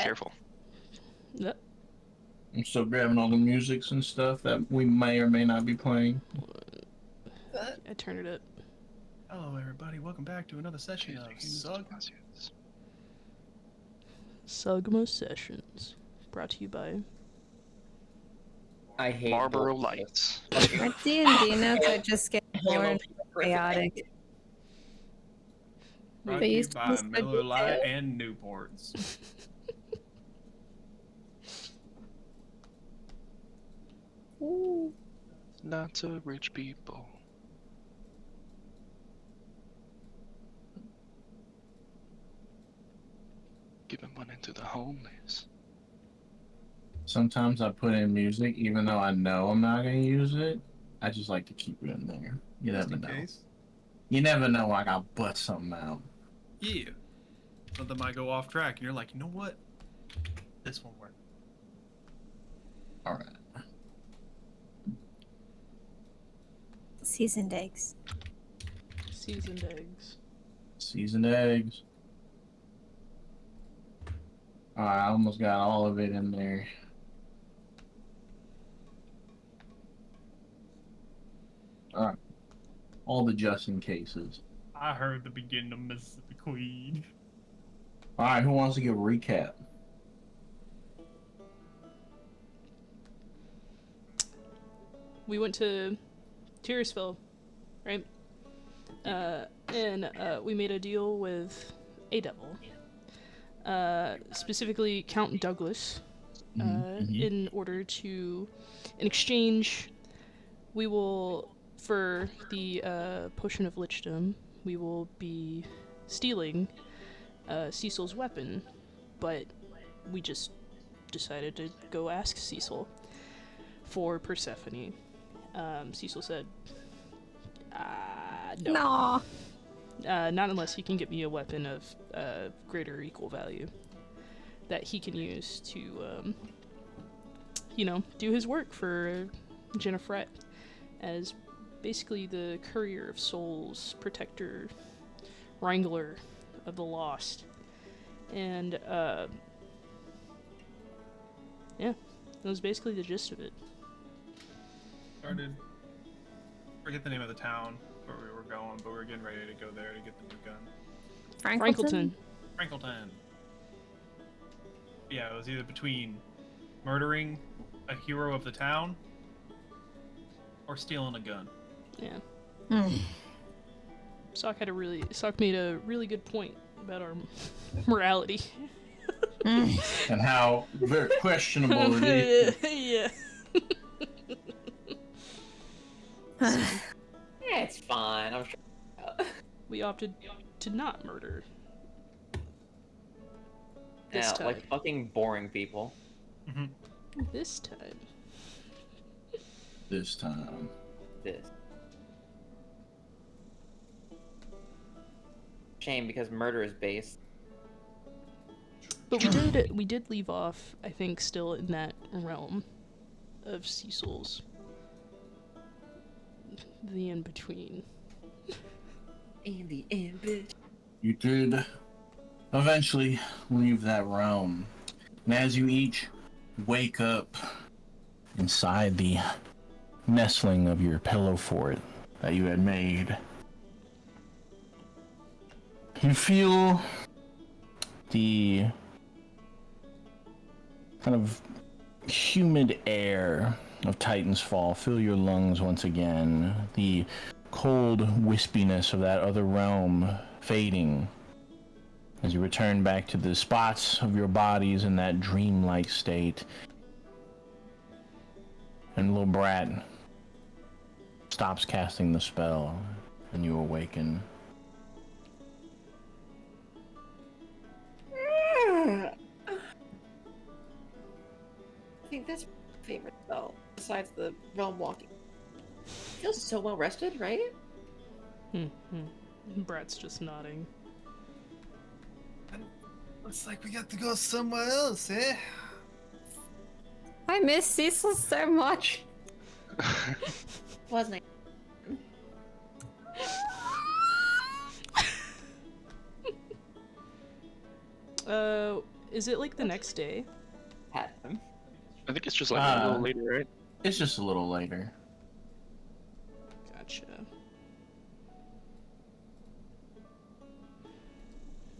Careful. Yep. I'm still grabbing all the musics and stuff that we may or may not be playing. I turned it up. Hello, everybody. Welcome back to another session of Sugma Sessions. Brought to you by... I hate Marlboro bull- Lights. Our D&D notes are just getting more and more chaotic. Brought But to you you still by said Miller Lite detail. and Newports. Ooh. Not so rich people. Giving money to the homeless. Sometimes I put in music, even though I know I'm not going to use it. I just like to keep it in there. You Just never in know. case. You never know. I got bust something out. Yeah. Something might go off track, and you're like, you know what? This won't work. All right. Seasoned eggs. Seasoned eggs. Seasoned eggs. All right, I almost got all of it in there. All right. All the just in cases. I heard the beginning of Mississippi Queen. All right, who wants to give a recap? We went to Tyrusville, right? And we made a deal with a devil. Specifically Count Douglas. In order to... In exchange, we will... For the potion of lichdom, we will be stealing Cecil's weapon, but we just decided to go ask Cecil for Persephone. Cecil said, no. Not unless he can get me a weapon of greater or equal value that he can use to, do his work for Jennifer as basically the courier of souls, protector, wrangler of the lost. And, yeah, that was basically the gist of it. Forget the name of the town where we were going, but we were getting ready to go there to get the new gun. Frankleton. Frankleton. Yeah, it was either between murdering a hero of the town or stealing a gun. Yeah. Sock made a really good point about our morality. And how very questionable it is. Yeah. Yeah, it's fine. I'm sure. We opted to not murder. Yeah, This like time. fucking boring people. This time. This time. This. Shame because murder is base. But we did leave off, I think, still in that realm of Cecil's. The in-between. In the end, bitch. You did eventually leave that realm. And as you each wake up inside the nestling of your pillow fort that you had made, you feel the kind of humid air of Titan's Fall fill your lungs once again, the cold wispiness of that other realm fading as you return back to the spots of your bodies in that dreamlike state. And little Brat stops casting the spell, and you awaken. I think that's my favorite spell, besides the realm walking. Feels so well rested, right? Brat's just nodding. Looks like we got to go somewhere else, eh? I miss Cecil so much. Wasn't Is it like the next day? Had him. I think it's just like a little later, right? It's just a little later. Gotcha.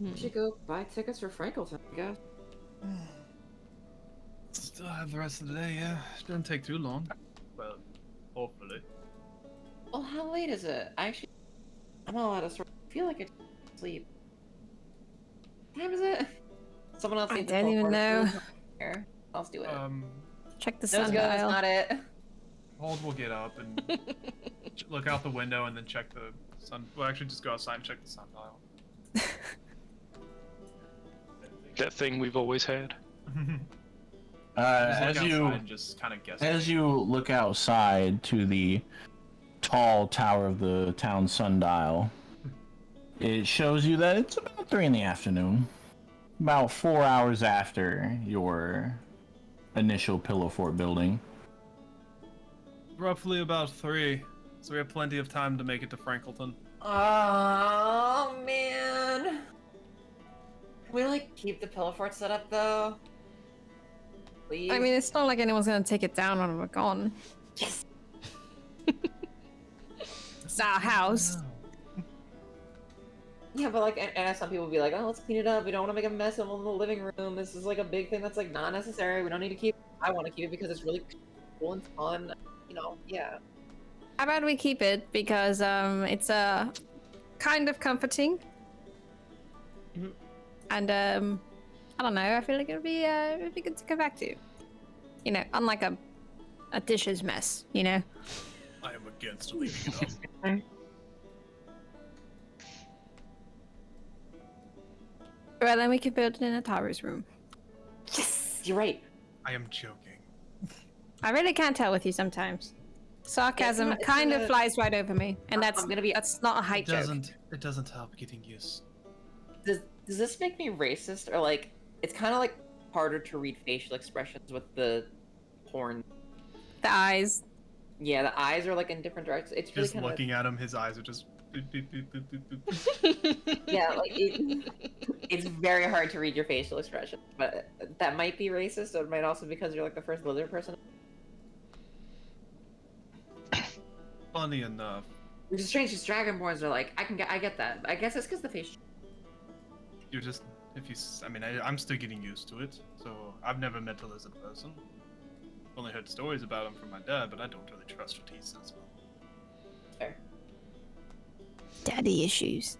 We should go buy tickets for Frankleton, I guess. Still have the rest of the day, yeah. It doesn't take too long. Well, hopefully. Well, how late is it? I'm not allowed to sort of feel like I sleep. What time is it? Someone else I needs to don't pull even apart know. the food. Here, I'll do it. Check the That was good, that's sundial. not it. Hold will get up and look out the window and then check the sun. Well, actually, just go outside and check the sundial. That thing we've always had. Just look As you outside and just kind of guess. as you look outside to the tall tower of the town sundial, it shows you that it's about 3 in the afternoon, about 4 hours after your initial pillow fort building. Roughly about 3, so we have plenty of time to make it to Frankleton. Oh man. Can we like keep the pillow fort set up though? Please. I mean, it's not like anyone's gonna take it down when we're gone. yes. It's our house. Yeah, but like, and some people will be like, "Oh, let's clean it up. We don't want to make a mess in the living room. This is like a big thing that's like not necessary. We don't need to keep. I want to keep it because it's really cool and fun. You know, yeah." How about we keep it because it's kind of comforting. Mhm. And I don't know. I feel like it'd be good to go back to. You know, unlike a dishes mess. You know. I am against leaving it up. Well, then we could build it in a Taru's room. Yes, you're right. I am joking. I really can't tell with you sometimes. Sarcasm it's kind of gonna- flies right over me, and that's I'm gonna be- that's not a height joke. It doesn't help getting used. Does this make me racist or like? It's kind of like harder to read facial expressions with the porn. The eyes. Yeah, the eyes are like in different directions. It's really Just kind of looking at him, his eyes are just. Boop, boop, boop, boop, boop, boop. yeah, like it's very hard to read your facial expressions. But that might be racist, or it might also be because you're like the first lizard person. Funny enough. Which is strange because dragonborns are like, I get that. I guess it's because the face. You're just. I'm still getting used to it. So I've never met a lizard person. Only heard stories about him from my dad, but I don't really trust what he says. Fair. Daddy issues.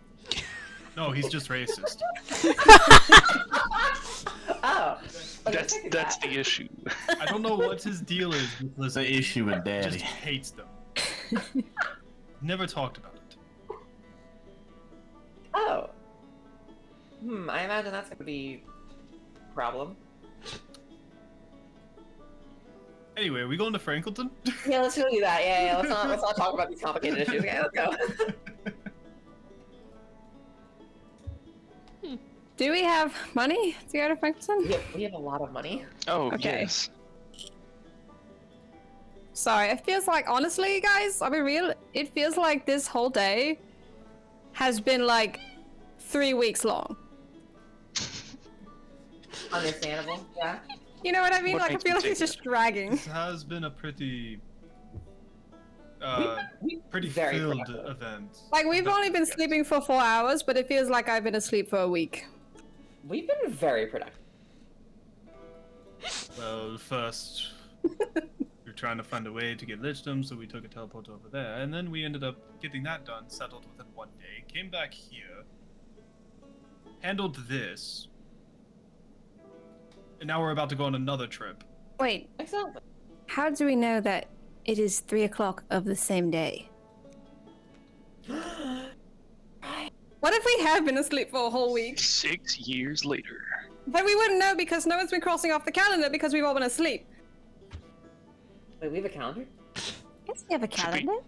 No, he's just racist. Oh, okay, That's I can that's that. the issue. I don't know what his deal is with There's lizards. an issue with He Daddy. just hates them. Never talked about it. Oh. I imagine that's gonna be a problem. Anyway, are we going to Frankleton? Yeah, let's do that. Yeah, let's not talk about these complicated issues. Okay, let's go. Do we have money to go to Frankfurt? we have a lot of money. Oh Okay. yes. Sorry, it feels like, honestly, guys, I'll be real, it feels like this whole day has been like 3 weeks long. Understandable. Yeah. You know what I mean? What Like, I makes feel you like say it's just dragging. This has been a pretty pretty Very filled productive. event. Like, we've But- only been sleeping for 4 hours, but it feels like I've been asleep for a week. We've been very productive. Well, first we were trying to find a way to get Lichdom, so we took a teleport over there, and then we ended up getting that done, settled within 1 day, came back here, handled this, and now we're about to go on another trip. Wait, Excellent. how do we know that it is 3 o'clock of the same day? What if we have been asleep for a whole week? 6 years later. But we wouldn't know because no one's been crossing off the calendar because we've all been asleep. Wait, we have a calendar? Yes, we have a Should we- calendar.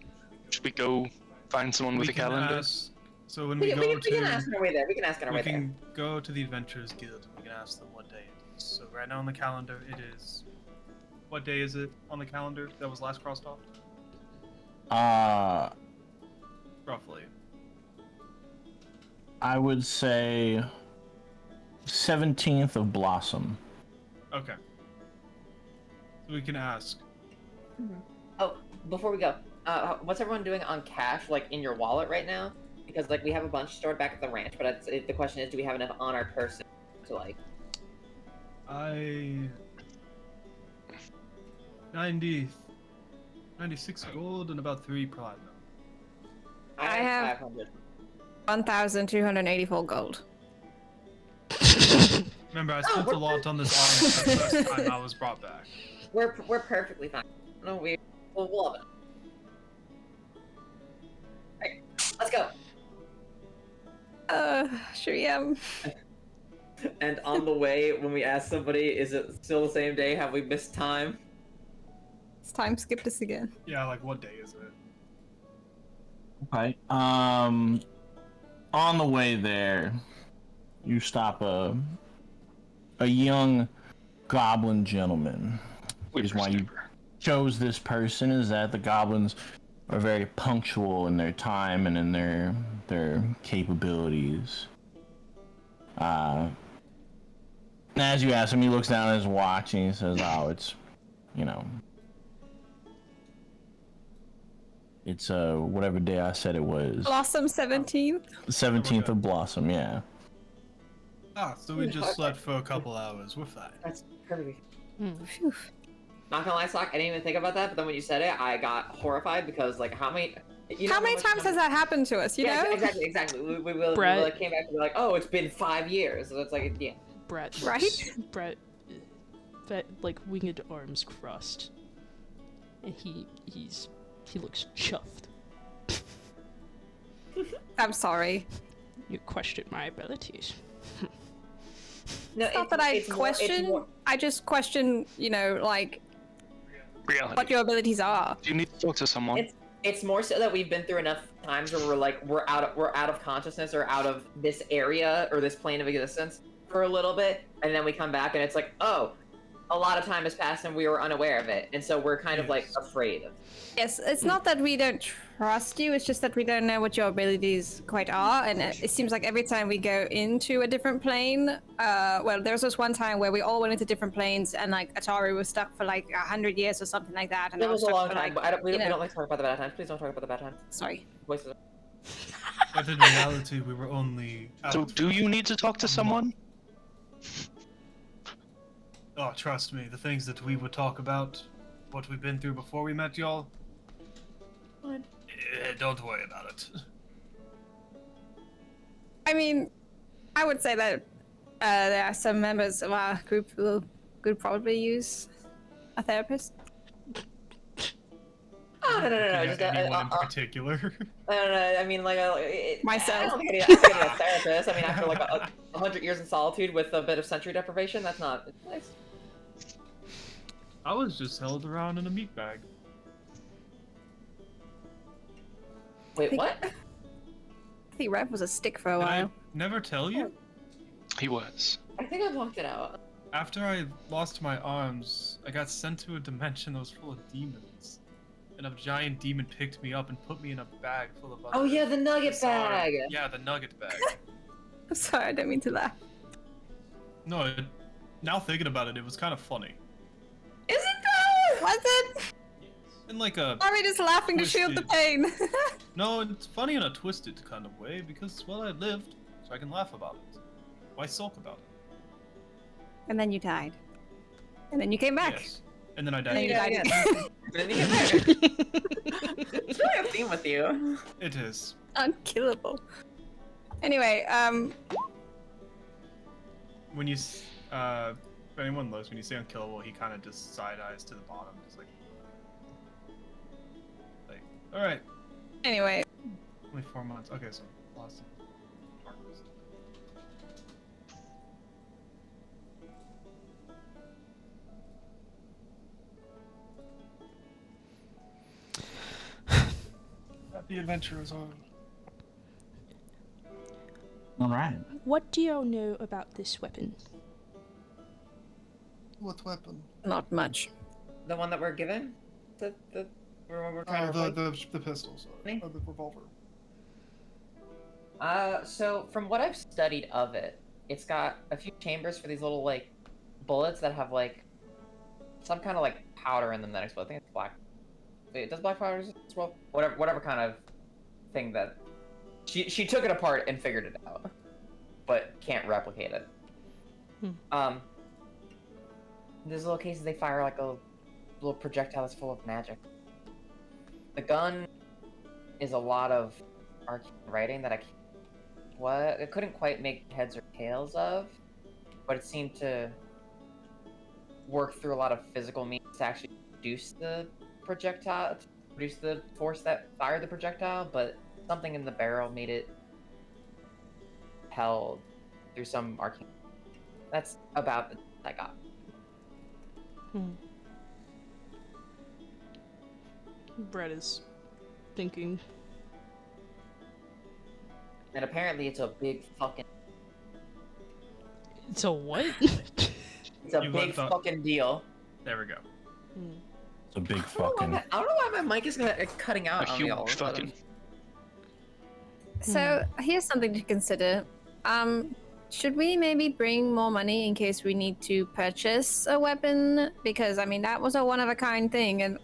Should we go find someone with We a can calendar? ask- so when We we can, go we can ask to... on our way there. We can ask on our We way there. can go to the Adventurers Guild and we can ask them what day it is. So right now on the calendar it is... What day is it on the calendar that was last crossed off? Uh, Roughly. I would say 17th of Blossom. Okay. So we can ask. Oh, before we go, what's everyone doing on cash, like in your wallet right now? Because like we have a bunch stored back at the ranch, but the question is, do we have enough on our person to like? 96 gold and about 3 platinum. I have 500. 1,284 gold. Remember, I spent a lot on this arm the first time I was brought back. We're perfectly fine. No, we'll love it. Alright, let's go. Sure, And on the way, when we ask somebody, is it still the same day? Have we missed time? It's time skipped us again. Yeah, like what day is it? Okay. On the way there, you stop a young goblin gentleman. Which is why you chose this person, is that the goblins are very punctual in their time and in their capabilities. As you ask him, he looks down at his watch and he says, "Oh, it's, it's whatever day I said it was. Blossom 17th. 17th of Blossom, yeah." Ah, so we just slept for a couple hours. We're fine. That's perfect. Phew. Not gonna lie, Sock, I didn't even think about that, but then when you said it, I got horrified because, like, how many times has that happened to us, you know? Exactly. We like, came back and we're like, oh, it's been 5 years. So it's like, yeah. Brett. Right? Brett, that, like, winged arms crossed. And he looks chuffed. I'm sorry. You question my abilities. No, It's not that I question. I just question, like, Reality. what your abilities are. Do you need to talk to someone? It's more so that we've been through enough times where we're out of consciousness or out of this area or this plane of existence for a little bit, and then we come back and it's like, oh, a lot of time has passed and we were unaware of it, and so we're kind of like afraid of. Yes, it's not that we don't trust you, it's just that we don't know what your abilities quite are, and it seems like every time we go into a different plane, well, there was this one time where we all went into different planes, and like Atari was stuck for like 100 years or something like that, and It I was a stuck long for, time, like, but we don't like to talk about the bad times. Please don't talk about the bad times. Sorry. Voices. But in reality, we were only. So do you need to talk to someone? Oh, trust me, the things that we would talk about, what we've been through before we met y'all. What? Don't worry about it. I mean, I would say that there are some members of our group who could probably use a therapist. Oh, no, Looking just at anyone in particular. I mean, like, Myself. I don't think I need a therapist. I mean, after like 100 years in solitude with a bit of sensory deprivation, that's not nice. I was just held around in a meat bag. Wait, what? I think Rev was a stick for a Did I while. never tell you? He was. I think I blocked it out. After I lost my arms, I got sent to a dimension that was full of demons. And a giant demon picked me up and put me in a bag full of other Oh yeah, the nugget bizarre- bag. Yeah, the nugget bag. I'm sorry, I didn't mean to laugh. No, now thinking about it, it was kind of funny. Is it though? Was it? In like a... Sorry, just laughing to shield the pain. No, it's funny in a twisted kind of way, because, well, I lived, so I can laugh about it. Why sulk about it? And then you died. And then you came back. Yes. And then I And then you died. died again. again. It's really a theme with you. It is. Unkillable. Anyway, When you, if anyone knows, when you say unkillable, he kind of just side eyes to the bottom, just like, all right. anyway, Only 4 months. Okay, so lost harvest. The adventure is on. All right. What do y'all know about this weapon? What weapon? not much. The one that we're given? We're trying to The pistol, Me? or the revolver. So from what I've studied of it, it's got a few chambers for these little like bullets that have like some kind of like powder in them that explode. I think it's black. Wait, does black powder explode? Whatever kind of thing that she took it apart and figured it out, but can't replicate it. These little cases, they fire like a little projectile that's full of magic. The gun is a lot of arcane writing that I couldn't quite make heads or tails of, but it seemed to work through a lot of physical means to actually produce the projectile, to produce the force that fired the projectile, but something in the barrel made it held through some arcane. That's about the I got. Brett is thinking. And apparently it's a big fucking... It's a what? It's a big fucking deal. There we go. It's a big I fucking. don't know why my mic is cutting out A on me all huge of a sudden. fucking. So here's something to consider. Should we maybe bring more money in case we need to purchase a weapon? Because I mean that was a one-of-a-kind thing, and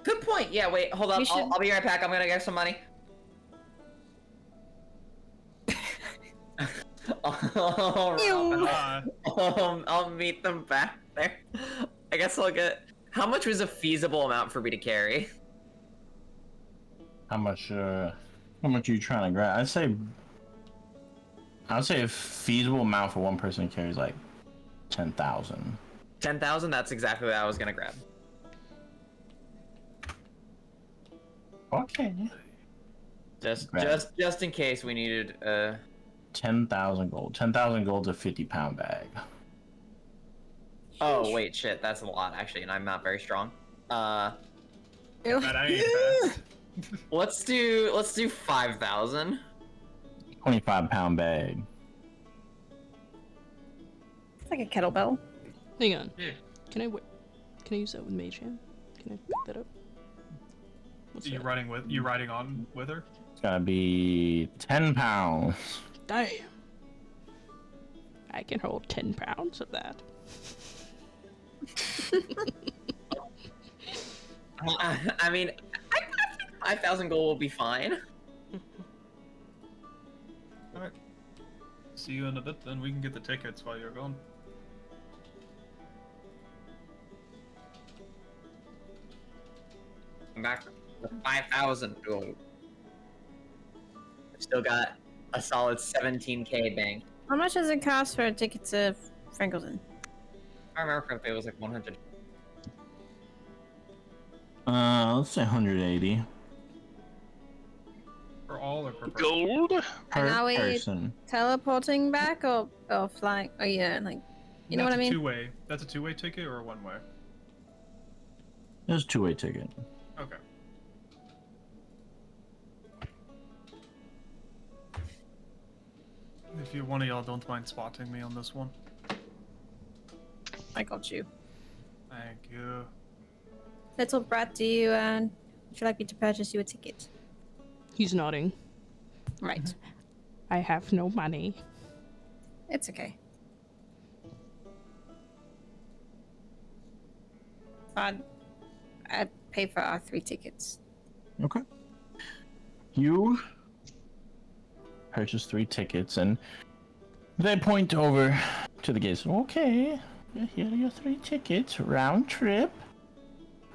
Good point. Yeah, wait, hold up. I'll be right back. I'm gonna get some money. I'll meet them back there. I guess I'll get... How much was a feasible amount for me to carry? How much are you trying to grab? I'd say a feasible amount for one person carries like 10,000. 10,000? That's exactly what I was gonna grab. Okay. Just in case we needed 10,000 gold. 10,000 gold's a 50-pound bag. Oh wait, shit, that's a lot actually, and I'm not very strong. But I ain't fast. Let's do 5,000. 25-pound bag. it's like a kettlebell. Hang on. Yeah. Can I use that with Mage Hand? Can I pick that up? What's You that? riding on with her? It's gotta be 10 pounds. Damn. I can hold 10 pounds of that. I mean, I think 5,000 gold will be fine. Alright. See you in a bit, then we can get the tickets while you're gone. I'm back with 5,000 gold. I've still got a solid 17k bank. How much does it cost for a ticket to Frankleton? I remember correctly, it was like 100. Let's say 180 For all or per person? Gold? And are per we person. teleporting back or flying? Oh yeah, like you know what I mean? Two-way. That's a two-way ticket or a one-way? It's a two-way ticket. Okay. If you one of y'all don't mind spotting me on this one. I got you. Thank you. Little brat, would you like me to purchase you a ticket? He's nodding. Right. I have no money. It's okay. I'd pay for our 3 tickets. Okay. You purchase 3 tickets, and they point over to the gates. Okay, here are your 3 tickets, round trip.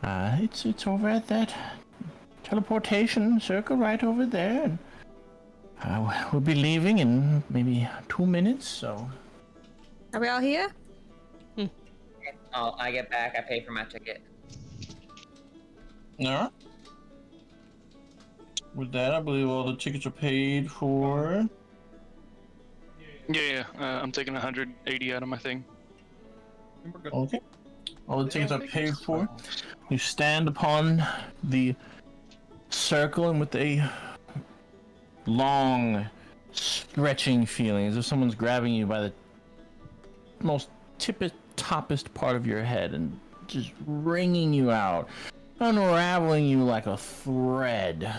It's over at that teleportation circle right over there. And, we'll be leaving in maybe 2 minutes, so... Are we all here? Oh, I get back, I pay for my ticket. Alright. With that, I believe all the tickets are paid for. Yeah. I'm taking 180 out of my thing. We're good. Okay. All the tickets are paid for. You stand upon the circle, and with a long, stretching feeling, as if someone's grabbing you by the most toppest part of your head and just wringing you out, unraveling you like a thread.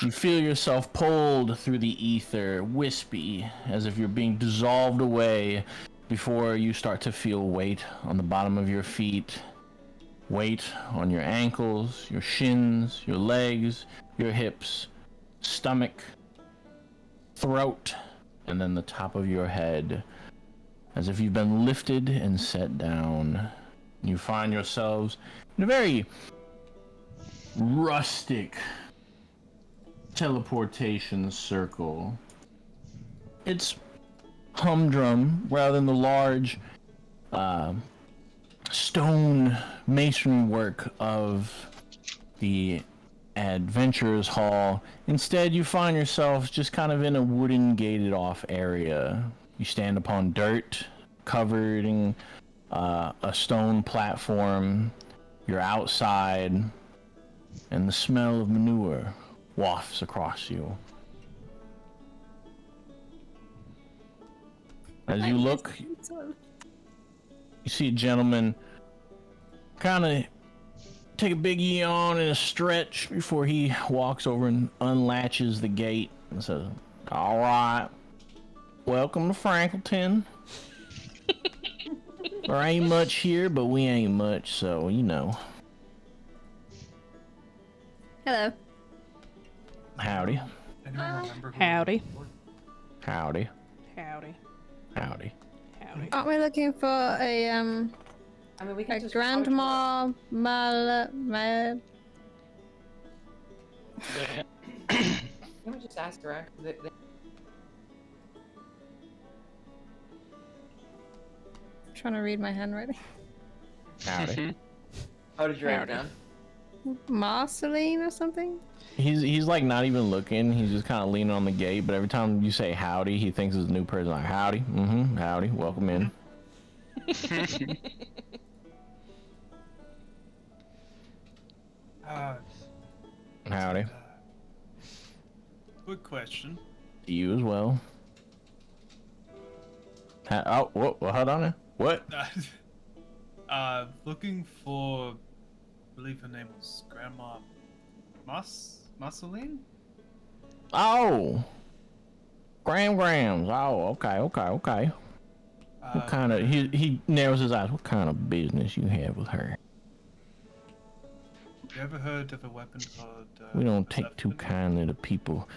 You feel yourself pulled through the ether, wispy, as if you're being dissolved away before you start to feel weight on the bottom of your feet, weight on your ankles, your shins, your legs, your hips, stomach, throat, and then the top of your head, as if you've been lifted and set down. You find yourselves in a very rustic teleportation circle. It's humdrum rather than the large stone masonry work of the Adventurers Hall. Instead, you find yourselves just kind of in a wooden gated off area. You stand upon dirt covered in a stone platform. You're outside, and the smell of manure wafts across you. As you look, you see a gentleman kind of take a big yawn and a stretch before he walks over and unlatches the gate and says, "All right, welcome to Frankleton. There ain't much here, but we ain't much, so you know." Hello. Howdy. Anyone remember who Howdy. Howdy. Howdy. Howdy. Howdy. Aren't we looking for a I mean, we can a just grandma Can we just ask her? trying to read my handwriting. Howdy. How did you write it down? Marceline or something? He's like not even looking. He's just kind of leaning on the gate. But every time you say howdy, he thinks it's a new person. Like howdy, howdy, welcome in. Howdy. Quick question. To you as well. Oh, whoa, hold on now. What? Looking for, I believe her name was Grandma Marceline? Oh, Grams. Oh, okay. What kind of? He narrows his eyes. What kind of business you have with her? You ever heard of a weapon called? We don't take too deception? kindly to people.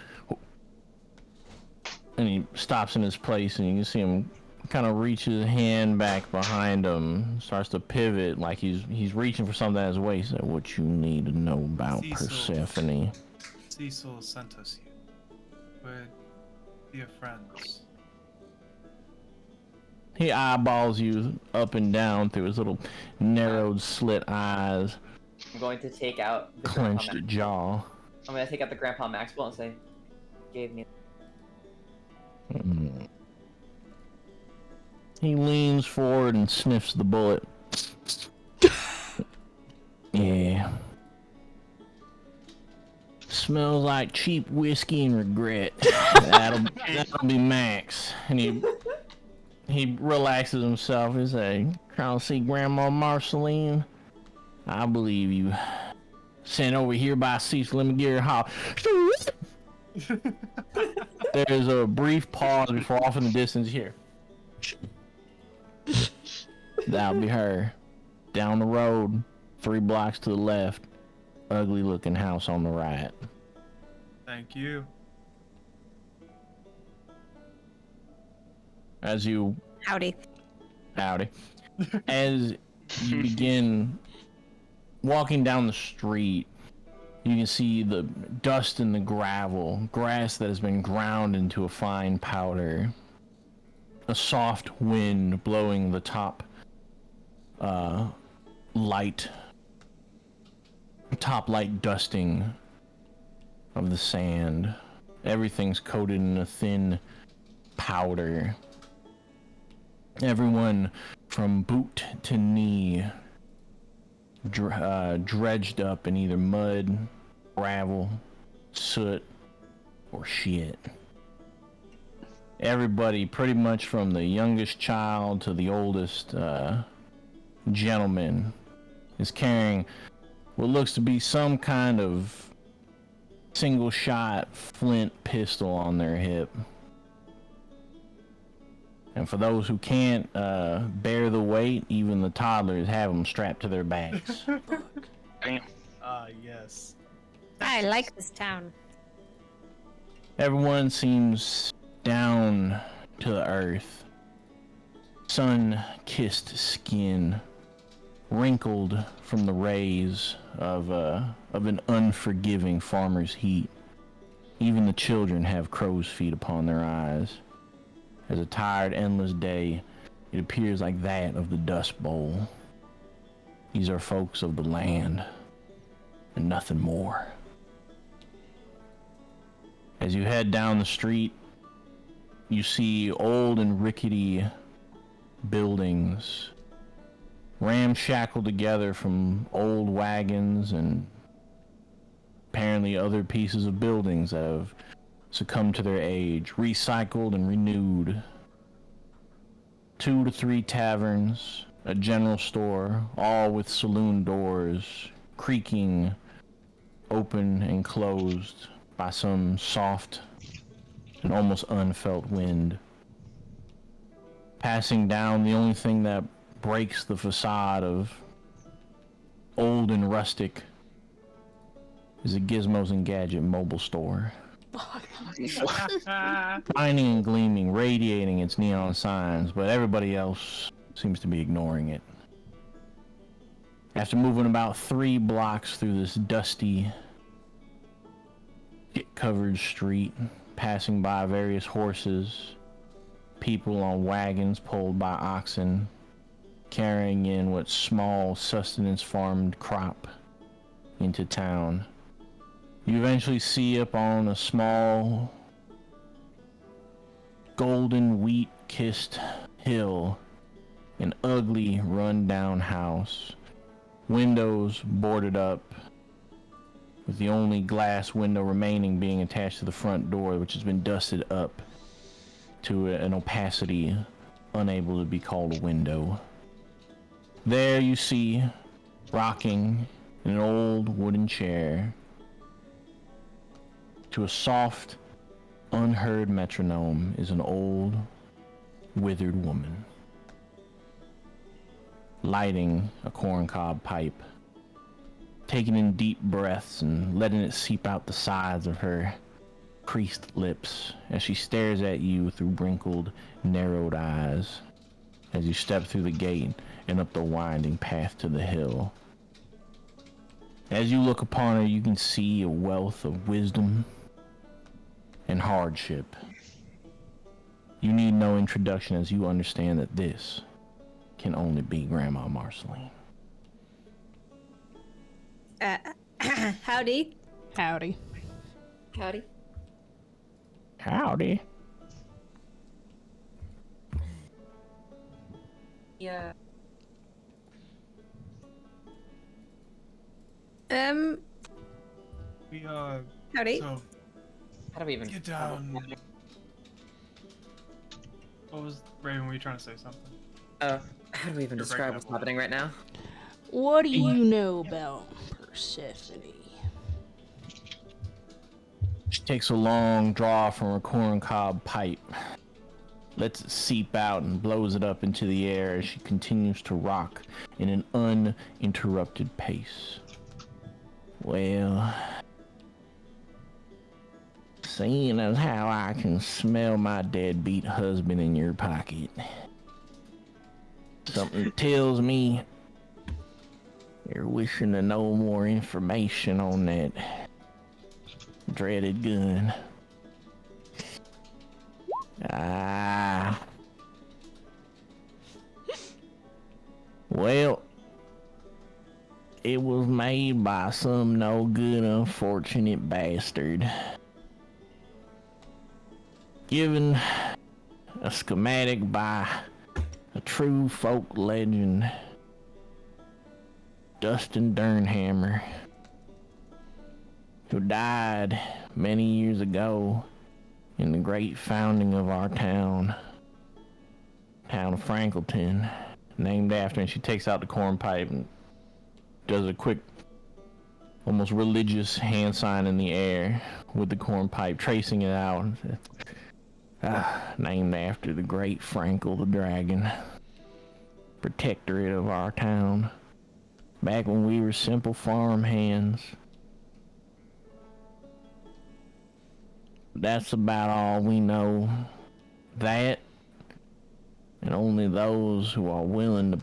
And he stops in his place, and you can see him kind of reach his hand back behind him, starts to pivot like he's reaching for something at his waist. Like, what you need to know about Persephone? Cecil sent us here. We're dear friends. He eyeballs you up and down through his little narrowed slit eyes, I'm going to take out the clenched Grandpa jaw. I'm going to take out the Grandpa Maxwell and say, gave me. He leans forward and sniffs the bullet. Yeah. Smells like cheap whiskey and regret. That'll be Max. And he relaxes himself. He's like, trying to see Grandma Marceline? I believe you. Sent over here by Cecil. Let me get her hot. There's a brief pause before off in the distance here. That'll be her. Down the road, 3 blocks to the left. Ugly looking house on the right. Thank you. As you Howdy. as you begin walking down the street, you can see the dust and the gravel, grass that has been ground into a fine powder, a soft wind blowing the top light dusting of the sand. Everything's coated in a thin powder. Everyone from boot to knee dredged up in either mud, gravel, soot, or shit. Everybody, pretty much from the youngest child to the oldest gentleman, is carrying what looks to be some kind of single shot flint pistol on their hip. And for those who can't bear the weight, even the toddlers have them strapped to their backs. Damn. Ah, yes. I like this town. Everyone seems down to the earth. Sun-kissed skin, wrinkled from the rays of an unforgiving farmer's heat. Even the children have crow's feet upon their eyes. As a tired, endless day, it appears like that of the Dust Bowl. These are folks of the land, and nothing more. As you head down the street, you see old and rickety buildings, ramshackled together from old wagons and apparently other pieces of buildings that have succumbed to their age, recycled and renewed. 2 to 3 taverns, a general store, all with saloon doors creaking open and closed by some soft and almost unfelt wind. Passing down, the only thing that breaks the facade of old and rustic is a Gizmos and Gadget mobile store. Shining and gleaming, radiating its neon signs, but everybody else seems to be ignoring it. After moving about 3 blocks through this dusty, covered street, passing by various horses, people on wagons pulled by oxen, carrying in what small sustenance farmed crop into town, you eventually see up on a small golden wheat-kissed hill an ugly run-down house, windows boarded up, with the only glass window remaining being attached to the front door, which has been dusted up to an opacity unable to be called a window. There you see, rocking in an old wooden chair, to a soft, unheard metronome, is an old, withered woman, lighting a corncob pipe, taking in deep breaths and letting it seep out the sides of her creased lips as she stares at you through wrinkled, narrowed eyes as you step through the gate and up the winding path to the hill. As you look upon her, you can see a wealth of wisdom and hardship. You need no introduction as you understand that this can only be Grandma Marceline. Howdy. Howdy. Howdy. Howdy. Yeah. We Howdy. so How do we even get down. What was Raven? Were you trying to say something? How do we even You're describe breaking what's up. happening right now? What do you know about Persephone? She takes a long draw from her corncob pipe, lets it seep out and blows it up into the air as she continues to rock in an uninterrupted pace. Well, seeing as how I can smell my deadbeat husband in your pocket, something tells me you're wishing to know more information on that dreaded gun. Well, it was made by some no good unfortunate bastard, given a schematic by a true folk legend, Dustin Durnhammer, who died many years ago in the great founding of our town of Frankleton, named after. And she takes out the corn pipe and does a quick almost religious hand sign in the air with the cornpipe, tracing it out. Named after the great Frankel the dragon, protectorate of our town, back when we were simple farm hands. That's about all we know. That, and only those who are willing to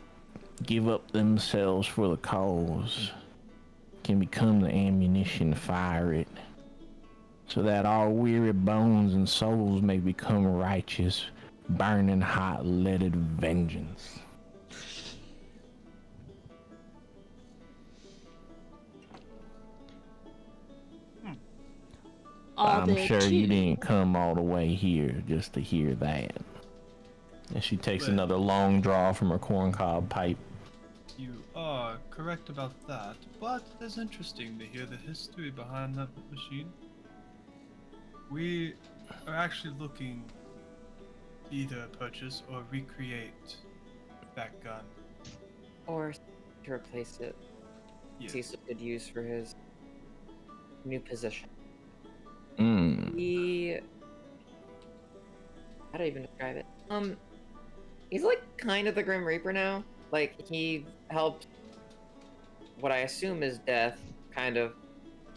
give up themselves for the cause can become the ammunition to fire it, so that our weary bones and souls may become righteous, burning hot-leaded vengeance. I'm sure you didn't come all the way here just to hear that. And she takes another long draw from her corncob pipe. You are correct about that, but it's interesting to hear the history behind that machine. We are actually looking to either purchase or recreate that gun. Or to replace it. Yeah. See some good use for his new position. Mm. How do I even describe it? He's like kind of the Grim Reaper now. Like, he helped what I assume is death kind of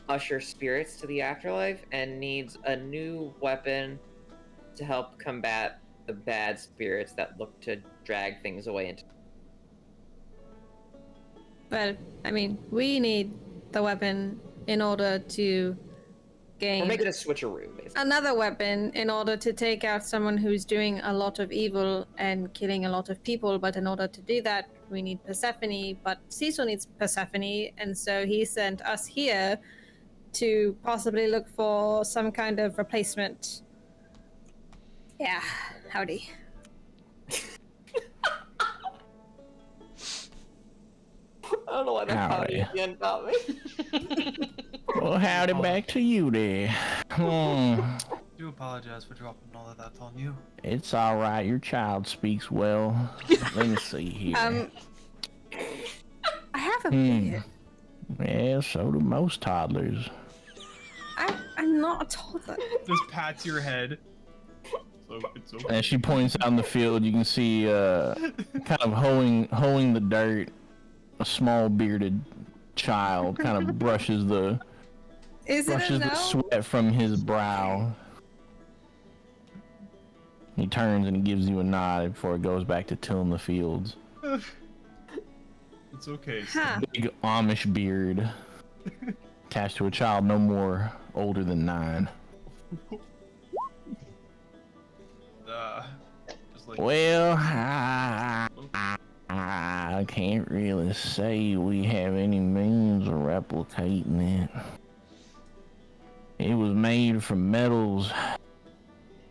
usher spirits to the afterlife and needs a new weapon to help combat the bad spirits that look to drag things away into. Well, I mean, we need the weapon in order to gain... We're making a switcheroo, basically. Another weapon in order to take out someone who's doing a lot of evil and killing a lot of people, but in order to do that, we need Persephone, but Cecil needs Persephone, and so he sent us here to possibly look for some kind of replacement. Yeah, howdy. I don't know why that Howdy. again got me. Well, howdy back to you there. I do apologize for dropping all of that on you. It's all right. Your child speaks well. Let me see here. I have a beard. Yeah, so do most toddlers. I'm not a toddler. Just pats your head. So it's okay. As she points out in the field, you can see kind of hoeing the dirt. A small bearded child kind of brushes the sweat from his brow. He turns and he gives you a nod before it goes back to tilling the fields. It's okay. Huh. Big Amish beard attached to a child no more older than 9. Just like, Well, I can't really say we have any means of replicating it. It was made from metals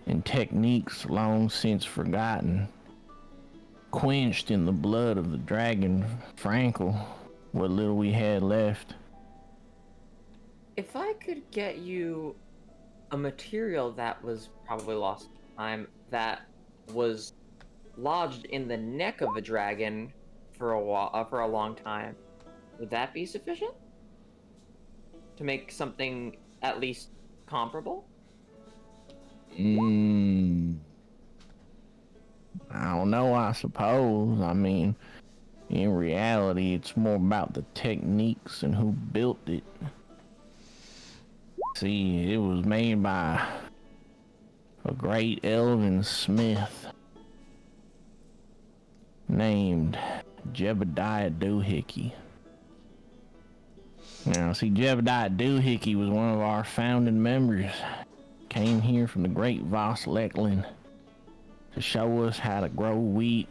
and techniques long since forgotten, quenched in the blood of the dragon Frankel, what little we had left. If I could get you a material that was probably lost in time, that was lodged in the neck of a dragon for a long time, would that be sufficient to make something at least comparable? I don't know, I suppose. I mean, in reality, it's more about the techniques and who built it. See, it was made by a great elven smith named Jebediah Doohickey. Now, see, Jebediah Doohickey was one of our founding members. Came here from the great Voss Leckland to show us how to grow wheat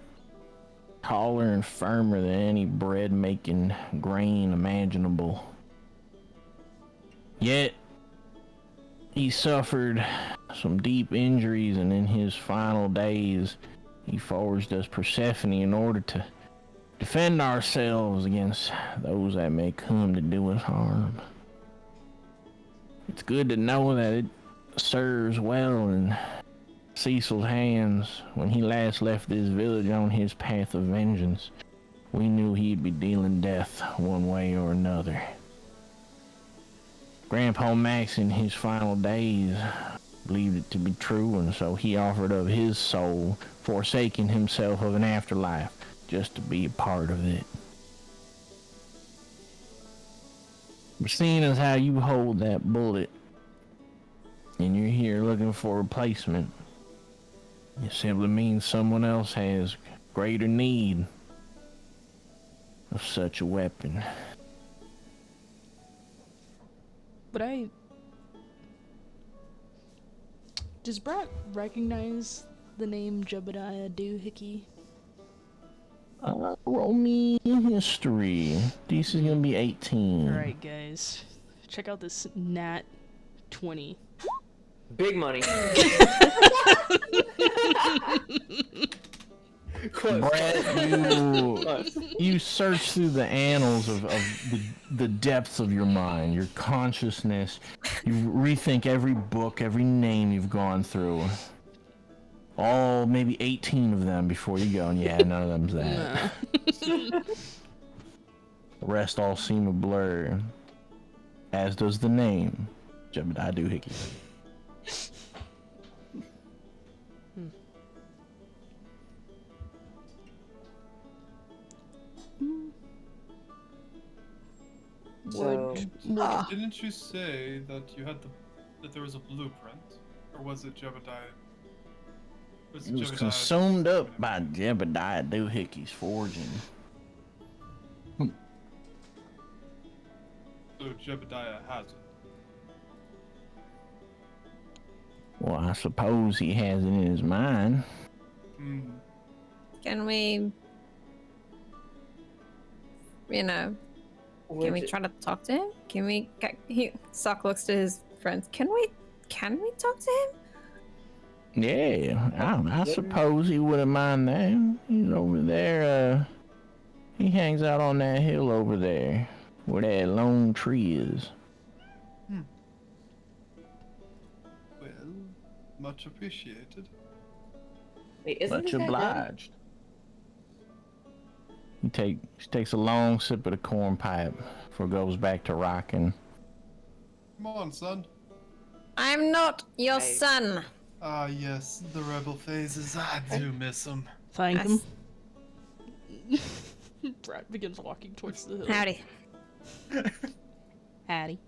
taller and firmer than any bread-making grain imaginable. Yet, he suffered some deep injuries, and in his final days, he forged us Persephone in order to defend ourselves against those that may come to do us harm. It's good to know that it serves well in Cecil's hands. When he last left this village on his path of vengeance, we knew he'd be dealing death one way or another. Grandpa Max in his final days believed it to be true, and so he offered up his soul, forsaking himself of an afterlife, just to be a part of it. But seeing as how you hold that bullet, and you're here looking for a replacement, it simply means someone else has greater need of such a weapon. But does Brat recognize the name Jebediah Doohickey? Roll me history. DC is gonna be 18. Alright, guys. Check out this nat 20. Big money. Brett, you search through the annals of the depths of your mind, your consciousness. You rethink every book, every name you've gone through. All, maybe 18 of them before you go, and yeah, none of them's that. The rest all seem a blur, as does the name, Jebediah Doohickey. So, Didn't you say that you had that there was a blueprint, or was it Jebediah? It was consumed up by Jebediah Doohickey's forging. So Jebediah has it. Well, I suppose he has it in his mind. Can we, can we try to talk to him? Can we? Sock looks to his friends. Can we talk to him? Yeah, I suppose he wouldn't mind that. He's over there. He hangs out on that hill over there, where that lone tree is. Well, much appreciated. wait, isn't Much this guy obliged. He takes a long sip of the corn pipe before goes back to rocking. Come on, son. I'm not your Right. son. Ah, yes, the rebel phases. I do miss them. Thank Yes. him. Brat begins walking towards the hill. Howdy. Hattie.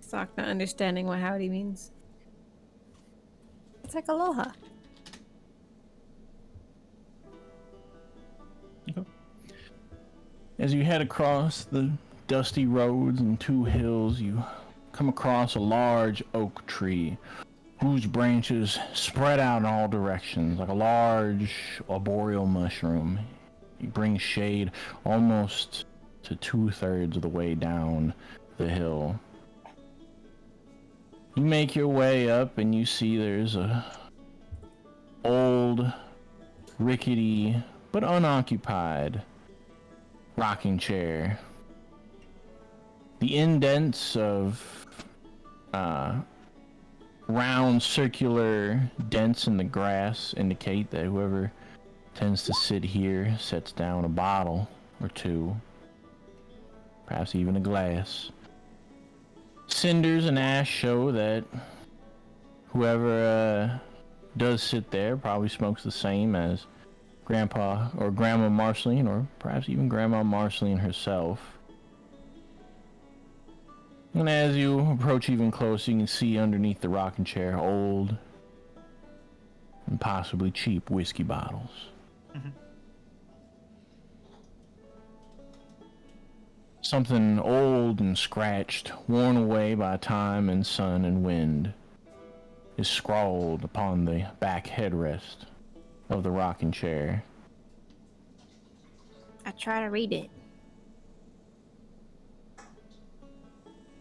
Sock not understanding what howdy means. It's like aloha. As you head across the dusty roads and two hills, you come across a large oak tree whose branches spread out in all directions like a large arboreal mushroom. It brings shade almost to 2/3 of the way down the hill. You make your way up and you see there's a old, rickety, but unoccupied rocking chair. The indents of round circular dents in the grass indicate that whoever tends to sit here sets down a bottle or two, perhaps even a glass. Cinders and ash show that whoever does sit there probably smokes the same as Grandpa or Grandma Marceline, or perhaps even Grandma Marceline herself. And as you approach even closer, you can see underneath the rocking chair old and possibly cheap whiskey bottles. Something old and scratched, worn away by time and sun and wind, is scrawled upon the back headrest of the rocking chair. I try to read it.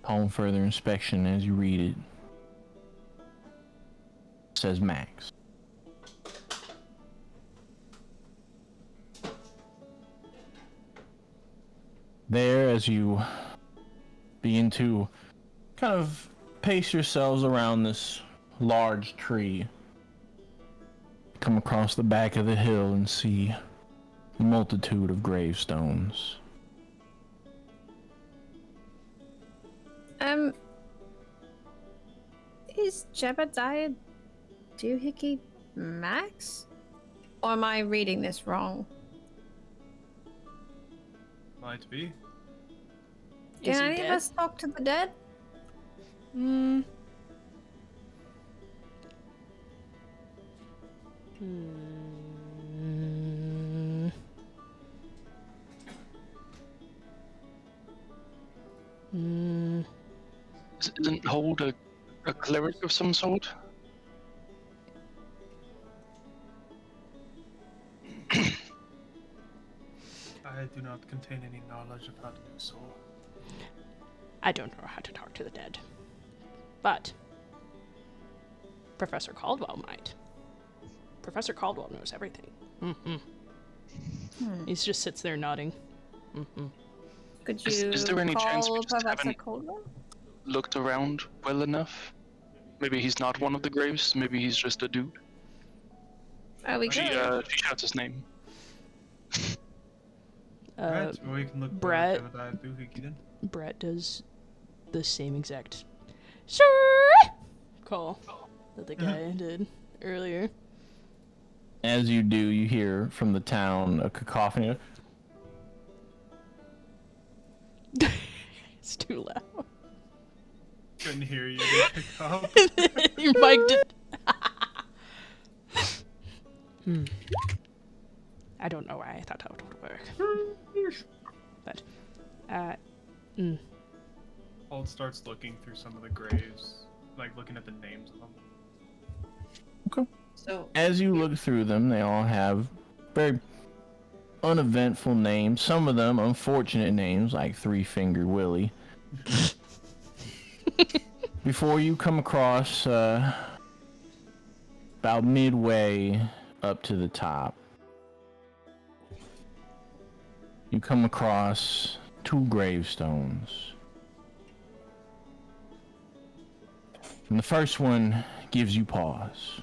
Upon further inspection, as you read it, it says Max. There, as you begin to kind of pace yourselves around this large tree, come across the back of the hill and see a multitude of gravestones. Jebediah Doohickey Max? Or am I reading this wrong? Might be. Is Can he any of dead? us talk to the dead? Hmm. Isn't Hold a cleric of some sort? I do not contain any knowledge of how to do so. I don't know how to talk to the dead. But Professor Caldwell might. Professor Caldwell knows everything. Mm-hmm. He just sits there nodding. Mm-hmm. Could Is you there any chance we call just Professor haven't- Caldwell? Looked around well enough? Maybe he's not one of the graves. Maybe he's just a dude. Oh, we She could. she shouts his name. Alright, well, we can look Brett- for Jebediah Doohickey then. Brett does the same exact sir call that the guy did earlier. As you do, you hear from the town a cacophony. It's too loud. Couldn't hear you. They pick up. Your mic did. I don't know why I thought that would work. But, Hold starts looking through some of the graves, like looking at the names of them. So As you look through them, they all have very uneventful names. Some of them unfortunate names, like Three-Fingered Willie. Before you come across, about midway up to the top, you come across 2 gravestones. And the first one gives you pause.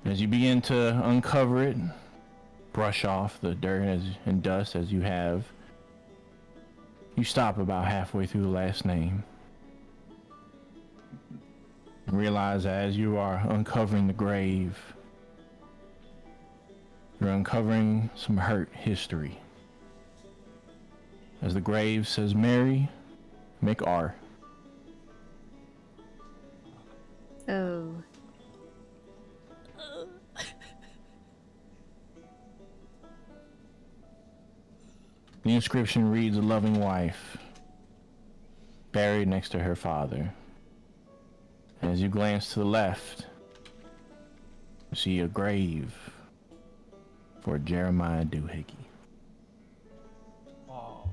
As you begin to uncover it, brush off the dirt and dust as you have, you stop about halfway through the last name. And realize as you are uncovering the grave, you're uncovering some hurt history. As the grave says Mary McR. Oh. The inscription reads, a loving wife, buried next to her father. As you glance to the left, you see a grave for Jeremiah Doohickey. Oh,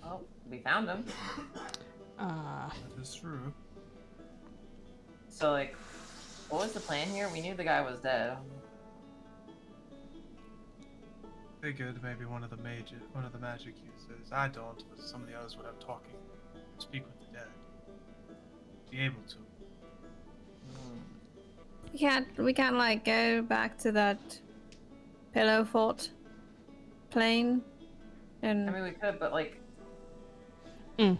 oh, we found him. that is true. So like, what was the plan here? We knew the guy was dead. Figured maybe one of the magic users. I don't, but some of the others would have talking. Speak with the dead. Be able to. We can't like go back to that pillow fort plane and I mean, we could, but like, Mm.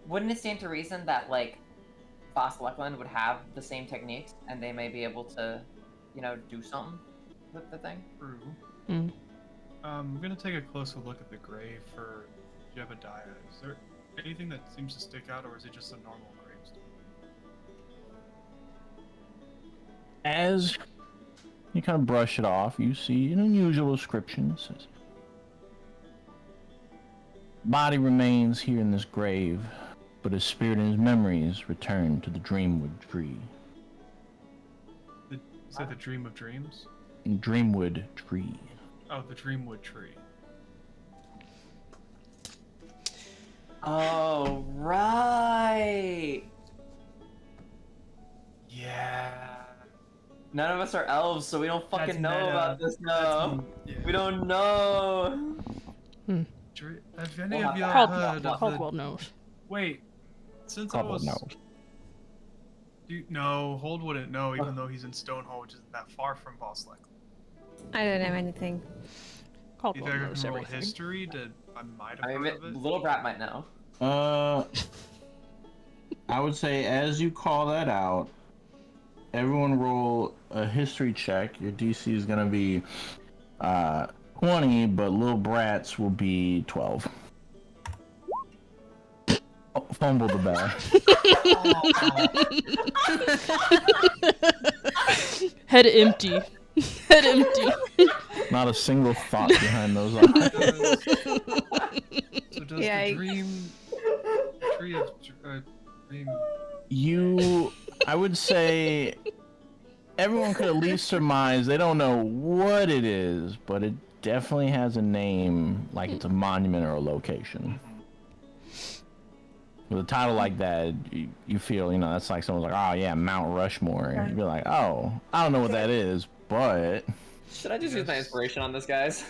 wouldn't it stand to reason that like, Boss Luckland would have the same techniques, and they may be able to, do something with the thing? True. Mm. I'm gonna take a closer look at the grave for Jebediah. Is there anything that seems to stick out, or is it just a normal gravestone? As you kind of brush it off, you see an unusual inscription. It says, body remains here in this grave, but his spirit and his memories return to the Dreamwood Tree. Is that the Dream of Dreams? Dreamwood Tree. Oh, the Dreamwood Tree. Oh, right! Yeah. None of us are elves, so we don't fucking That's know meta. about this now. Yeah. We don't know. Have any Well, of you Caldwell, heard of Caldwell knows. Wait, since Caldwell I was... knows. No, Hold wouldn't know, even though he's in Stonehall, which isn't that far from Boss Lake. I don't know anything. If Caldwell I knows can roll everything. history, I might have I mean, heard of it. Little Brat might know. I would say as you call that out, everyone roll a history check. Your DC is gonna be 20, but Little Brats will be 12. Oh, fumbled the bag. Head empty. Head empty. Not a single thought behind those eyes. So does Yeah, the tree of dream... I would say everyone could at least surmise they don't know what it is, but it definitely has a name, like it's a monument or a location. With a title like that, you feel, that's like someone's like, oh yeah, Mount Rushmore. And you'd be like, oh, I don't know what that is, but... Should I just use my inspiration on this, guys?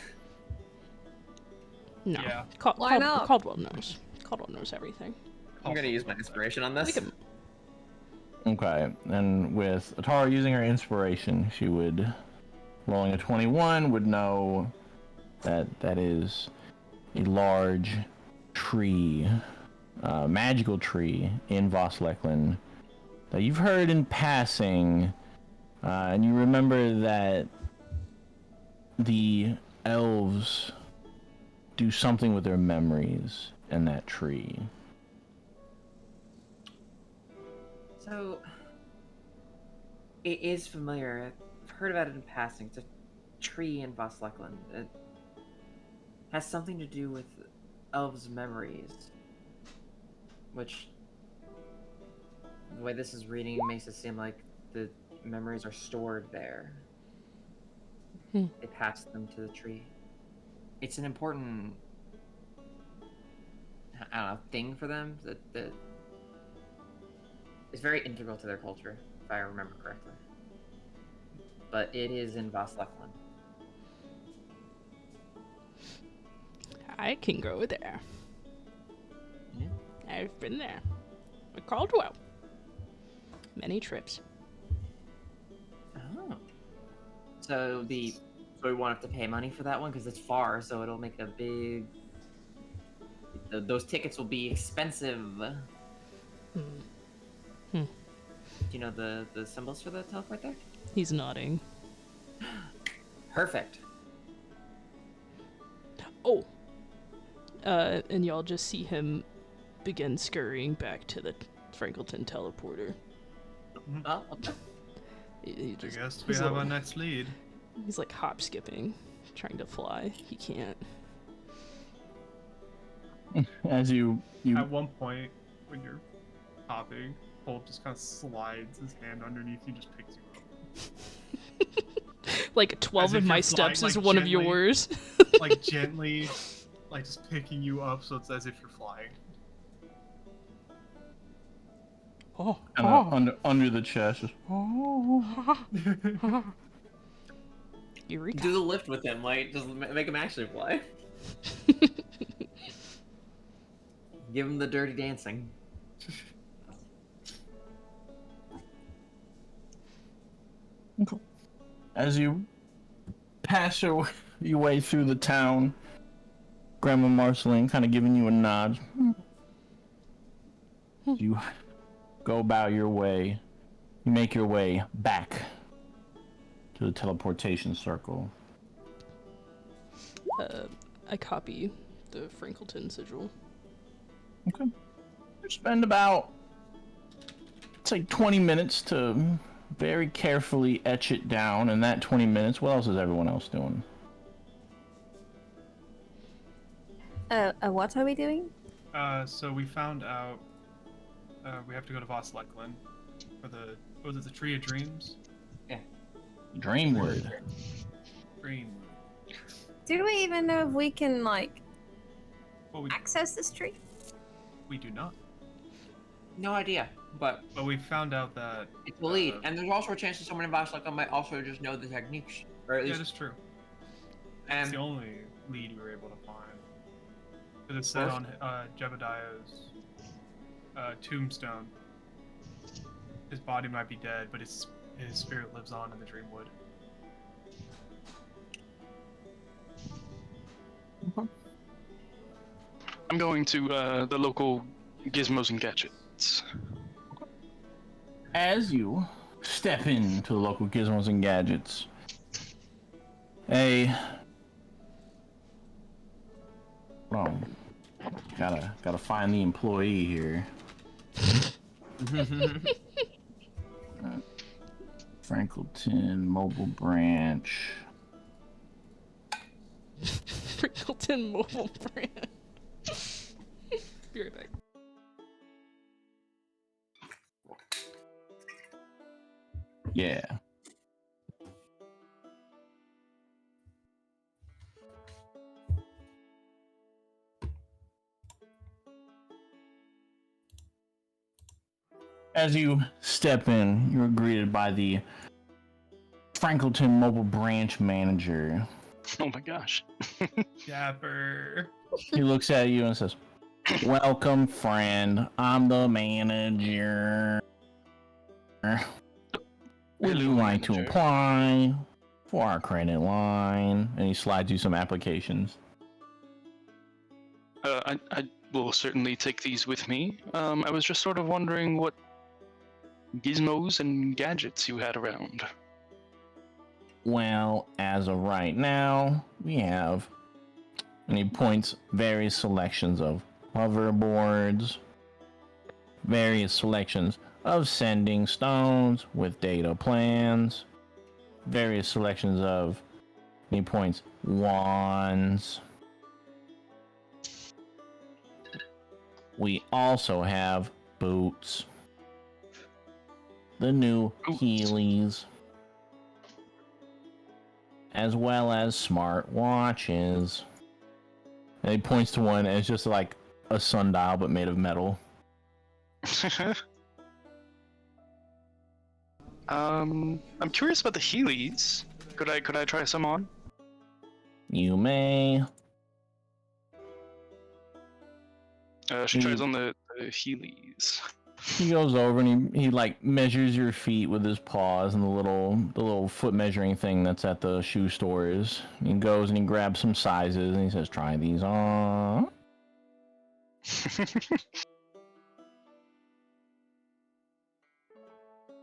No. Yeah. Why not? Caldwell knows. Caldwell knows everything. I'm gonna use my inspiration on this. Okay, and with Atara using her inspiration, she would, rolling a 21, would know that that is a large tree, magical tree in Voslekland that you've heard in passing, and you remember that the elves do something with their memories in that tree. So, it is familiar. I've heard about it in passing. It's a tree in Voslekland. It has something to do with elves' memories. Which, the way this is reading makes it seem like the memories are stored there. They pass them to the tree. It's an important, I don't know, thing for them that is very integral to their culture, if I remember correctly. But it is in Voslekland. I can go there. Yeah. I've been there. With Caldwell. Many trips. Oh. So we won't have to pay money for that one because it's far, so it'll make a big... Those tickets will be expensive. Do you know the symbols for the teleport there? He's nodding. Perfect. Oh. And y'all just see him begin scurrying back to the Frankleton teleporter. Oh, okay. He I just, guess we he's have a- our next lead. He's like hop skipping, trying to fly. He can't. As you At one point, when you're hopping, Bolt just kind of slides his hand underneath you, just picks you up. Like 12 As of if my you're steps flying, is like, one gently. of yours. Like gently, like just picking you up, so it's as if you're flying. Oh, under the chest. Just, Eureka. Do the lift with him, like, just make him actually fly. Give him the dirty dancing. As you pass your way through the town, Grandma Marceline kind of giving you a nod. You go about your way. You make your way back to the teleportation circle. I copy the Frankleton sigil. Okay. You spend about, it's like 20 minutes to very carefully etch it down. And that 20 minutes, what else is everyone else doing? What are we doing? So we found out we have to go to Voslekland for the Tree of Dreams? Dream word. Dream. Do we even know if we can, like, Well, access this tree? we do not. No idea, but But we found out that it's the lead. And there's also a chance that someone in Voslekland might also just know the techniques. Or at yeah, least... that's true. It's and the only lead we were able to find. It is said on Jebediah's tombstone. His body might be dead, but his spirit lives on in the Dreamwood. I'm going to the local gizmos and gadgets. As you step into the local gizmos and gadgets, hold on. Gotta find the employee here. Frankleton Mobile Branch. Frickleton Mobile Brand. Be right back. Yeah. As you step in, you're greeted by the Frankleton Mobile Branch Manager. Oh my gosh. Dapper. He looks at you and says, "Welcome, friend. I'm the manager. Would you like to apply for our credit line?" And he slides you some applications. I will certainly take these with me. I was just sort of wondering what gizmos and gadgets you had around. Well, as of right now, we have, and he points various selections of hoverboards, various selections of sending stones with data plans, various selections of, and he points, wands. We also have boots, the new Heelys, as well as smart watches. And he points to one, and it's just like a sundial but made of metal. I'm curious about the Heelys. Could I try some on? You may. She tries on the Heelys. He goes over and he like measures your feet with his paws and the little foot measuring thing that's at the shoe stores. He goes and he grabs some sizes and he says, "Try these on."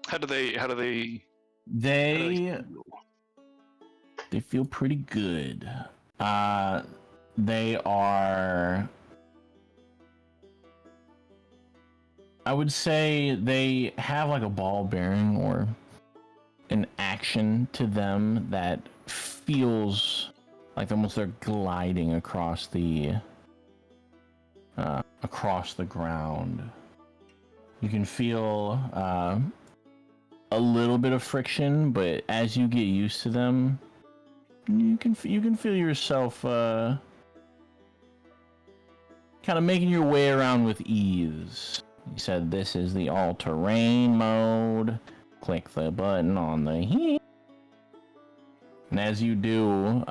How do they They feel pretty good. They are, I would say they have like a ball bearing or an action to them that feels like almost they're gliding across the ground. You can feel a little bit of friction, but as you get used to them, you can feel yourself kind of making your way around with ease. He said, "This is the all-terrain mode. Click the button on the heel." And as you do,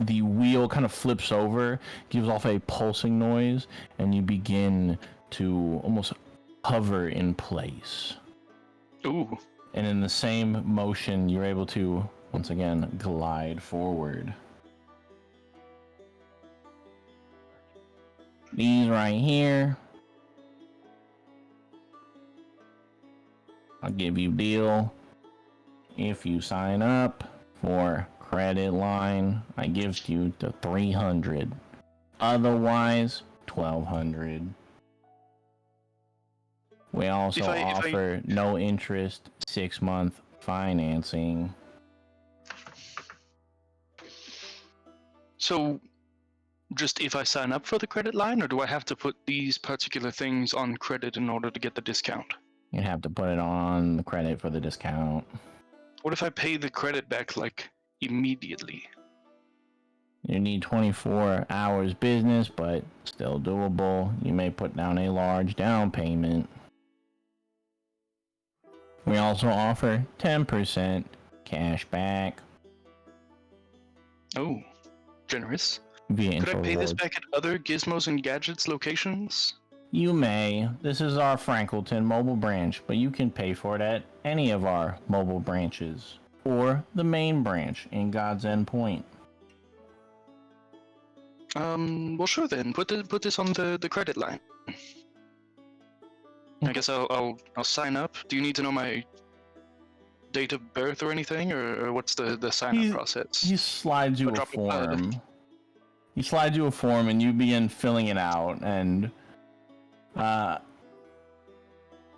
the wheel kind of flips over, gives off a pulsing noise, and you begin to almost hover in place. Ooh. And in the same motion, you're able to, once again, glide forward. These right here, I'll give you a deal. If you sign up for credit line, I give you the 300. Otherwise, 1,200. We also offer no interest, 6-month financing. So, just if I sign up for the credit line, or do I have to put these particular things on credit in order to get the discount? You'd have to put it on the credit for the discount. What if I pay the credit back, like, immediately? You need 24 hours business, but still doable. You may put down a large down payment. We also offer 10% cash back. Oh, generous. via Could I pay this infrared. back at other Gizmos and Gadgets locations? You may. This is our Frankleton mobile branch, but you can pay for it at any of our mobile branches or the main branch in God's End Point. Well, sure then. Put this on the credit line. I guess I'll sign up. Do you need to know my date of birth or anything, or what's the sign up process? He slides you Or a drop a bud. form. He slides you a form, and you begin filling it out, and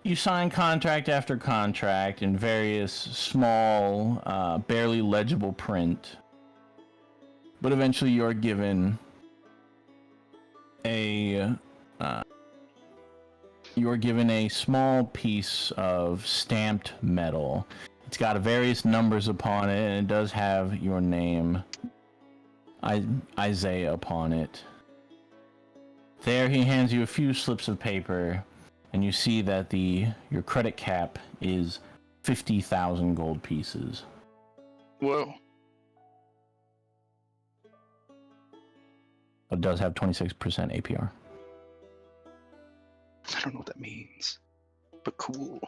you sign contract after contract in various small, barely legible print. But eventually, you're given a small piece of stamped metal. It's got various numbers upon it, and it does have your name, Isaiah, upon it. There, he hands you a few slips of paper, and you see that your credit cap is 50,000 gold pieces. Whoa. It does have 26% APR. I don't know what that means, but cool.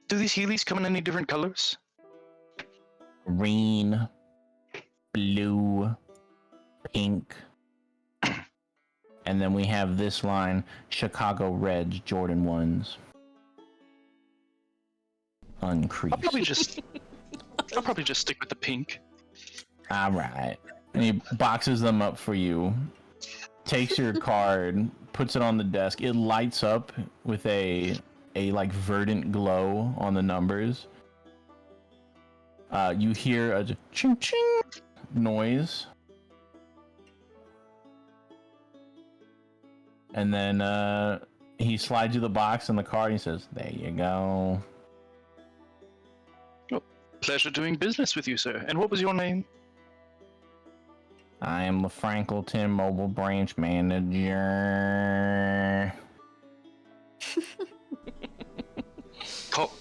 Do these Heelys come in any different colors? Green, blue, pink, and then we have this line, Chicago Reds, Jordan 1s. Uncreased. I'll probably just stick with the pink. All right. And he boxes them up for you, takes your card, puts it on the desk. It lights up with a like verdant glow on the numbers. You hear a ching ching noise. And then he slides you the box and the card and he says, "There you go." Pleasure doing business with you, sir. And what was your name? I am the Frankleton Mobile Branch Manager.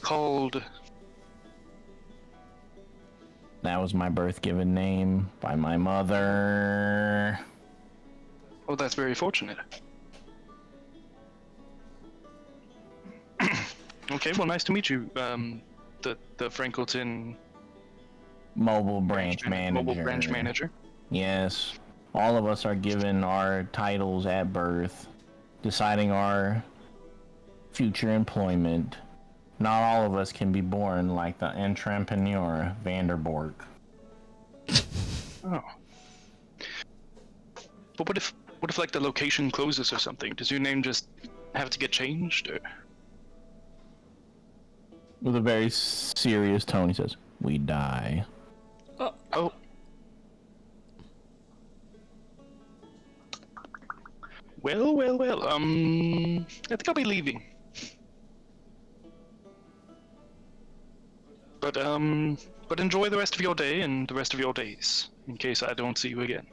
Called. That was my birth given name by my mother. Oh, that's very fortunate. Okay, well, nice to meet you. The Frankleton Mobile Branch Manager. Mobile branch manager. Yes. All of us are given our titles at birth, deciding our future employment. Not all of us can be born like the entrepreneur Vanderbork. Oh. But what if like the location closes or something? Does your name just have to get changed? Or? With a very serious tone, he says, "We die." Oh. Well. I think I'll be leaving. But enjoy the rest of your day and the rest of your days, in case I don't see you again.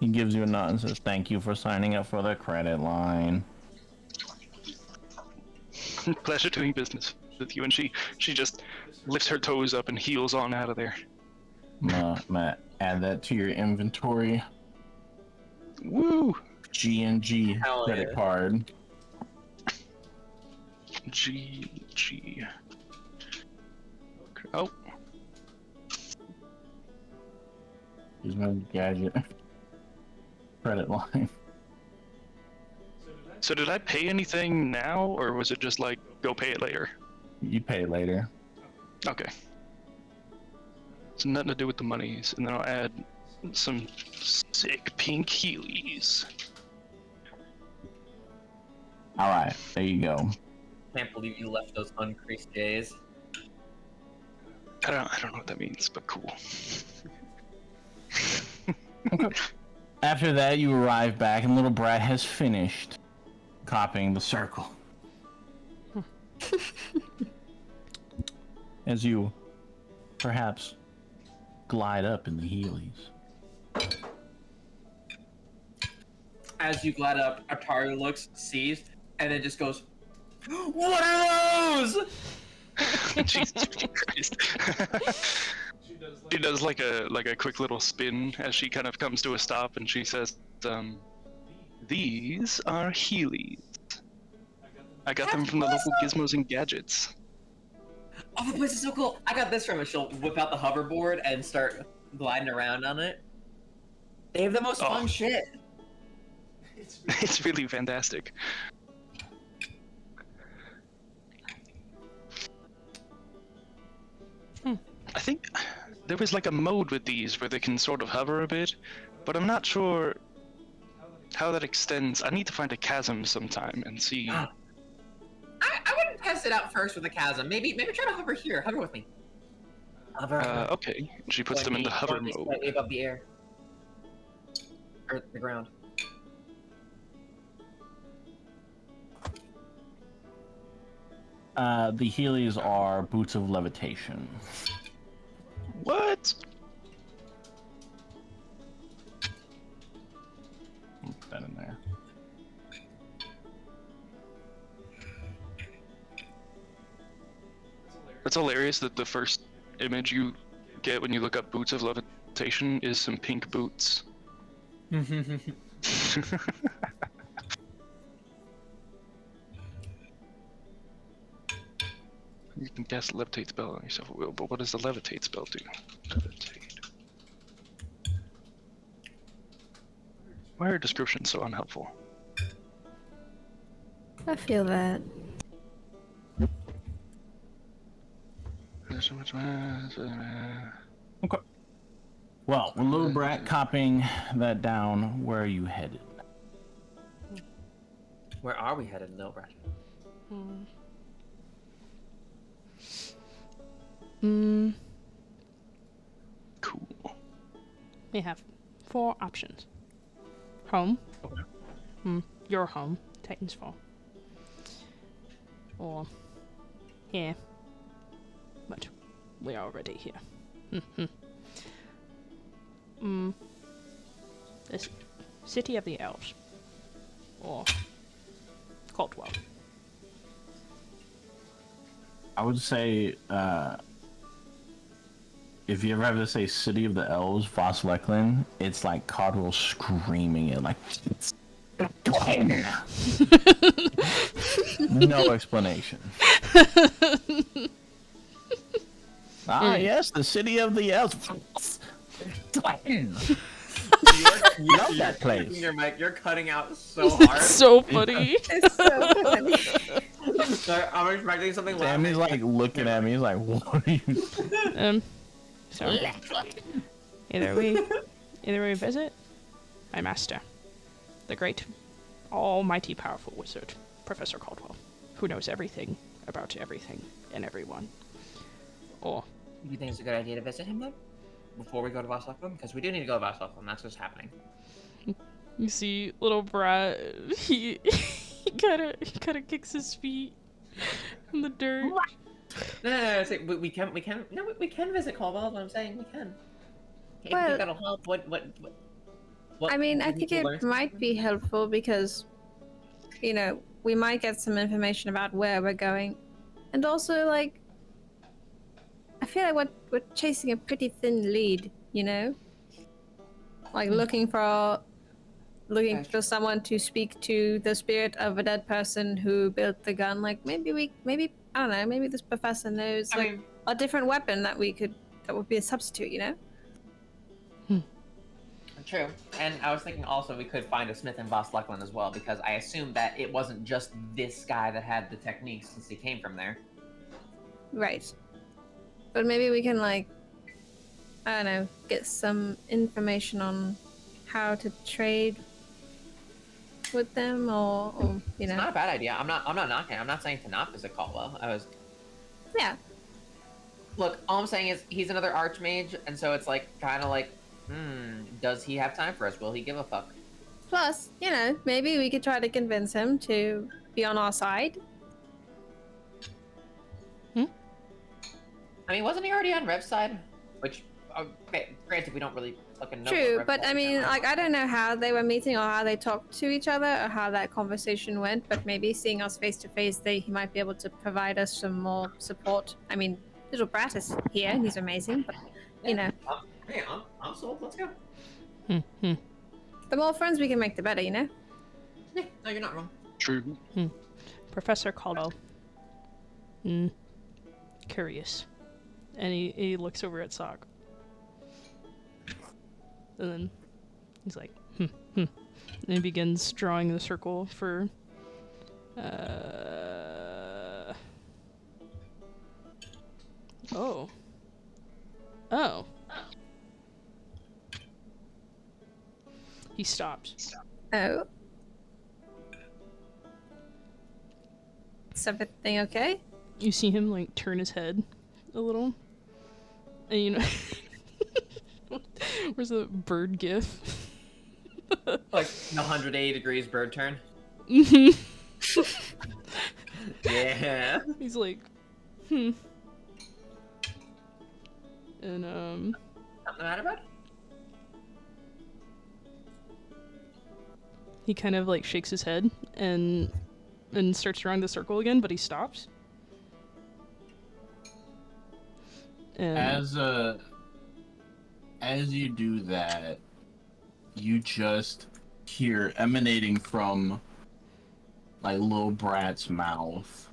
He gives you a nod and says, "Thank you for signing up for the credit line." Pleasure doing business with you. And she just lifts her toes up and heels on out of there. I'm gonna add that to your inventory. Woo! G&G Hell credit yeah. card. G. Oh, Here's my gadget credit line. so did I pay anything now, or was it just like, go pay it later? You pay later. Okay. So nothing to do with the monies, and then I'll add some sick pink Heelys. All right, there you go. Can't believe you left those uncreased J's. I don't know what that means, but cool. After that, you arrive back, and little Brad has finished copying the circle. As you, perhaps, glide up in the Heelys. As you glide up, Atari looks, sees, and then just goes, "What are those?" Jesus Christ. She does like a quick little spin as she kind of comes to a stop, and she says, "These are Heelys. I got them from the local Gizmos and Gadgets." Oh, the place is so cool. I got this from her. She'll whip out the hoverboard and start gliding around on it. They have the most fun shit. It's really fantastic. I think there was like a mode with these where they can sort of hover a bit, but I'm not sure how that extends. I need to find a chasm sometime and see. I wouldn't test it out first with a chasm. Maybe try to hover here. Hover with me. Hover. Okay. She puts them in the hover mode. Slightly above the air. Or the ground. The Heelys are boots of levitation. What? Put that in there. It's hilarious that the first image you get when you look up boots of levitation is some pink boots. You can cast a levitate spell on yourself at will, but what does the levitate spell do? Levitate. Why are descriptions so unhelpful? I feel that. Okay. Well, with Little Brat copying that down, where are you headed? Where are we headed, Little Brat? Cool. We have 4 options. Home. Okay. Your home, Titan's Fall. Or here. But we're already here. The City of the Elves. Or Caldwell. I would say, if you ever have to say City of the Elves, Voss Leklin, it's like Caldwell screaming it, like, no explanation. Yes, the City of the Elves. Love that place. Your mic, you're cutting out so hard. So funny. It's so funny. Sorry, I'm expecting something loud. Sammy's like looking at me, he's like, what are you... So either we visit my master, the great, almighty, powerful wizard, Professor Caldwell, who knows everything about everything and everyone. Or You think it's a good idea to visit him then? Before we go to Voslakvam? Because we do need to go to Voslakvam, that's what's happening. you see, little brat, he kind of kicks his feet in the dirt. No, we can visit Caldwell, what I'm saying, we can. If you Well- think that'll help, what I mean, I do you think we'll it learn something? might be helpful because, we might get some information about where we're going. And also, like, I feel like we're chasing a pretty thin lead, Like, looking for someone to speak to the spirit of a dead person who built the gun. Like, maybe, I don't know, maybe this professor knows, I mean, a different weapon that would be a substitute, True. And I was thinking also we could find a smith in Voslakvan as well, because I assume that it wasn't just this guy that had the techniques since he came from there. Right. But maybe we can, like, I don't know, get some information on how to trade with them, or It's not a bad idea. I'm not knocking. I'm not saying to not visit Caldwell. Yeah. Look, all I'm saying is he's another archmage, and so it's like kind of like, does he have time for us? Will he give a fuck? Plus, maybe we could try to convince him to be on our side. I mean, wasn't he already on Rev's side? Which okay, granted, we don't really fucking know. True, what but I Red Bull mean, is. like, I don't know how they were meeting or how they talked to each other or how that conversation went, but maybe seeing us face to face, he might be able to provide us some more support. I mean, little Brat is here and he's amazing, but, you know, Hey, I'm sold. Let's go. the more friends we can make, the better, you know? Yeah, no, you're not wrong. True. Professor Caldwell. Curious. And he looks over at Sock. And then he's like, And he begins drawing the circle for Oh. He stops. Oh. Is everything okay? You see him like turn his head a little. And you know where's the bird gif? Like the 180 degrees bird turn. Mhm. Yeah. He's like, And Something the matter, bud? he kind of like shakes his head and starts drawing the circle again, but he stops. And As you do that, you just hear emanating from like little Brat's mouth.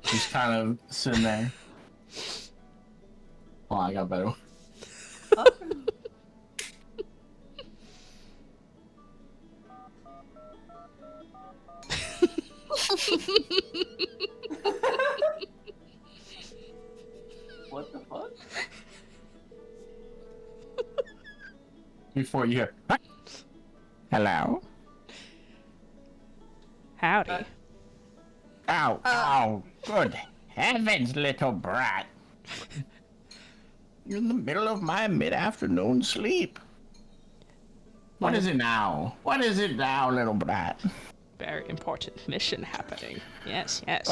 Just kind of sitting there. Oh, I got better. What the fuck? Before you hear, hello? howdy. Ow, ow, good heavens, little Brat. You're in the middle of my mid-afternoon sleep. What is it now? What is it now, little Brat? Very important mission happening. Yes, yes.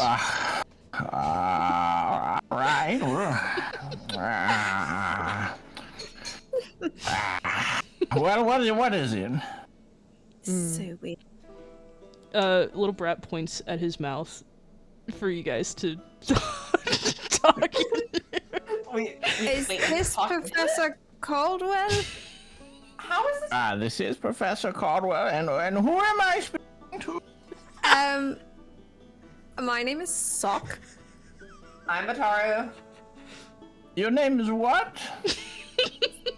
Right. Well, what is it? So weird. Little Brat points at his mouth for you guys to talk. Is this Professor Caldwell? How is this? This is Professor Caldwell, and who am I speaking to? My name is Sock. I'm Ataru. Your name is what?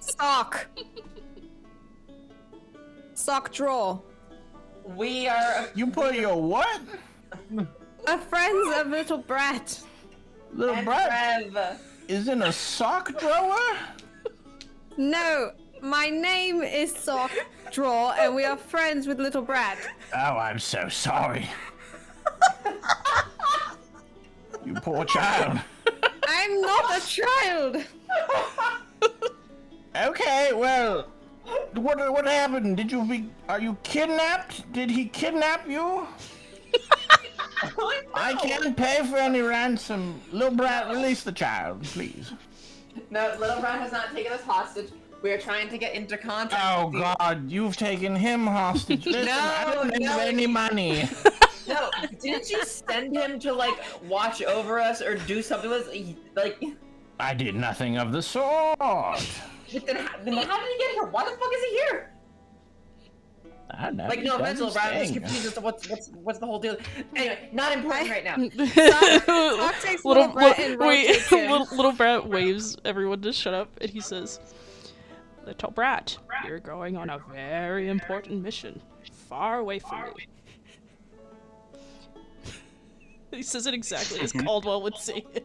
Sock. Sock Draw. We are. You put your what? A friends of Little Brat. Little And Brat Rev. is in a sock drawer? No, my name is Sock Draw, and we are friends with Little Brat. Oh, I'm so sorry. You poor child. I'm not a child. Okay, well, what happened? Are you kidnapped? Did he kidnap you? I can't pay for any ransom. Little Brat, release the child, please. No, Little Brat has not taken us hostage. We are trying to get into contact. Oh with you. God, you've taken him hostage. Listen, I don't have any money. No, didn't you send him to like watch over us or do something with us? Like, I did nothing of the sort. then how did he get here? Why the fuck is he here? Like, no offense, Little Brat, I'm just confused as to what's the whole deal. Anyway, not important right now. Sock takes Little Brat and rotates him. Little Brat waves everyone to shut up, and he says, "Little Brat, you're going on a very important mission, far away from me." He says it exactly as Caldwell would say it.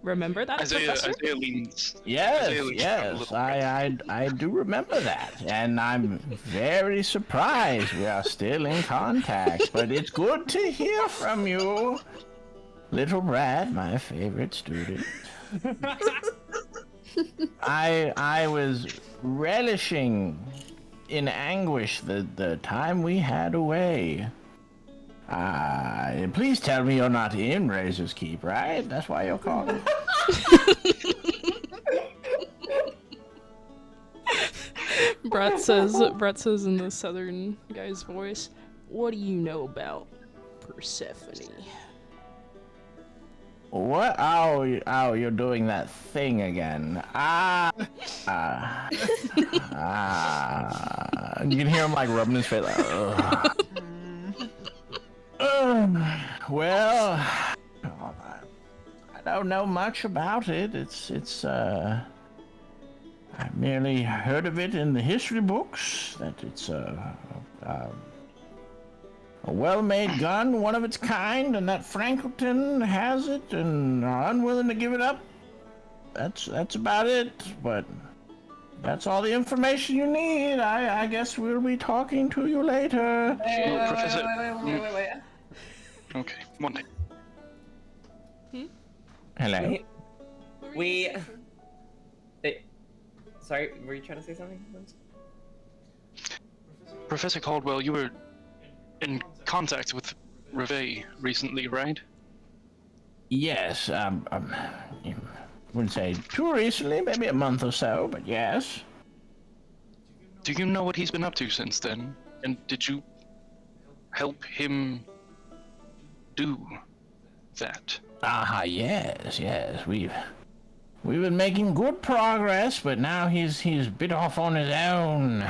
Remember that, Professor? Isaiah leans. Yes, Isaiah leans yes, a little I do remember that, and I'm very surprised we are still in contact. But it's good to hear from you, Little Brat, my favorite student. I was relishing in anguish the time we had away. Please tell me you're not in Razor's Keep, right? That's why you're calling. Brett says in the southern guy's voice, "What do you know about Persephone?" What? Oh, you're doing that thing again. You can hear him like rubbing his face. Like, well, I don't know much about it. I merely heard of it in the history books, that it's a well-made gun, one of its kind, and that Frankleton has it and are unwilling to give it up. That's about it, but that's all the information you need. I guess we'll be talking to you later. Professor. Wait. Okay, one day. Hello. Sorry, were you trying to say something? Professor Caldwell, you were in contact with Reve recently, right? Yes, wouldn't say too recently, maybe a month or so, but yes. Do you know what he's been up to since then? And did you help him do that? Yes. We've been making good progress, but now he's bit off on his own.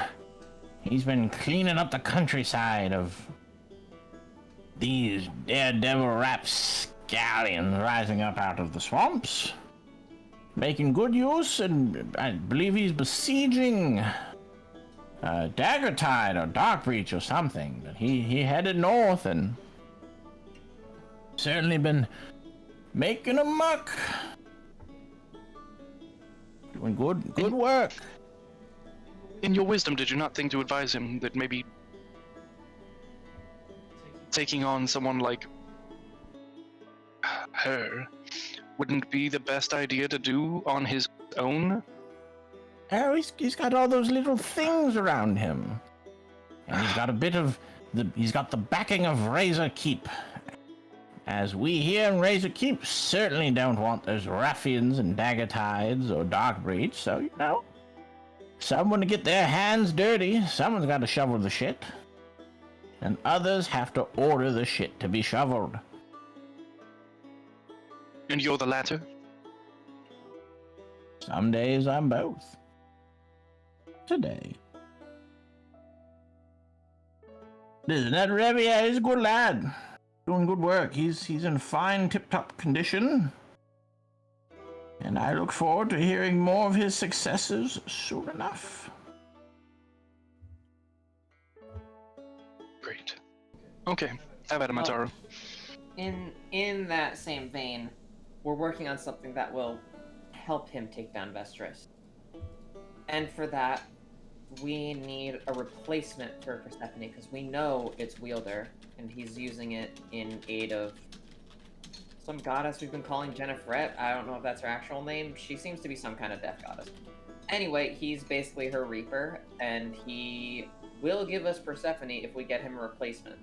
He's been cleaning up the countryside of these daredevil rapscallions rising up out of the swamps. Making good use, and I believe he's besieging Daggertide or Darkbreach or something. But he headed north and certainly been making a muck. Doing good work. In your wisdom, did you not think to advise him that maybe taking on someone like her wouldn't be the best idea to do on his own? Oh, he's got all those little things around him. And he's got he's got the backing of Razor Keep. As we here in Razor Keep certainly don't want those ruffians and Daggertides or Darkbreach, so, you know, someone to get their hands dirty, someone's got to shovel the shit. And others have to order the shit to be shoveled. And you're the latter? Some days I'm both. Today. Listen, that Revy, he's a good lad. Doing good work. He's in fine tip-top condition. And I look forward to hearing more of his successes soon enough. Great. Okay, have at it, Mataro. In that same vein, we're working on something that will help him take down Vestris. And for that, we need a replacement for Persephone, because we know it's Wielder, and he's using it in aid of some goddess we've been calling Jenniferette. I don't know if that's her actual name. She seems to be some kind of death goddess. Anyway, he's basically her reaper, and he will give us Persephone if we get him a replacement.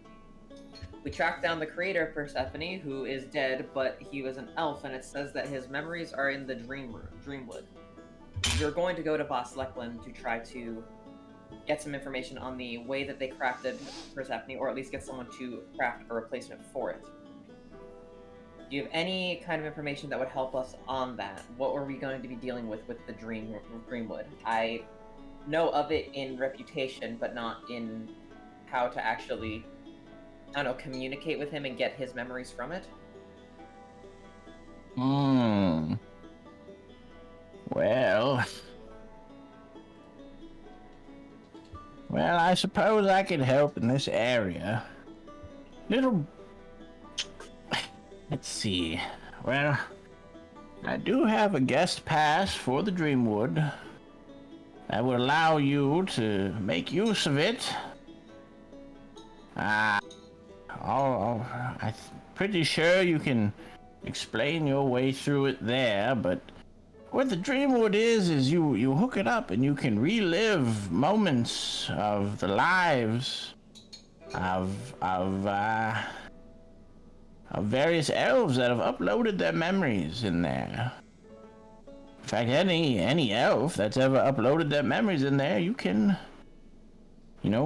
We tracked down the creator of Persephone, who is dead, but he was an elf, and it says that his memories are in the Dreamwood. You're going to go to Boss Leckland to try to get some information on the way that they crafted Persephone, or at least get someone to craft a replacement for it. Do you have any kind of information that would help us on that? What are we going to be dealing with the Dreamwood? I know of it in reputation, but not in how to actually, I don't know, communicate with him and get his memories from it. Well, I suppose I could help in this area. Let's see. Well, I do have a guest pass for the Dreamwood that will allow you to make use of it. I'm pretty sure you can explain your way through it there, but what the Dreamwood is you hook it up and you can relive moments of the lives of various elves that have uploaded their memories in there. In fact, any elf that's ever uploaded their memories in there, you can,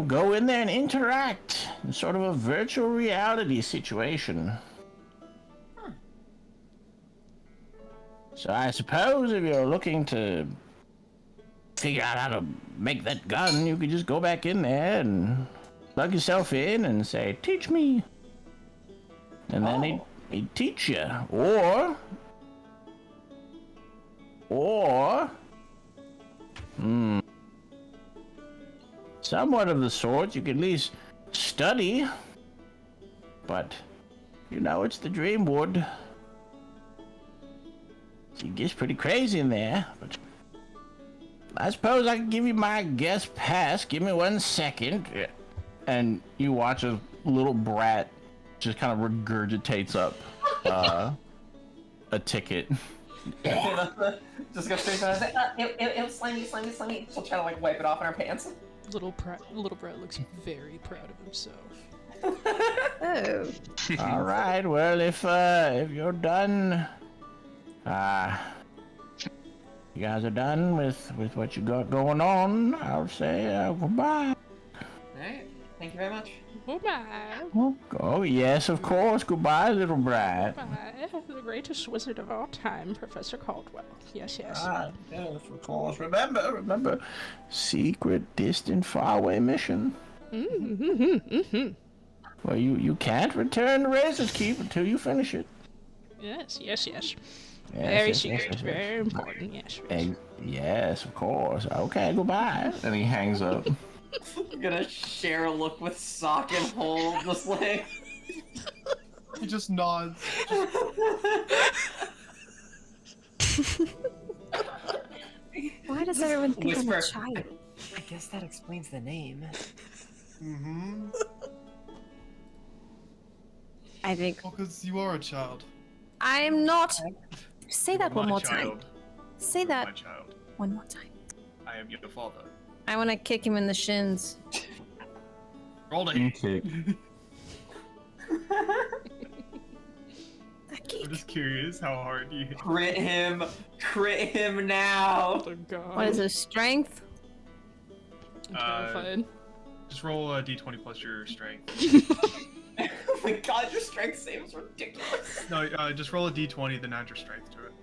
go in there and interact in sort of a virtual reality situation. So I suppose if you're looking to figure out how to make that gun, you could just go back in there and plug yourself in and say, "Teach me." And then he'd teach you. Or, somewhat of the sort, you could at least study. But, it's the Dreamwood. It gets pretty crazy in there, but I suppose I can give you my guest pass. Give me 1 second. And you watch a little brat just kind of regurgitates up a ticket. Just go straight down and say, it was slimy. She'll try to like wipe it off in her pants. Little Brett looks very proud of himself. Oh. All right. Well, if you're done, you guys are done with what you got going on, I'll say goodbye. Alright, thank you very much. Goodbye. Oh, yes, of course. Goodbye, little brat. Goodbye. The greatest wizard of all time, Professor Caldwell. Yes. Yes, of course. Remember. Secret, distant, faraway mission. Mm-hmm. Well, you can't return the Razor's Keep until you finish it. Yes. Very secret, very important, yes. Yes, of course. Okay, goodbye. And he hangs up. I'm gonna share a look with Sock and Hole, just like... He just nods. Why does everyone think I'm a Whisper. child? I guess that explains the name. Mm-hmm. I think Well, because you are a child. I am not. Say that one My more time. child. Say My that child. one more time. I am your father. I want to kick him in the shins. Roll a hit. Kick. I'm just curious how hard you hit. Crit him now! Oh god. What is his strength? I'm terrified. Just roll a d20 plus your strength. Oh my god, your strength save is ridiculous. No, just roll a d20, then add your strength to it.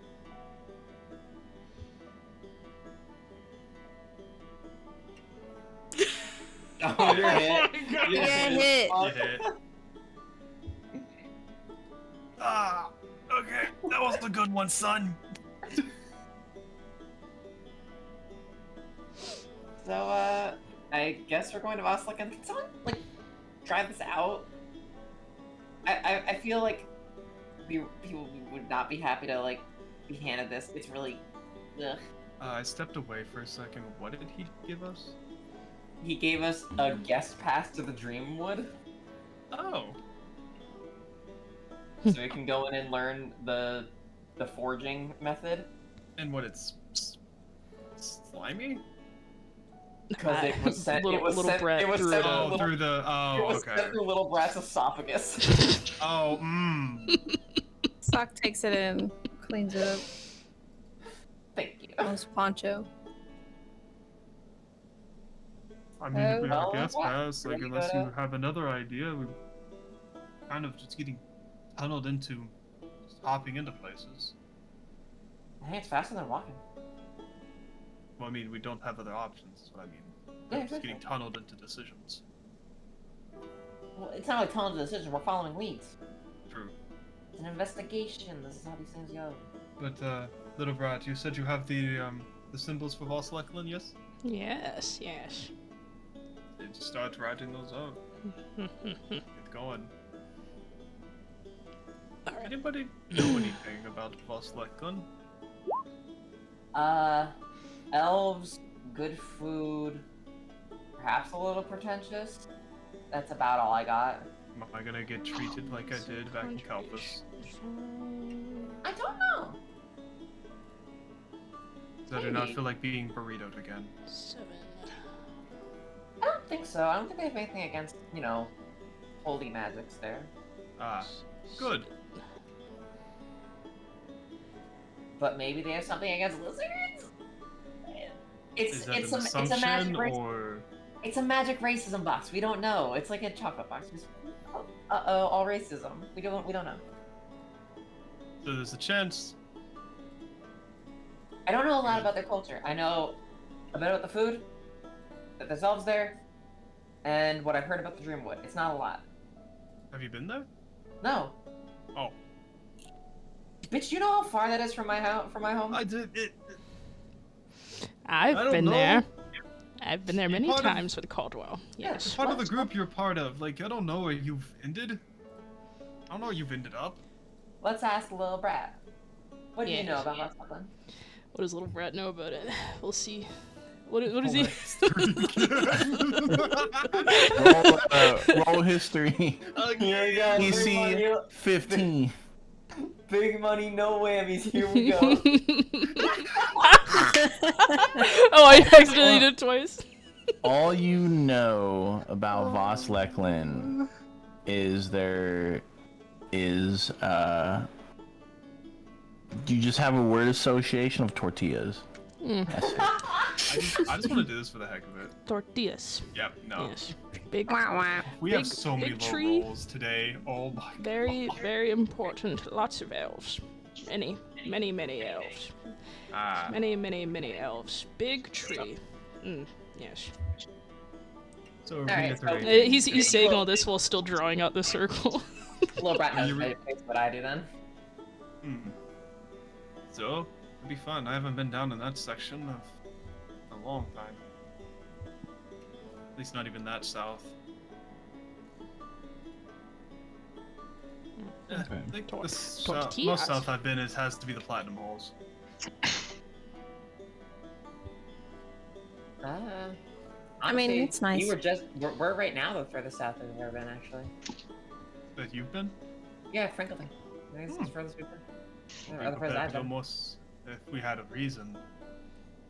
Oh, you're hit. You're hit. You hit. Ah, okay, that was the good one, son. So, I guess we're going to Oslek, and can someone, like, try this out? I feel like people would not be happy to, like, be handed this. It's really, ugh. I stepped away for a second. What did he give us? He gave us a guest pass to the Dreamwood, Oh. so we can go in and learn the forging method. And what, it's slimy? Because it was sent. Little- it was little sent. brat It was threw sent it through out. Oh, little, through the, It oh, was okay. sent through little brat's esophagus. Oh, Sock takes it in, cleans it up. Thank you. His poncho. I mean, if we have well, a guest what? pass, like, Really unless gotta- you have another idea, we're kind of just getting tunneled into just hopping into places. Hey, it's faster than walking. Well, I mean, we don't have other options, is what I mean. Yeah, We're just exactly. getting tunneled into decisions. Well, it's not like telling the decision. We're following leads. True. It's an investigation. This is how these things go. But, little brat, you said you have the symbols for Voslekland, yes? Yes. They just start writing those out. Get going. Alright. Anybody know anything about Voslekland? Elves, good food, perhaps a little pretentious. That's about all I got. Am I gonna get treated like I did back in Kalpus? I don't know. 'Cause I do not feel like being burritoed again. 7. I don't think so. I don't think they have anything against, holy magics there. Ah, good. But maybe they have something against lizards? Is that It's an a assumption magic race. or? It's a magic racism box. We don't know. It's like a chocolate box. All racism. We don't know. So there's a chance. I don't know a lot about their culture. I know a bit about the food, that there's elves there, and what I've heard about the Dreamwood. It's not a lot. Have you been there? No. Oh. Bitch, you know how far that is from my house? From my home? I did it. I've I don't been know. there. I've been there many Part of- times with Caldwell. Yes. Part of the group you're part of. Like, I don't know where you've ended. I don't know where you've ended up. Let's ask Lil Brat. What do you know Yes. about Scotland? What does little Brett know about it? We'll see. What is he? Roll history. Here we go. DC 15. Big money, no whammies. Here we go. Oh, I accidentally did it twice. All you know about Voss Leklin is there is you just have a word association of tortillas. That's it. I just want to do this for the heck of it. Tortillas. Yep. No. Yes. Big, We have Big- so many big low tree. rolls today. Oh my. very, very important. Lots of elves. Many, many, many elves. Ah. Many, many, many elves. Big tree. Yes. So Alright, so- reiterating. He's saying all this while still drawing out the circle. Lil Brat knows You re- what I do then. Hmm. So it'd be fun. I haven't been down in that section of a long time. At least not even that south. Yeah, I think the Tortillas. most south I've been has to be the Platinum Halls. I mean, Honestly, it's nice. We're right now the furthest south I've ever been, actually. That you've been? Yeah, Frinkleton. I think it's the furthest we've been. Or the Okay, furthest I've but been. almost, if we had a reason.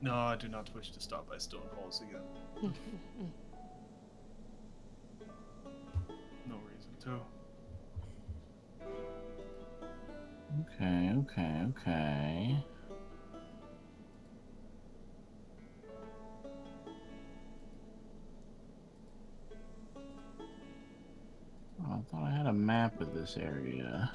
No, I do not wish to stop by Stone Halls again. No reason to. Okay. Oh, I thought I had a map of this area.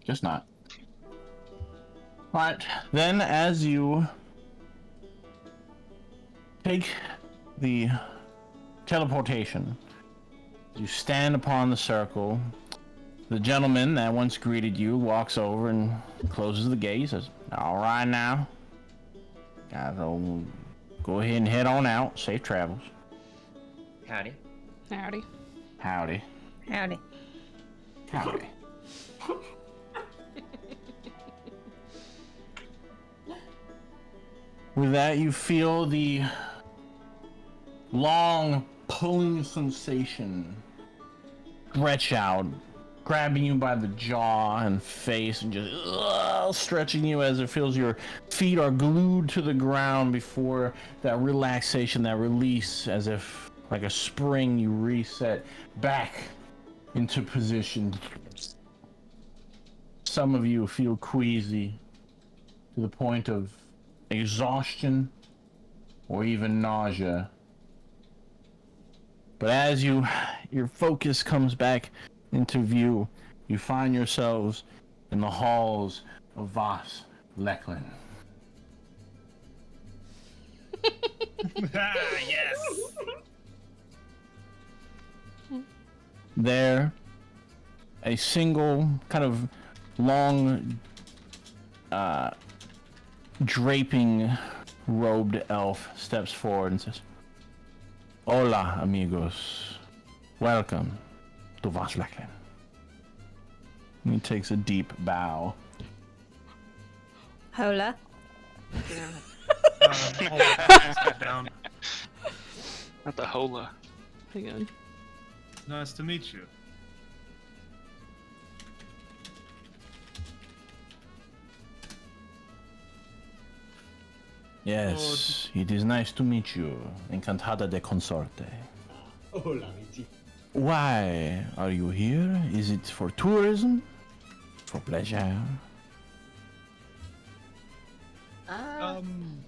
Guess not. Alright, then as you take the teleportation, you stand upon the circle. The gentleman that once greeted you walks over and closes the gate. He says, "Alright now. Guys, I'll go ahead and head on out. Safe travels." Howdy. Howdy. Howdy. Howdy. Howdy. With that, you feel the long pulling sensation stretch out, grabbing you by the jaw and face and just stretching you as it feels your feet are glued to the ground before that relaxation, that release, as if like a spring you reset back into position. Some of you feel queasy to the point of exhaustion or even nausea. But as your focus comes back into view, you find yourselves in the halls of Voss Leklin. Yes. There, a single kind of long draping robed elf steps forward and says, "Hola, amigos. Welcome to Voss Leklin." And he takes a deep bow. Hola. Step down. Not the hola. Hang on. Nice to meet you. Yes, it is nice to meet you. Encantada de consorte. Hola, Michi. Why are you here? Is it for tourism? For pleasure?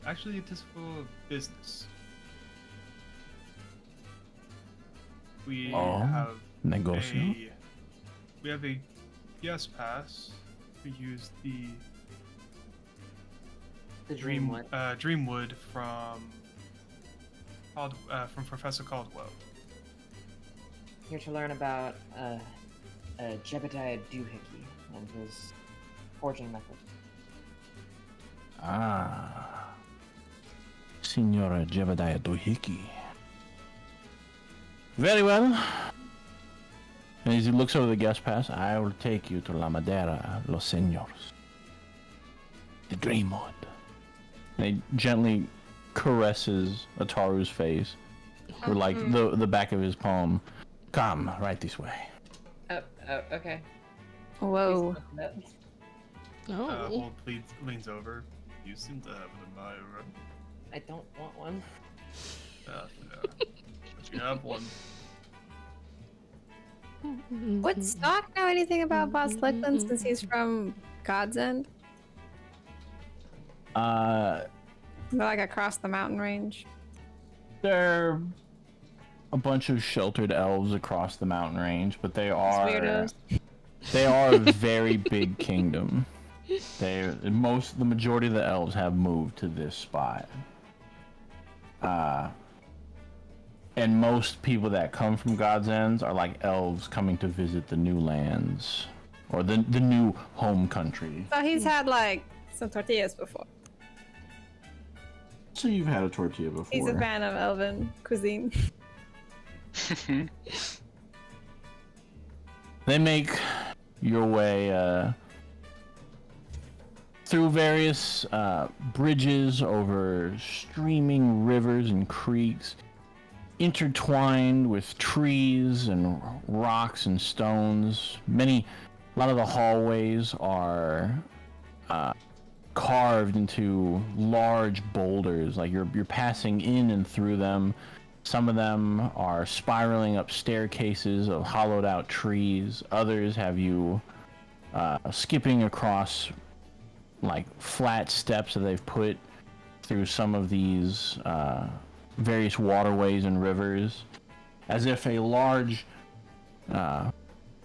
Actually, it is for business. We Oh, have negocio? a guest pass to use the Dreamwood from Professor Caldwell. Here to learn about Jebediah Doohickey and his forging method. Ah, Signora Jebediah Dohiki. Very well. And as he looks over the guest pass, I will take you to La Madera, Los Señores. The Dreamwood. And he gently caresses Ataru's face with like the back of his palm. Come, right this way. Oh, okay. Whoa. Oh. Holt leans over. You seem to have an admirer. I don't want one. Yeah. But you have one. Would Stock know anything about Boss Lickland since he's from God's End? Like across the mountain range. They're a bunch of sheltered elves across the mountain range, but they are Weirdos. They are a very big kingdom. The majority of the elves have moved to this spot. And most people that come from God's Ends are like elves coming to visit the new lands or the new home country. So he's had like some tortillas before. So you've had a tortilla before. He's a fan of elven cuisine. They make your way through various bridges over streaming rivers and creeks, intertwined with trees and rocks and stones. A lot of the hallways are carved into large boulders, like you're passing in and through them. Some of them are spiraling up staircases of hollowed out trees. Others have you skipping across like flat steps that they've put through some of these various waterways and rivers, as if a large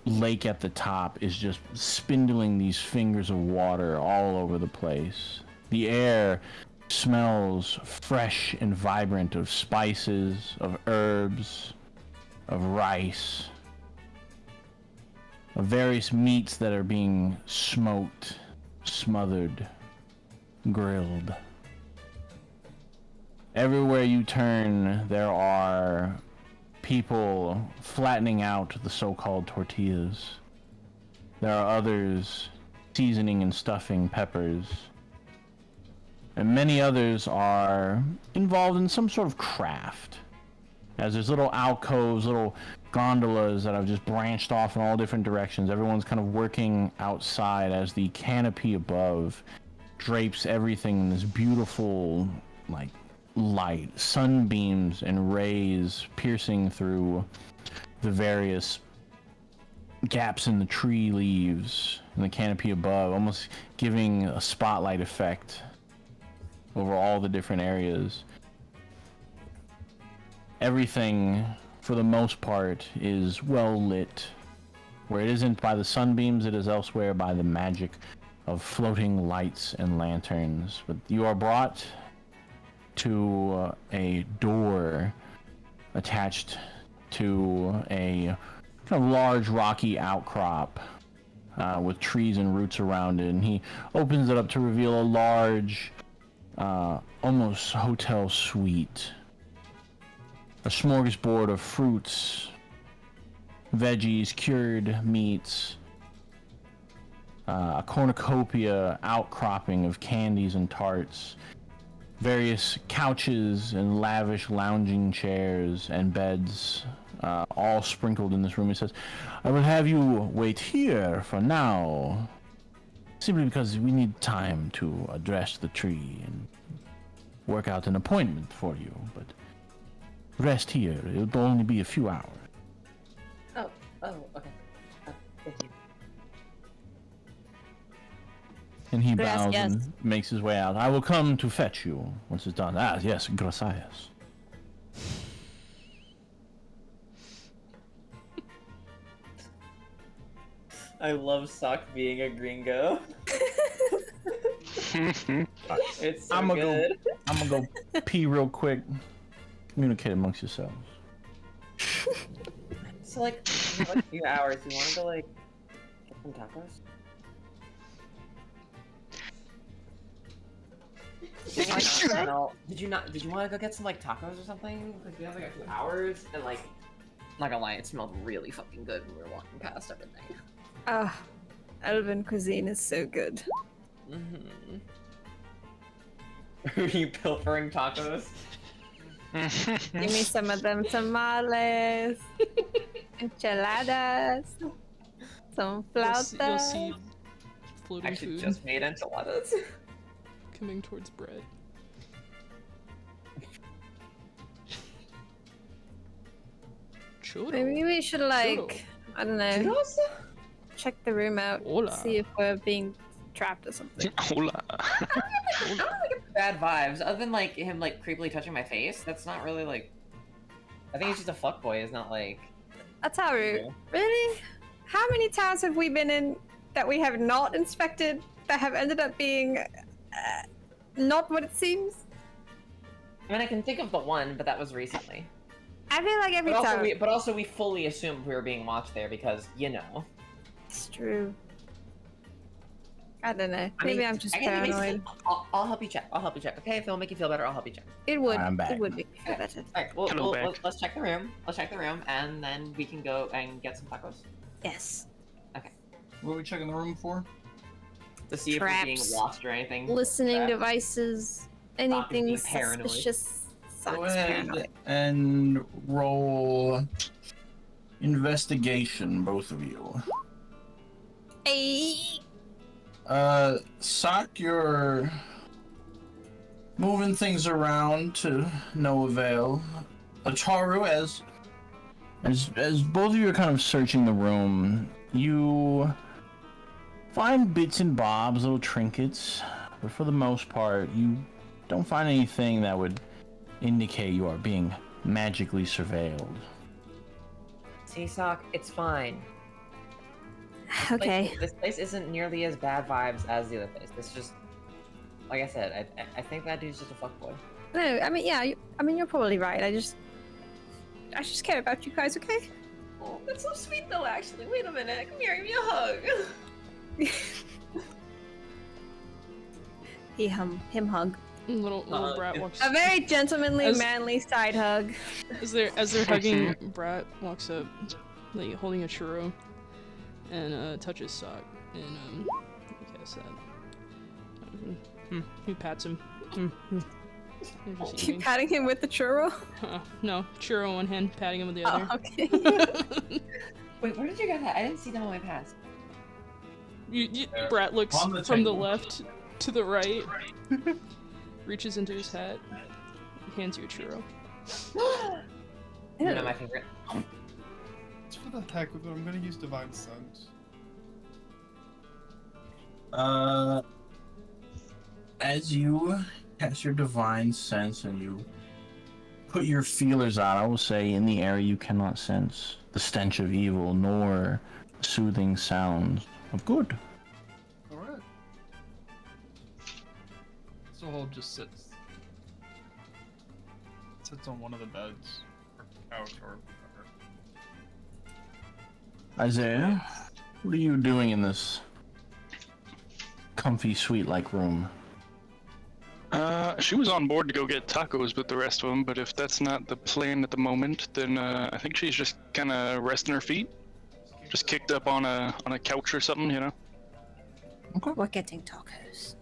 lake at the top is just spindling these fingers of water all over the place. The air smells fresh and vibrant of spices, of herbs, of rice, of various meats that are being smoked, smothered, grilled. Everywhere you turn, there are people flattening out the so-called tortillas. There are others seasoning and stuffing peppers. And many others are involved in some sort of craft. As there's little alcoves, little gondolas that have just branched off in all different directions. Everyone's kind of working outside as the canopy above drapes everything in this beautiful, like, light, sunbeams and rays piercing through the various gaps in the tree leaves and the canopy above, almost giving a spotlight effect over all the different areas. Everything, for the most part, is well lit. Where it isn't by the sunbeams, it is elsewhere by the magic of floating lights and lanterns. But you are brought to a door attached to a kind of large rocky outcrop with trees and roots around it, and he opens it up to reveal a large almost hotel suite, a smorgasbord of fruits, veggies, cured meats, a cornucopia outcropping of candies and tarts, various couches and lavish lounging chairs and beds, all sprinkled in this room. He says, I will have you wait here for now, simply because we need time to address the tree and work out an appointment for you, but rest here. It'll only be a few hours. Oh, okay. Thank you. And he bows Gracias. and makes his way out. I will come to fetch you once it's done. Ah, yes, gracias. I love Sock being a gringo. It's so I'm gonna good. go pee real quick. Communicate amongst yourselves. So like, in like a few hours, you want to go like get some tacos? Did you not? Did you want to go get some like tacos or something? Because we have like a few hours, and like, not gonna lie, it smelled really fucking good when we were walking past everything. Ah, Elven cuisine is so good. Mm-hmm. Are you pilfering tacos? Give me some of them tamales, enchiladas, some You'll flautas. see floating Actually, food just made enchiladas. coming towards bread. Churro. Maybe we should like, I don't know, Churros? check the room out, Hola. see if we're being trapped or something. Hola. I don't get bad vibes, other than like him like creepily touching my face. That's not really like. I think he's just a fuckboy. It's not like. Ataru, really? How many towns have we been in that we have not inspected that have ended up being not what it seems? I mean, I can think of the one, but that was recently. I feel like every time. But also, we fully assumed we were being watched there because, you know. It's true. I don't know. I Maybe mean, I'm just I guess it makes paranoid. it- I'll help you check. I'll help you check. Okay, if it'll make you feel better, I'll help you check. It would. I'm back. It would make me feel better. Alright, Hello, back. let's check the room. Let's check the room, and then we can go and get some tacos. Yes. What are we checking the room for? To see if we're being Traps. watched or anything. Listening Traps. devices, being anything paranoid. suspicious. Go Sucks ahead paranoid. and roll investigation, both of you. Hey. Sock, you're moving things around to no avail. Ataru, as both of you are kind of searching the room, you find bits and bobs, little trinkets, but for the most part, you don't find anything that would indicate you are being magically surveilled. See, Sock, it's fine. Okay. This place isn't nearly as bad vibes as the other place. It's just, like I said, I think that dude's just a fuckboy. No, I mean, yeah. You're probably right. I just care about you guys. Okay. Oh, that's so sweet though, actually. Wait a minute. Come here, give me a hug. Him hug. Little brat walks. A very gentlemanly, As- manly side hug. As they're hugging, Brat walks up, like holding a churro, and touches Sock, and he casts that. He pats him. They're just Keep eating. patting him with the churro. No, churro in one hand, patting him with the Oh, other. okay. Wait, where did you get that? I didn't see that on my pass. Brat looks On the from the table. left to the right, reaches into his hat, hands you a churro. You know my favorite. It's for the heck of it. I'm gonna use Divine Sense. as you cast your divine sense and you Put your feelers out. I will say, in the area you cannot sense the stench of evil, nor soothing sounds of good. Alright. So Hope just sits on one of the beds, or couch, or whatever. Isaiah, what are you doing in this comfy, sweet-like room? She was on board to go get tacos with the rest of them, but if that's not the plan at the moment, then I think she's just kind of resting her feet, just kicked up on a couch or something, you know. We're getting tacos.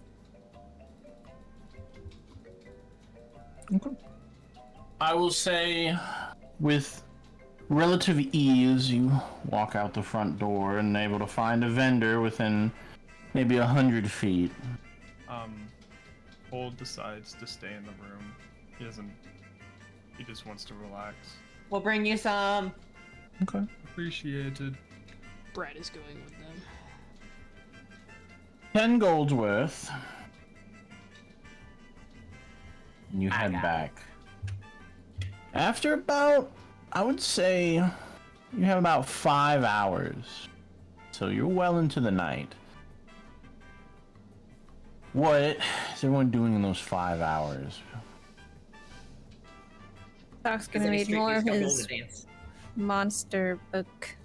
I will say, with relative ease, you walk out the front door and able to find a vendor within maybe 100 feet. Hold decides to stay in the room. He doesn't. He just wants to relax. We'll bring you some. Okay. Appreciated. Brad is going with them. 10 gold's worth. And you head back. After about, I would say, you have about 5 hours. So you're well into the night. What is everyone doing in those 5 hours? Doc's gonna read more of his monster book.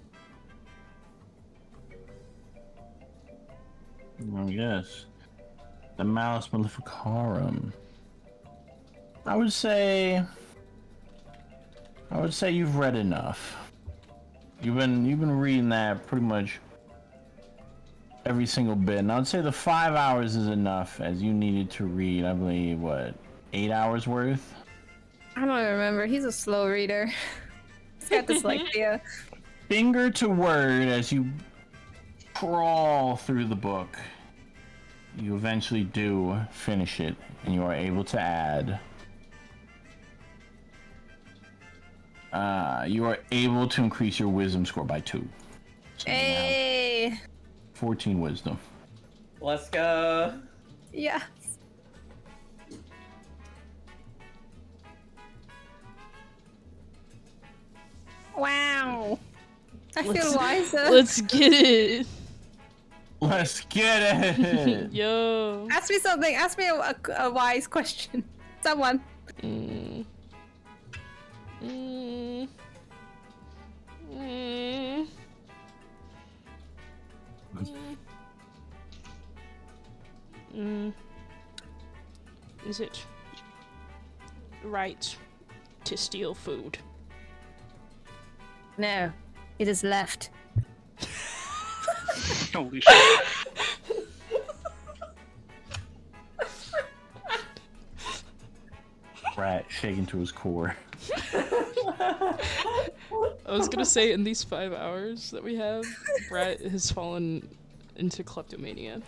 Oh, yes. The Malus Maleficarum. I would say you've read enough. You've been reading that pretty much every single bit. And I would say the 5 hours is enough, as you needed to read, I believe, what, 8 hours worth? I don't remember. He's a slow reader. He's got dyslexia. Finger to word, as you crawl through the book, you eventually do finish it, and you are able to add. You are able to increase your wisdom score by 2. So Hey! 14 wisdom. Let's go. Yes. Wow. I feel wiser. Let's get it. Let's get it! Yo. Ask me something. Ask me a wise question. Someone. Mm. Mm. Mm. Mm. Is it right to steal food? No. It is left. Holy shit. Rat shaking to his core. I was gonna say, in these 5 hours that we have, Brett has fallen into kleptomania.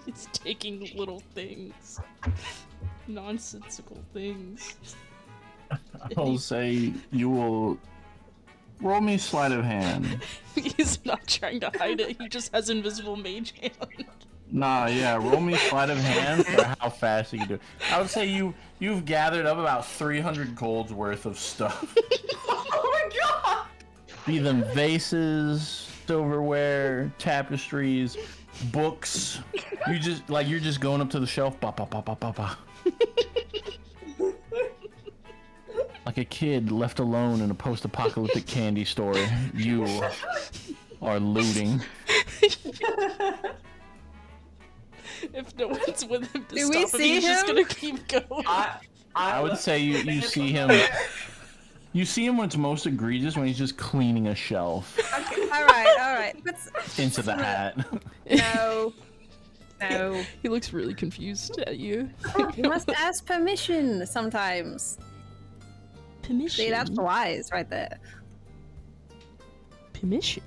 He's taking little things, nonsensical things. I'll say you will roll me sleight of hand. He's not trying to hide it. He just has invisible mage hand. Nah, yeah, roll me sleight of hand for how fast you can do it. I would say you've gathered up about 300 gold's worth of stuff. Oh my god! Be them vases, silverware, tapestries, books. You're just going up to the shelf, ba ba ba ba ba ba. Like a kid left alone in a post-apocalyptic candy store, you are looting. If no one's with him to Do we stop him, see he's just him? gonna keep going. I would say you see him. You see him when it's most egregious, when he's just cleaning a shelf. Okay, alright. Into the hat. No. No. He looks really confused at you. You must ask permission sometimes. Permission? See, that's wise right there. Permission?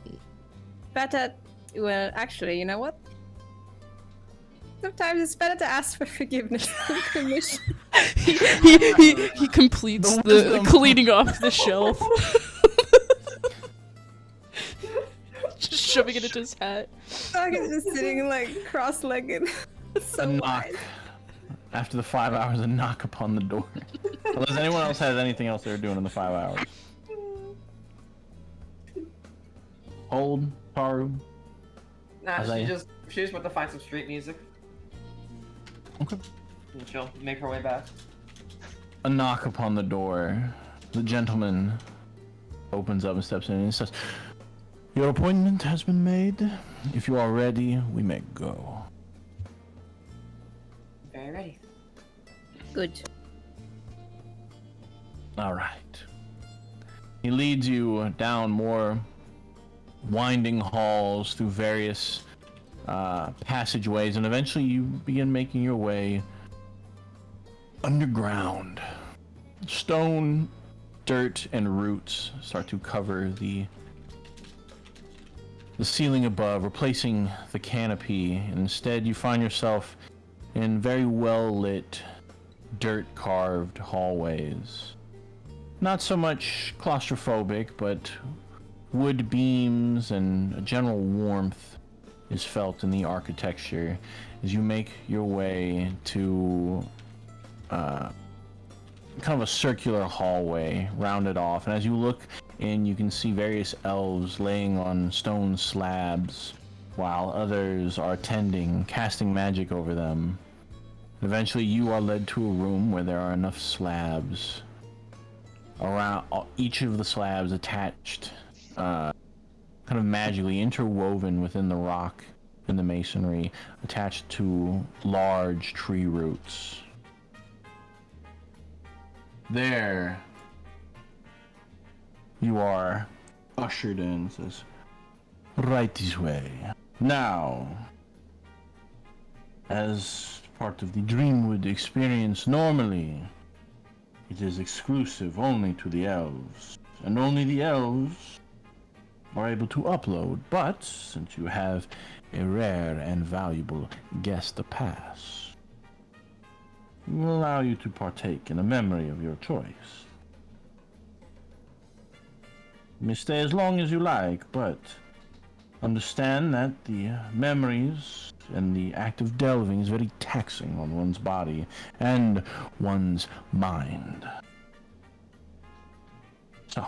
Better. Well, actually, you know what? Sometimes it's better to ask for forgiveness than permission. he completes the cleaning off the shelf. Just shoving it into his hat. Dog is just sitting like cross-legged. So A knock. wise. After the 5 hours, a knock upon the door. Unless anyone else has anything else they're doing in the 5 hours. Hold, Taru. Nah, As she I- just went to find some street music. Okay. And she'll make her way back. A knock upon the door. The gentleman opens up and steps in and says, "Your appointment has been made. If you are ready, we may go." Very ready. Good. All right. He leads you down more winding halls through various passageways, and eventually you begin making your way underground. Stone, dirt, and roots start to cover the ceiling above, replacing the canopy. Instead, you find yourself in very well-lit, dirt-carved hallways. Not so much claustrophobic, but wood beams and a general warmth is felt in the architecture as you make your way to kind of a circular hallway rounded off. And as you look in, you can see various elves laying on stone slabs while others are attending, casting magic over them. Eventually you are led to a room where there are enough slabs around, each of the slabs attached kind of magically interwoven within the rock and the masonry, attached to large tree roots. There you are ushered in, says, right this way. Now, as part of the Dreamwood experience, normally it is exclusive only to the elves, and only the elves are able to upload, but since you have a rare and valuable guest pass, we will allow you to partake in a memory of your choice. You may stay as long as you like, but understand that the memories and the act of delving is very taxing on one's body and one's mind. So,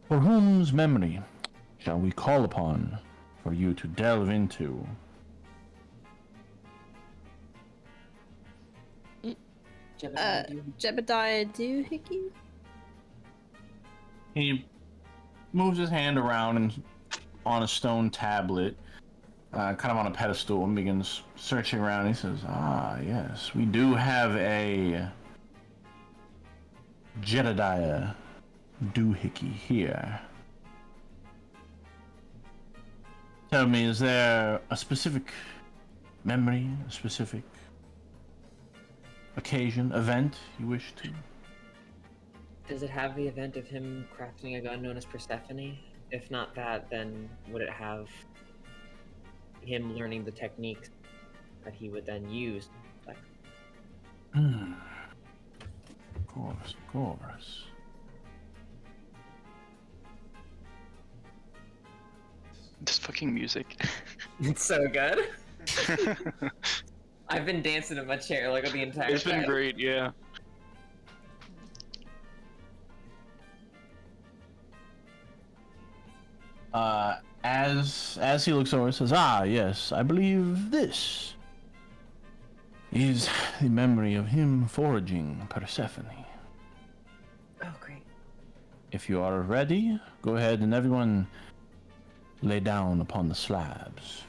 for whom's memory shall we call upon for you to delve into? Jebediah Doohickey? He moves his hand around and on a stone tablet, kind of on a pedestal, and begins searching around. He says, "Ah, yes, we do have a Jedediah Doohickey here. Tell me, is there a specific memory, a specific occasion, event you wish to?" Does it have the event of him crafting a gun known as Persephone? If not that, then would it have him learning the techniques that he would then use? Like... Of course, of course. This fucking music. It's so good. I've been dancing in my chair like the entire time. It's been great, yeah. As he looks over, says, "Ah, yes, I believe this is the memory of him foraging Persephone. Oh, great. If you are ready, go ahead and everyone lay down upon the slabs."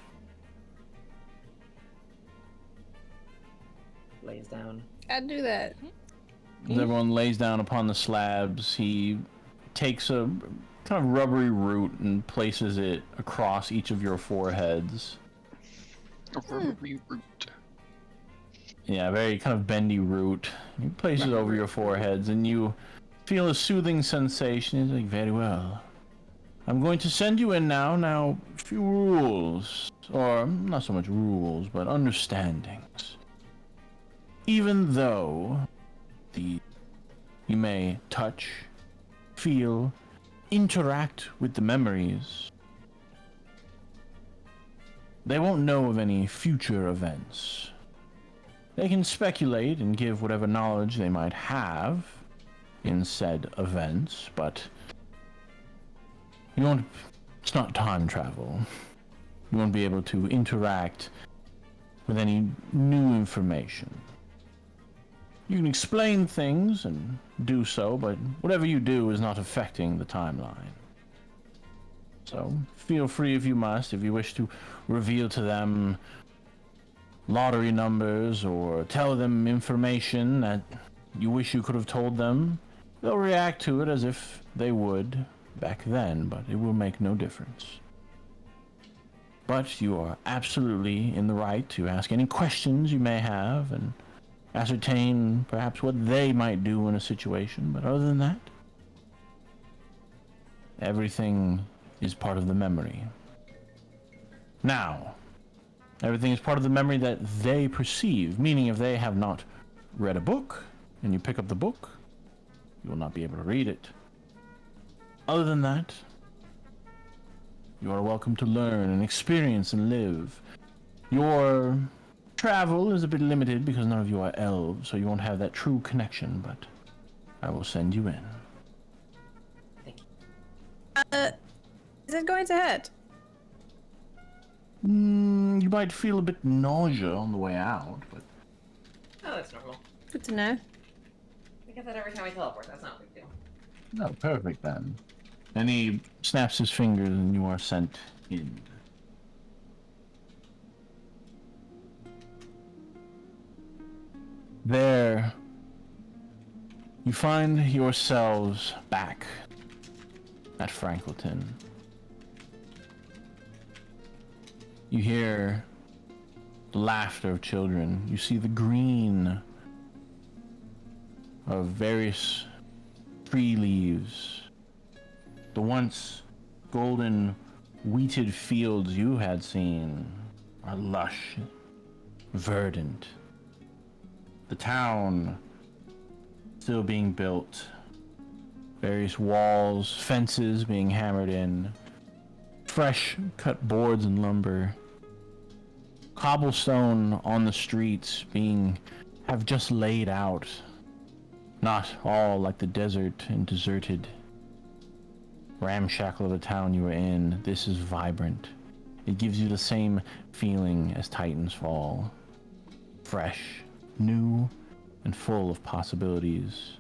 Lays down. I'd do that. As everyone lays down upon the slabs, he takes a kind of rubbery root and places it across each of your foreheads. A rubbery root. Yeah, very kind of bendy root. He places it over your foreheads, and you feel a soothing sensation. He's like, "Very well. I'm going to send you in now. Now, a few rules, or not so much rules, but understandings. Even though you may touch, feel, interact with the memories, they won't know of any future events. They can speculate and give whatever knowledge they might have in said events, but it's not time travel. You won't be able to interact with any new information. You can explain things and do so, but whatever you do is not affecting the timeline. So feel free if you must, if you wish to reveal to them lottery numbers or tell them information that you wish you could have told them. They'll react to it as if they would back then, but it will make no difference. But you are absolutely in the right to ask any questions you may have and ascertain perhaps what they might do in a situation. But other than that, everything is part of the memory. Now, everything is part of the memory that they perceive, meaning if they have not read a book and you pick up the book, you will not be able to read it. Other than that, you are welcome to learn and experience and live. Your travel is a bit limited because none of you are elves, so you won't have that true connection, but I will send you in. Is it going to hurt? You might feel a bit nausea on the way out, but... Oh, that's normal. Good to know. We get that every time we teleport. That's not a big deal. No, perfect then. And he snaps his fingers and you are sent in. There, you find yourselves back at Frankleton. You hear the laughter of children. You see the green of various tree leaves. The once golden wheated fields you had seen are lush, verdant. The town still being built. Various walls, fences being hammered in. Fresh cut boards and lumber. Cobblestone on the streets have just laid out. Not all like the desert and deserted ramshackle of the town you were in. This is vibrant. It gives you the same feeling as Titan's Fall. Fresh, new, and full of possibilities.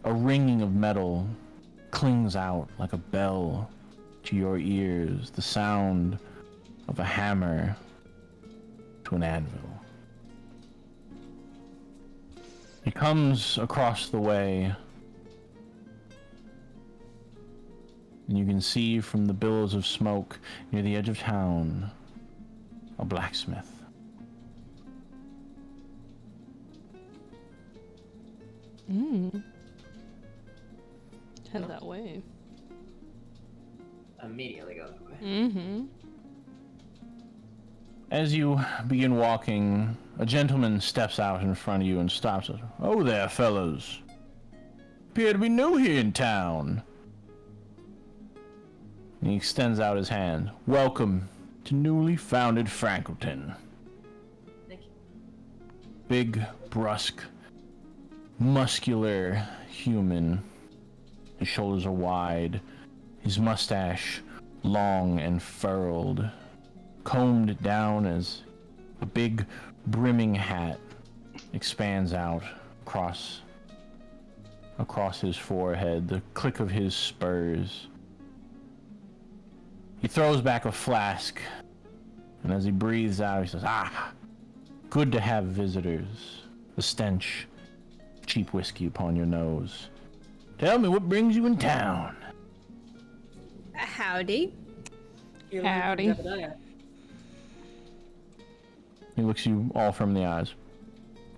A ringing of metal clings out like a bell to your ears, the sound of a hammer to an anvil. He comes across the way, and you can see from the billows of smoke near the edge of town a blacksmith. Head that way. Immediately go that way. Mm-hmm. As you begin walking, a gentleman steps out in front of you and stops us. "Oh there, fellows. Appear to be new here in town." And he extends out his hand. "Welcome to newly founded Frankleton." Thank you. Big, brusque, muscular human. His shoulders are wide, his mustache long and furled, combed down as a big brimming hat expands out across his forehead, the click of his spurs. He throws back a flask, and as he breathes out, he says, "Ah, good to have visitors." The stench of cheap whiskey upon your nose. "Tell me what brings you in town." Howdy. Howdy. He looks you all from the eyes.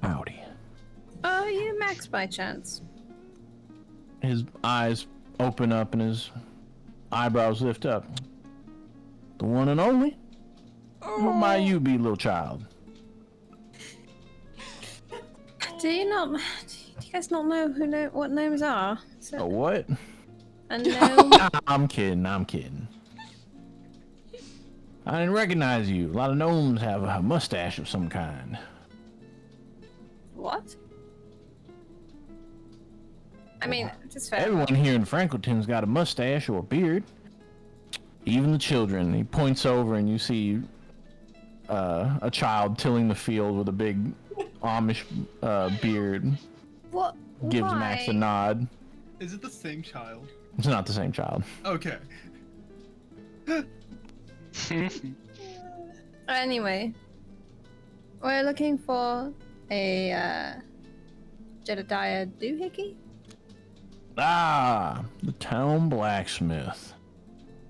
"Howdy." Are you Max by chance? His eyes open up and his eyebrows lift up. "The one and only? Who might you be, little child?" Do you guys not know what gnomes are? "A what?" A gnome. I'm kidding. I didn't recognize you. A lot of gnomes have a mustache of some kind. What? I mean, just fair. Everyone here in Frankleton's got a mustache or a beard. Even the children. He points over and you see a child tilling the field with a big Amish beard. What? Gives Why? Max a nod. Is it the same child? It's not the same child. Okay. Anyway, we're looking for a Jedediah Doohickey. Ah, the town blacksmith.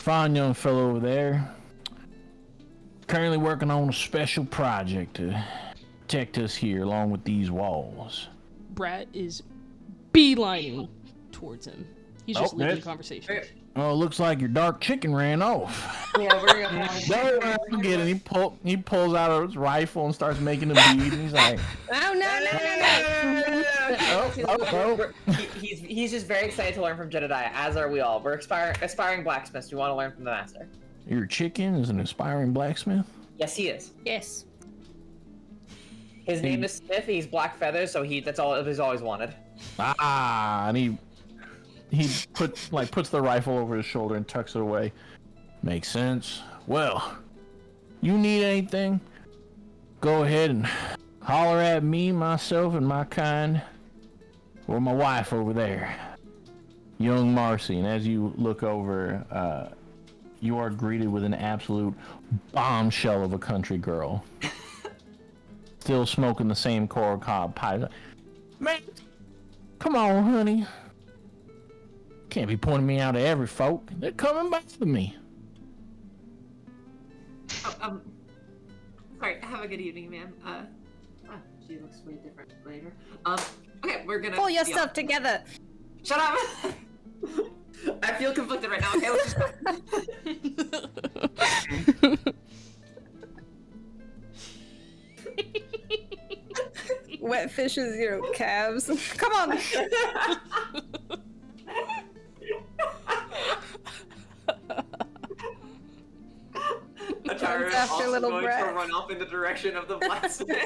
fine young fellow over there. Currently working on a special project to protect us here along with these walls. Brat is beelining towards him. He's just leading the that's- conversation. Oh, looks like your dark chicken ran off. Yeah, we're gonna. Don't get it. He pulls out his rifle and starts making a bead. And he's like, Oh no. He's just very excited to learn from Jedediah, as are we all. We're aspiring blacksmiths. We want to learn from the master. "Your chicken is an aspiring blacksmith." Yes, he is. Yes. His name is Smith. He's black feathers, so that's all he's always wanted. And he puts the rifle over his shoulder and tucks it away. Makes sense. Well, you need anything, go ahead and holler at me, myself, and my kind, or my wife over there, young Marcy. And as you look over, you are greeted with an absolute bombshell of a country girl. Still smoking the same corncob pipe. Man, come on, honey. Can't be pointing me out to every folk. They're coming back to me. Sorry. Have a good evening, ma'am. She looks way different later. Okay, we're gonna Pull yourself together. Shut up. I feel conflicted right now. Okay, let's just go. Wet fishes, calves. Come on. Atara is after also little going Brett. to run off in the direction of the blacksmith.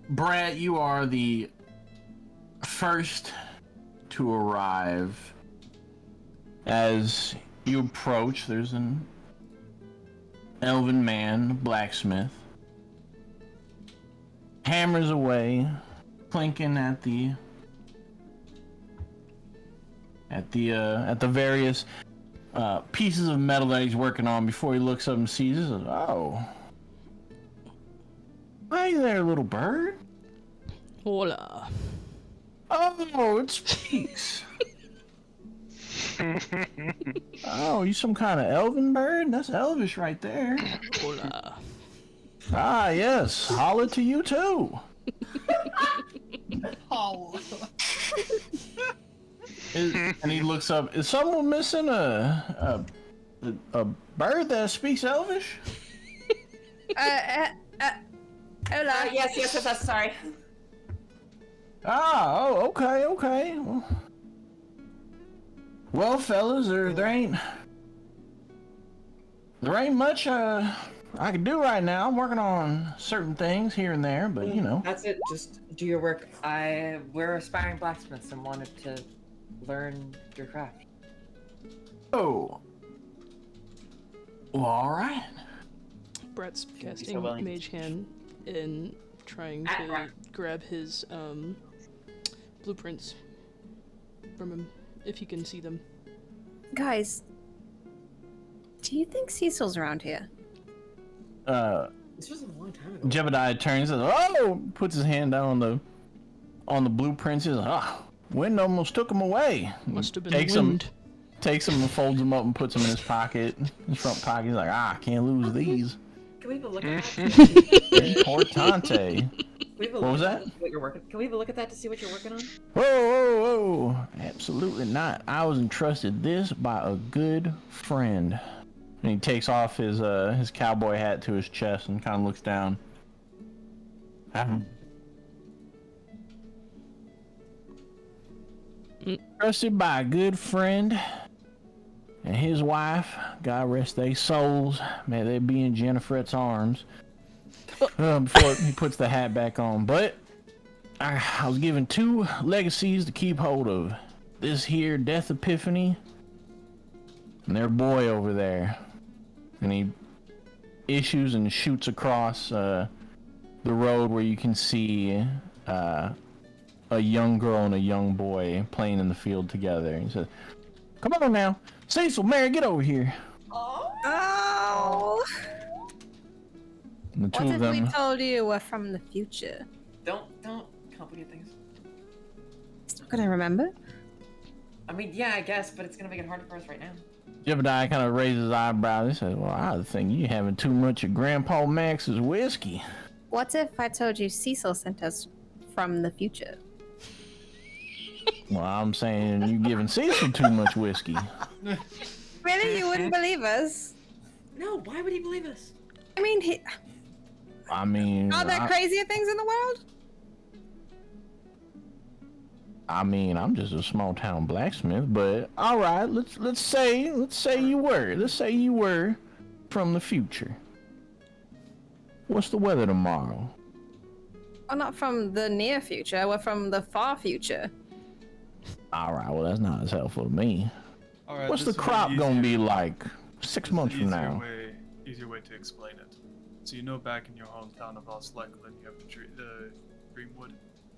Brett, you are the first to arrive. As you approach, there's an elven man, blacksmith, hammers away, clinking at the various pieces of metal that he's working on before he looks up and sees it. Oh, hey there, little bird. Hola. Oh, it speaks. Oh, you some kind of elven bird? That's elvish right there. Hola. Ah, yes. Holla to you too. And he looks up. Is someone missing a bird that speaks elvish? Hola. Yes, sorry. Oh, okay. Well, fellas, there ain't much I can do right now. I'm working on certain things here and there, but you know. That's it. Just do your work. We're aspiring blacksmiths and wanted to learn your craft. Oh. Well, all right. Brett's be so casting willing. Mage Hand and trying to grab his blueprints from him, if he can see them. Guys, do you think Cecil's around here? This was a long time ago. Jebediah turns and puts his hand down on the blueprints. He's like, wind almost took him away. Must have been Takes the him- wind. Takes them and folds them up and puts them in his pocket, his front pocket. He's like, can't lose these. Can we have a look at that? Importante. What was that? What you're working? Can we have a look at that to see what you're working on? Whoa. Absolutely not. I was entrusted this by a good friend. And he takes off his cowboy hat to his chest and kind of looks down. Trusted by a good friend and his wife. God rest their souls. May they be in Jennifer's arms. Before he puts the hat back on. But I was given 2 legacies to keep hold of. This here Death Epiphany and their boy over there. And he issues and shoots across the road where you can see a young girl and a young boy playing in the field together. He says, "Come on now, Cecil, Mary, get over here." Oh. And the two What of if we them. told you we're from the future? Don't complicate things. Still gonna remember? I mean, yeah, I guess, but it's gonna make it harder for us right now. Jebediah kind of raises his eyebrows. He says, well, I think you having too much of Grandpa Max's whiskey. What if I told you Cecil sent us from the future? Well, I'm saying you giving Cecil too much whiskey. Really? You wouldn't believe us? No, why would he believe us? I mean, I mean, are there crazier things in the world? I mean, I'm just a small town blacksmith, but all right, let's say you were from the future. What's the weather tomorrow? Well, not from the near future. We're from the far future. All right, well that's not as helpful to me. All right, What's the this will crop gonna easier- be like 6 months from easier now? Easier way to explain it. So you know, back in your hometown of Osleckland, you have the Greenwood.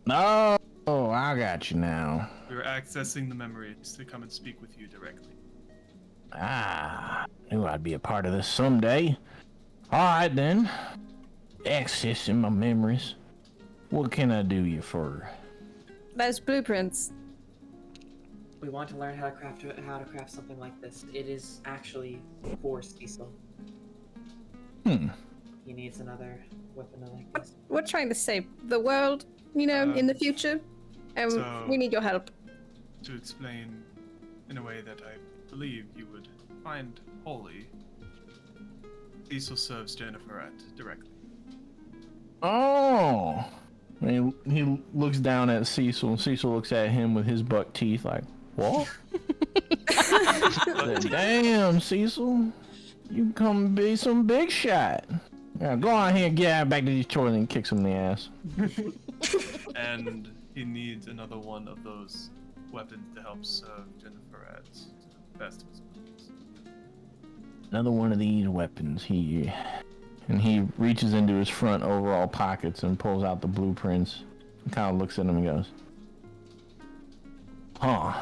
No, oh, I got you now. We were accessing the memories to come and speak with you directly. Ah, knew I'd be a part of this someday. All right then, accessing my memories. What can I do you for? Those blueprints. We want to learn how to craft something like this. It is actually for Cecil. He needs another weapon like this. We're trying to save the world, you know, in the future, and so- we need your help. To explain in a way that I believe you would find holy, Cecil serves Jennifer directly. Oh. He looks down at Cecil, and Cecil looks at him with his buck teeth like, what? Damn, Cecil. You come be some big shot. Yeah, go on here and get out back to these chores and kick some in the ass. And he needs another one of those weapons to help serve Jennifer at the best of his abilities. Another one of these weapons here. And he reaches into his front overall pockets and pulls out the blueprints. And kind of looks at them and goes, huh.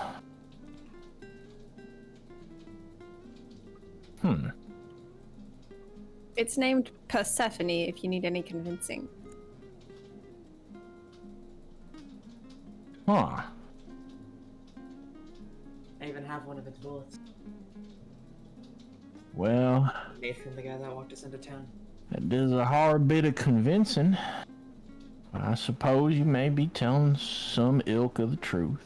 It's named Persephone if you need any convincing. Huh. I even have one of its bullets. Well, Made from the guy that walked us into town. that does a hard bit of convincing. I suppose you may be telling some ilk of the truth.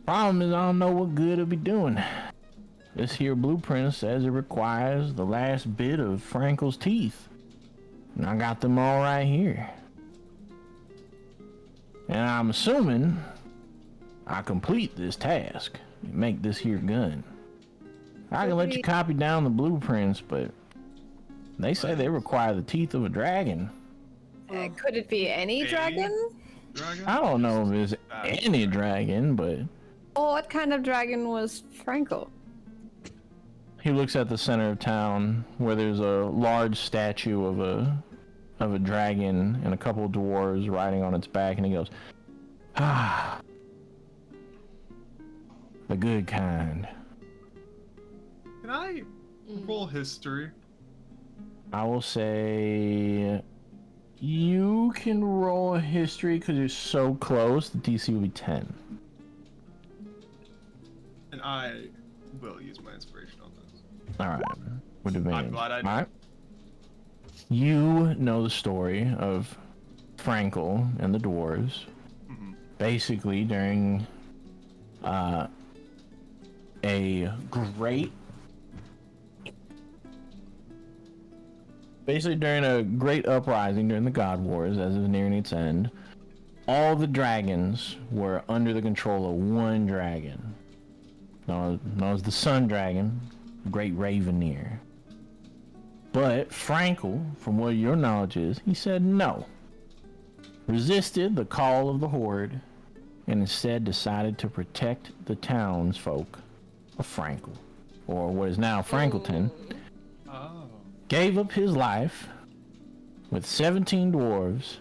Problem is, I don't know what good it'll be doing. This here blueprint says it requires the last bit of Frankel's teeth. And I got them all right here. And I'm assuming I complete this task and make this here gun. I can let you copy down the blueprints, but they say they require the teeth of a dragon. Could it be any dragon? Dragon? I don't know if it's any dragon, but Or what kind of dragon was Frankel? he looks at the center of town where there's a large statue of a dragon and a couple of dwarves riding on its back, and he goes, ah, the good kind. Can I roll history? I will say you can roll a history because you're so close. The DC will be 10. And I will use my inspiration on this. All right. With advantage. I'm glad I did. All right. You know the story of Frankel and the dwarves. Mhm. Basically, during a great uprising during the God Wars, as it was nearing its end, all the dragons were under the control of one dragon, known as the Sun Dragon, Great Raveneer. But Frankel, from what your knowledge is, he said no. Resisted the call of the Horde, and instead decided to protect the townsfolk of Frankel, or what is now Frankleton. Oh. Gave up his life with 17 dwarves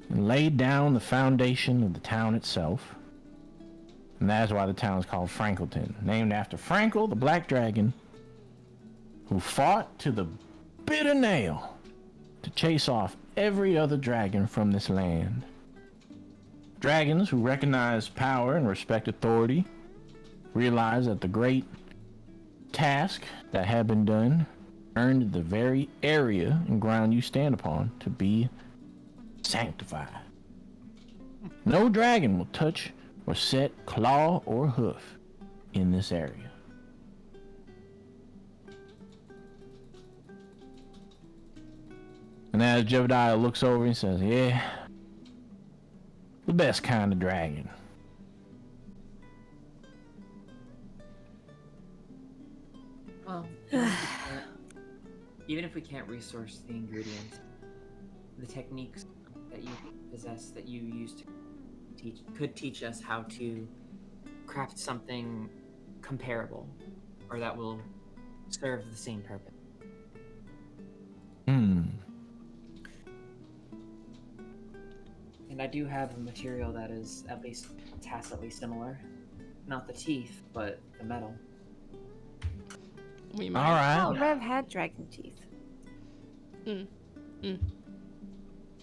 and laid down the foundation of the town itself. And that's why the town is called Frankleton, named after Frankel, the Black Dragon, who fought to the bitter nail to chase off every other dragon from this land. Dragons who recognize power and respect authority realize that the great task that had been done earned the very area and ground you stand upon to be sanctified. No dragon will touch or set claw or hoof in this area. And as Jebediah looks over and says, yeah, the best kind of dragon. Well, even if we can't resource the ingredients, the techniques that you possess, that you use to could teach us how to craft something comparable, or that will serve the same purpose. And I do have a material that is at least tacitly similar. Not the teeth, but the metal. We All might. right. Oh, Rev had dragon teeth.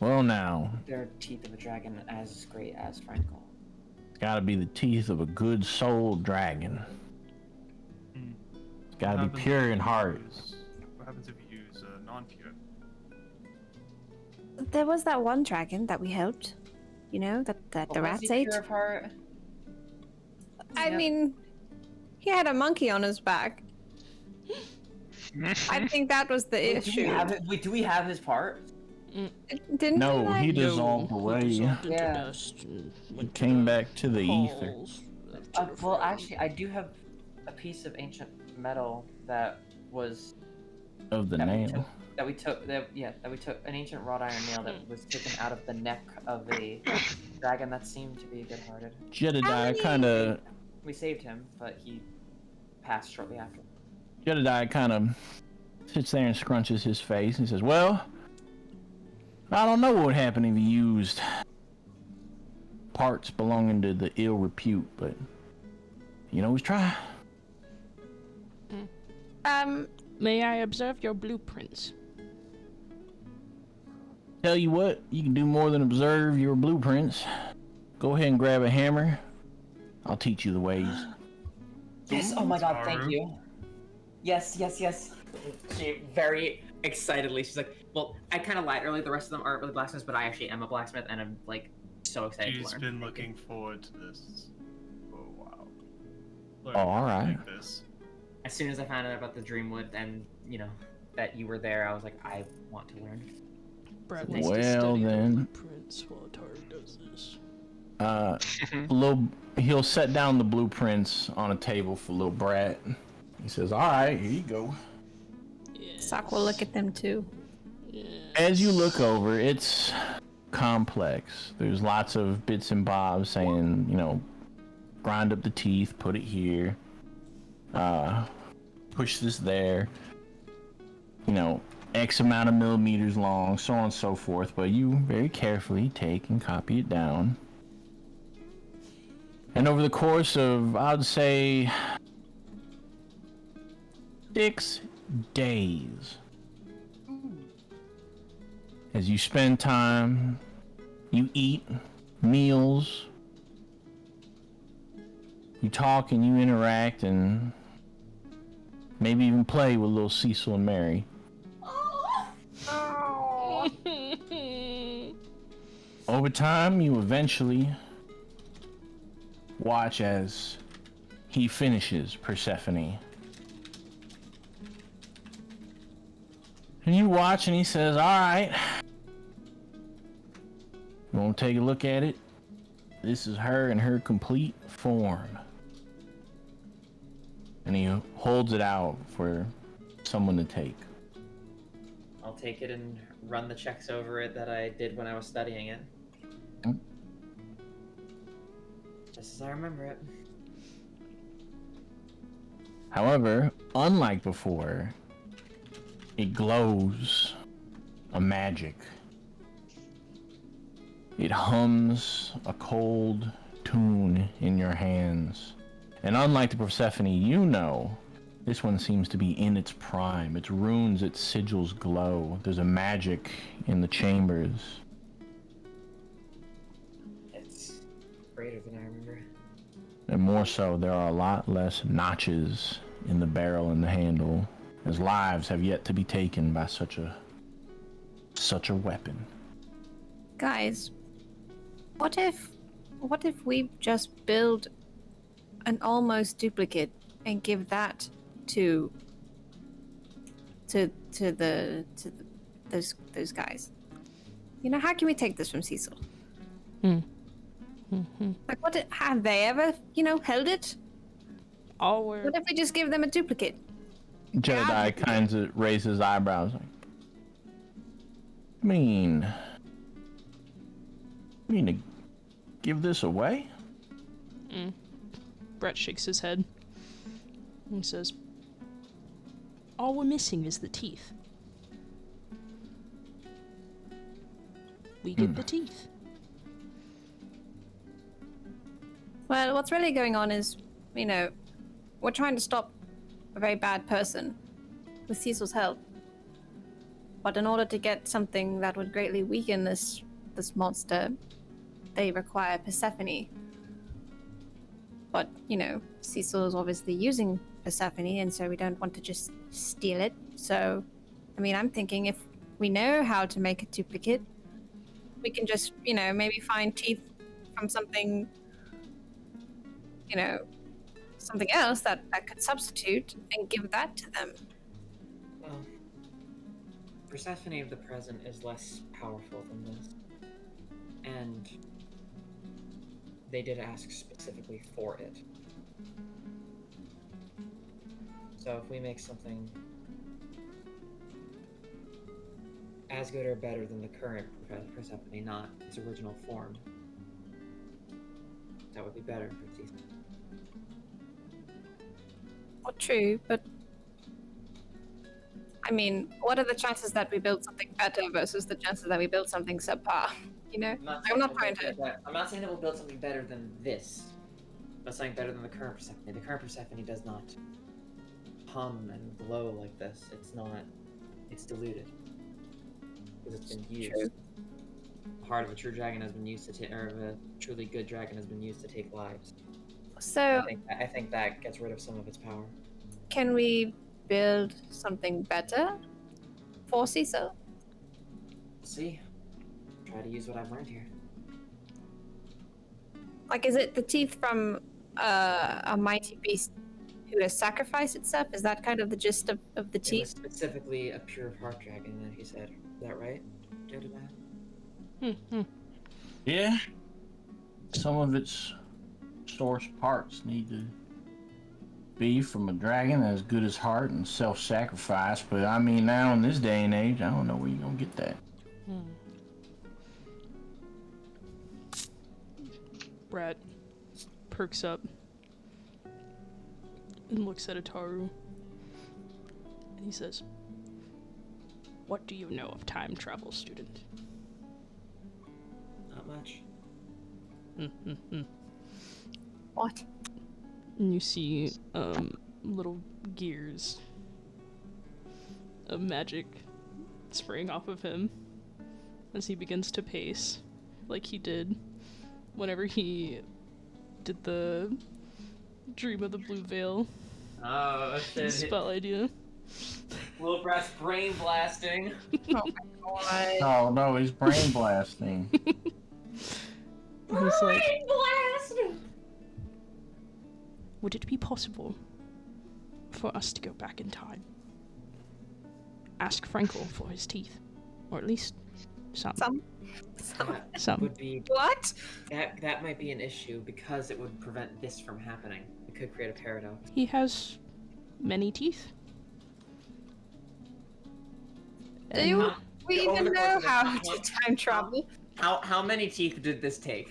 Well, now, They're teeth of a dragon as great as Frankel. it's gotta be the teeth of a good souled dragon. It's gotta be pure in heart. What happens if you use non-pure? There was that one dragon that we helped. You know, that the rats ate. Pure of heart? I Yeah. mean, he had a monkey on his back. I think that was the issue. Do we have his part? Didn't No, he, like... he dissolved away. Dissolved into Yeah. dust and He went to came the back to the ether. halls of Well, Jennifer. actually, I do have a piece of ancient metal that was Of the that we nail. took- that we took an ancient wrought iron nail that was taken out of the neck of a dragon that seemed to be good-hearted. Jedediah kinda We saved him, but he passed shortly after. Jedediah kind of sits there and scrunches his face and says, well, I don't know what would happen if you used parts belonging to the ill repute, but you can always try. May I observe your blueprints? Tell you what, you can do more than observe your blueprints. Go ahead and grab a hammer. I'll teach you the ways. Yes, oh my god, thank Taru. you. Yes. She very excitedly, she's like, well, I kind of lied earlier, the rest of them aren't really blacksmiths, but I actually am a blacksmith, and I'm, like, so excited to She's learn. been looking forward to this for a while. Oh, alright. Like this. As soon as I found out about the Dreamwood and, you know, that you were there, I was like, I want to learn. Brad Well, wants to study the then. blueprints while Taru does this. He'll set down the blueprints on a table for little Brat. He says, all right, here you go. Sock will look at them too. As you look over, it's complex. There's lots of bits and bobs saying, you know, grind up the teeth, put it here, push this there, you know, X amount of millimeters long, so on and so forth. But you very carefully take and copy it down. And over the course of, I'd say, 6 days, as you spend time, you eat meals, you talk and you interact, and maybe even play with little Cecil and Mary. Over time, you eventually watch as he finishes Persephone. And you watch and he says, all right, you want to take a look at it? This is her in her complete form. And he holds it out for someone to take. I'll take it and run the checks over it that I did when I was studying it. Mm. Just as I remember it. However, unlike before, it glows a magic. It hums a cold tune in your hands. And unlike the Persephone you know, this one seems to be in its prime. Its runes, its sigils glow. There's a magic in the chambers. and more so, there are a lot less notches in the barrel and the handle, as lives have yet to be taken by such a weapon. Guys, what if we just build an almost duplicate and give that to those guys? You know, how can we take this from Cecil? Like, have they ever, held it? What if we just give them a duplicate? Jedediah kind of raises eyebrows. I mean to give this away? Brett shakes his head. He says, all we're missing is the teeth. We get the teeth. Well, what's really going on is, we're trying to stop a very bad person with Cecil's help. But in order to get something that would greatly weaken this monster, they require Persephone. But, Cecil is obviously using Persephone, and so we don't want to just steal it. So, I'm thinking if we know how to make a duplicate, we can just, maybe find teeth from something, something else that could substitute and give that to them. Well, Persephone of the present is less powerful than this. And they did ask specifically for it. So if we make something as good or better than the current Persephone, not its original form, that would be better for Cecil. Well, true, but what are the chances that we build something better versus the chances that we build something subpar? I'm not trying to. I'm not saying that we'll build something better than this, but something better than the current Persephone. The current Persephone does not hum and glow like this. It's not. It's diluted because it's been used. True. The heart of a true dragon has been used to take, or of a truly good dragon has been used to take lives. So I think that gets rid of some of its power. can we build something better for Cecil? See, try to use what I've learned here. Like, is it the teeth from a mighty beast who has sacrificed itself? Is that kind of the gist of the It was teeth? specifically a pure heart dragon that he said. Is that right, Jedediah? Yeah. Some of its source parts need to be from a dragon as good as heart and self-sacrifice, but now in this day and age, I don't know where you're gonna get that. Brett perks up and looks at Ataru. And he says, "What do you know of time travel, student?" Not much. What? And you see little gears of magic spraying off of him as he begins to pace like he did whenever he did the Dream of the Blue Veil Oh shit! spell idea. Little Brett's brain blasting. Oh my god. Oh no, he's brain blasting. He's like, Brain blasting. would it be possible for us to go back in time? Ask Frankel for his teeth. Or at least some. That Some. would be What? that might be an issue because it would prevent this from happening. It could create a paradox. He has many teeth. Do we over even the course know of the how time- to time travel? How many teeth did this take?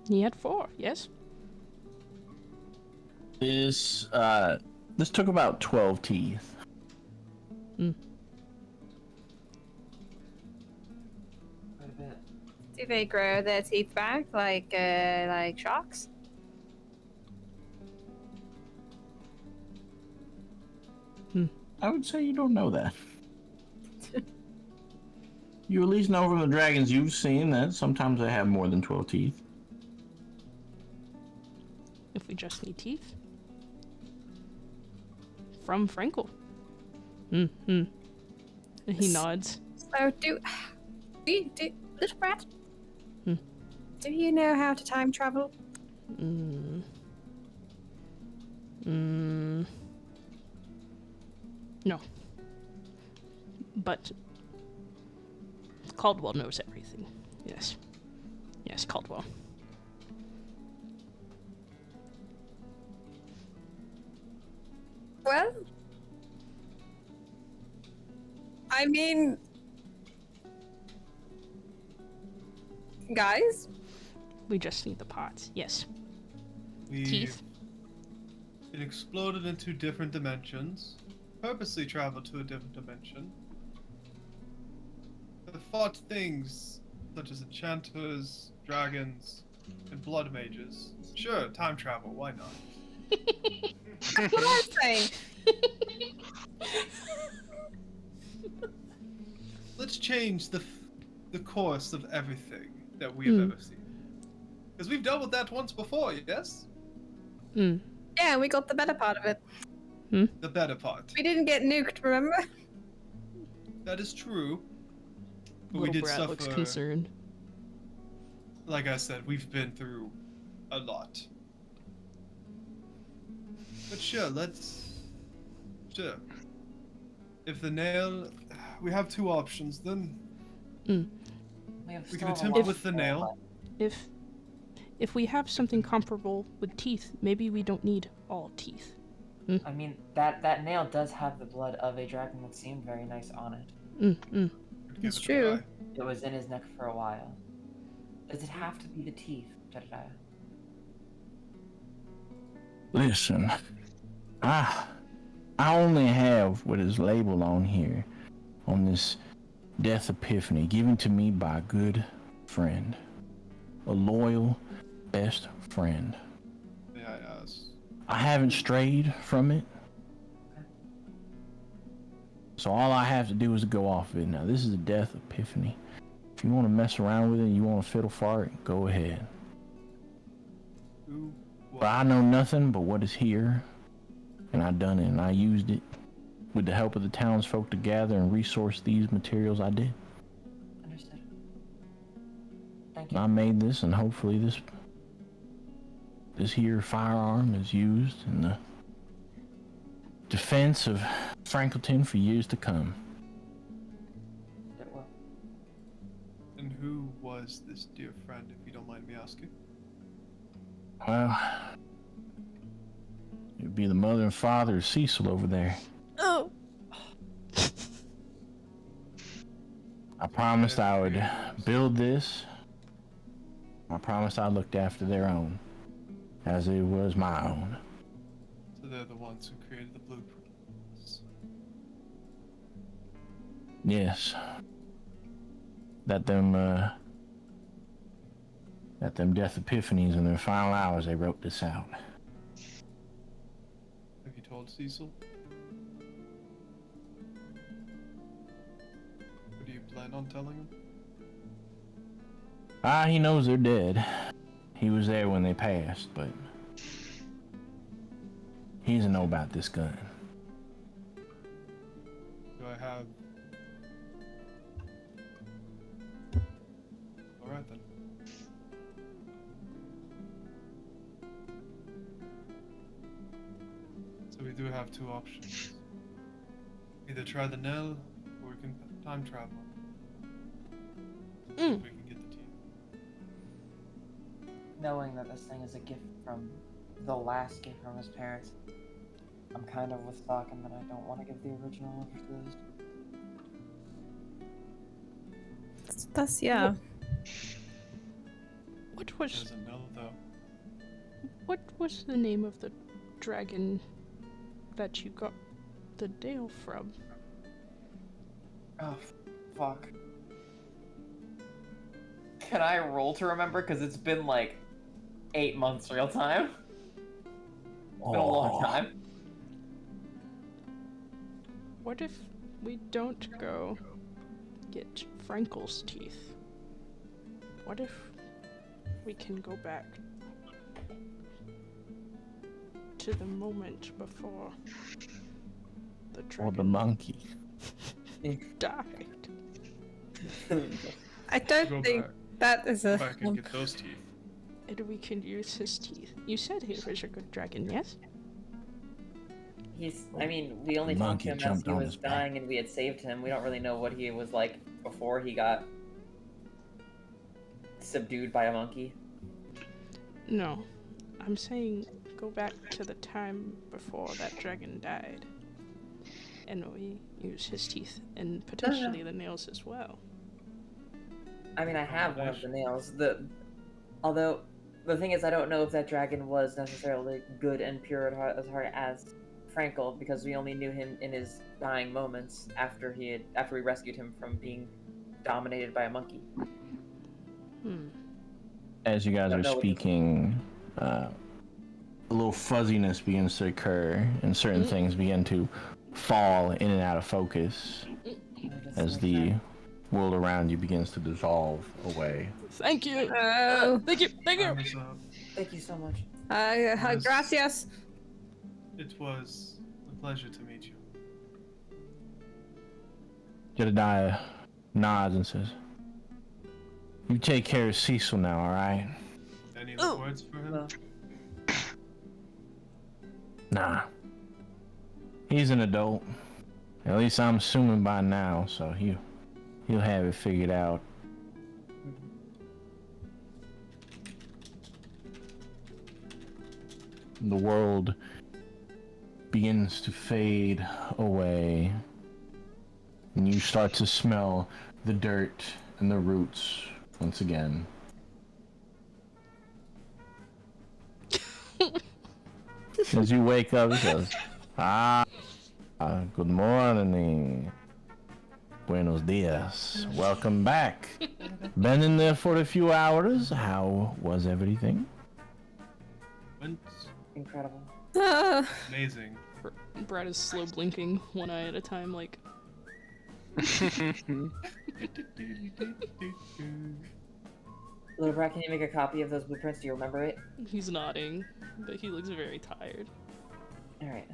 He had 4, yes? This took about 12 teeth. Quite a bit. Do they grow their teeth back like sharks? I would say you don't know that. You at least know from the dragons you've seen that sometimes they have more than 12 teeth. if we just need teeth. From Frankel. And he nods. So little brat, do you know how to time travel? No. But Caldwell knows everything. Yes. Yes, Caldwell. Well, I mean, guys, We just need the pots. Yes. We Teeth. It exploded into different dimensions. Purposely traveled to a different dimension. It fought things such as enchanters, dragons, and blood mages. Sure, time travel, why not? that's what I'm saying. Let's change the course of everything that we have ever seen. Because we've dealt with that once before, yes? Yeah, we got the better part of it. The better part. We didn't get nuked, remember? That is true. But we Little did brat suffer. looks concerned. Like I said, we've been through a lot. But sure, Sure. If the nail... We have two options, then... We can attempt it with the nail. If we have something comparable with teeth, maybe we don't need all teeth. I mean, that nail does have the blood of a dragon that seemed very nice on it. It's true. It was in his neck for a while. Does it have to be the teeth, Jedediah? Listen, I only have what is labeled on here, on this death epiphany, given to me by a good friend, a loyal best friend. May I ask? I haven't strayed from it, so all I have to do is go off of it. Now, this is a death epiphany. If you want to mess around with it, you want to fiddle fart, go ahead. But I know nothing but what is here, and I done it, and I used it. With the help of the townsfolk to gather and resource these materials, I did. Understood. Thank you. I made this, and hopefully this here firearm is used in the defense of Frankleton for years to come. It will. And who was this dear friend, if you don't mind me asking? Well, it would be the mother and father of Cecil over there. Oh. I promised I would build this. I promised I looked after their own, as it was my own. So they're the ones who created the blueprints. Yes. That them death epiphanies in their final hours, they wrote this out. Have you told Cecil? Or do you plan on telling him? He knows they're dead. He was there when they passed, but he doesn't know about this gun. Do I have... Alright then. So we do have two options. Either try the nail, or we can time travel. We can get the teeth. Knowing that this thing is a gift from the last gift from his parents, I'm kind of with Stockton that I don't want to give the original over to this. That's yeah. What was Doesn't know though. what was the name of the dragon that you got the nail from? Oh, fuck. Can I roll to remember? Because it's been like 8 months real time. It's been a long time. What if we don't go get Frankel's teeth? What if we can go back to the moment before the Or dragon the monkey. died. I don't Go think back. that is Go a. back and get those teeth. And we can use his teeth. You said he was a good dragon, yes? I mean, we only talked Monkey to him as jumped he on was his back. dying and we had saved him. We don't really know what he was like before he got subdued by a monkey. No. I'm saying go back to the time before that dragon died. And we use his teeth and potentially the nails as well. I mean, I have one of the nails. Although, the thing is, I don't know if that dragon was necessarily good and pure at heart as Frankel, because we only knew him in his dying moments after we rescued him from being dominated by a monkey. As you guys Don't are know what this- speaking, a little fuzziness begins to occur, and certain things begin to fall in and out of focus as the world around you begins to dissolve away. Thank you! Oh. Thank you! Thank you! Time is up. Thank you so much. Gracias. It was a pleasure to meet you. Jedediah nods and says, "You take care of Cecil now, alright?" Any other words for him? No. Nah. He's an adult. At least I'm assuming by now, so he'll have it figured out. The world begins to fade away, and you start to smell the dirt and the roots once again. As you wake up, it says, good morning. Buenos dias. Welcome back. Been in there for a few hours. How was everything? Went Incredible. amazing. Brad is slow blinking one eye at a time, like, Little Brad, can you make a copy of those blueprints? Do you remember it? he's nodding, but he looks very tired. Alright.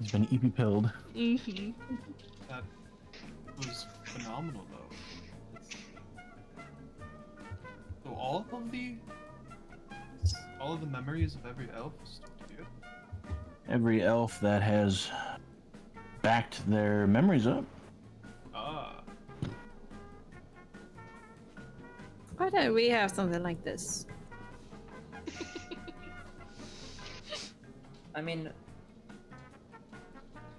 He's been EP pilled. Mm-hmm. That was phenomenal, though. So all of the memories of every elf is still here. Every elf that has backed their memories up. Ah, Why don't we have something like this? I mean,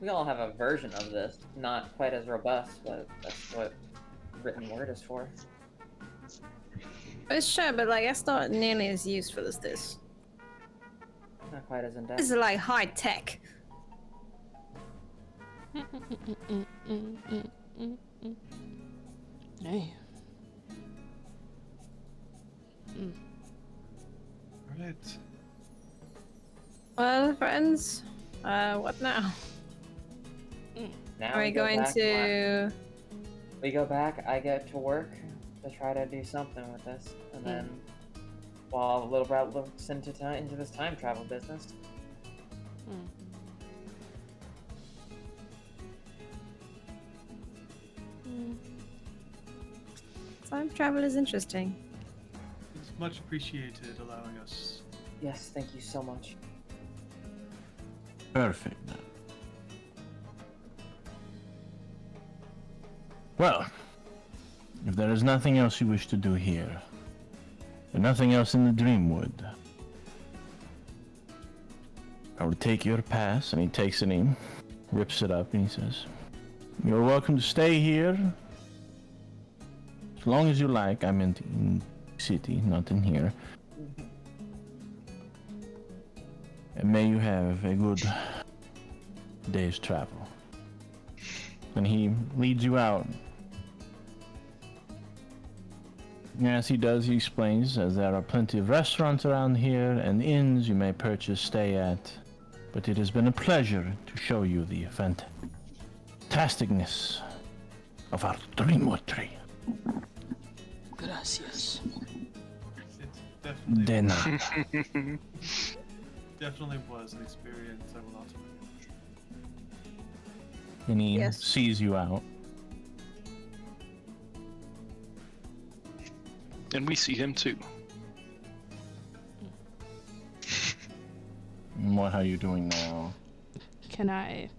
we all have a version of this. Not quite as robust, but that's what written word is for. Sure, but like that's not nearly as useful as this. Not quite as in This depth. is like high tech. Hey. alright. Well, friends, what now? Now Are we go going back, to? We go back, I get to work to try to do something with this, and then while Little Brad looks into this time travel business. Time travel is interesting. It's much appreciated allowing us. Yes, thank you so much. Perfect. Well, if there is nothing else you wish to do here, and nothing else in the Dreamwood, I will take your pass, and he takes it and he rips it up, and he says, "You're welcome to stay here as long as you like. I'm in the city, not in here. And may you have a good day's travel." And he leads you out. And as he does, he explains, as there are plenty of restaurants around here and inns you may purchase stay at. But it has been a pleasure to show you the fantasticness of our Dreamwood tree. Gracias. It's definitely De nada. definitely was an experience I will not forget. And he Yes. sees you out. And we see him too. And what are you doing now? Can I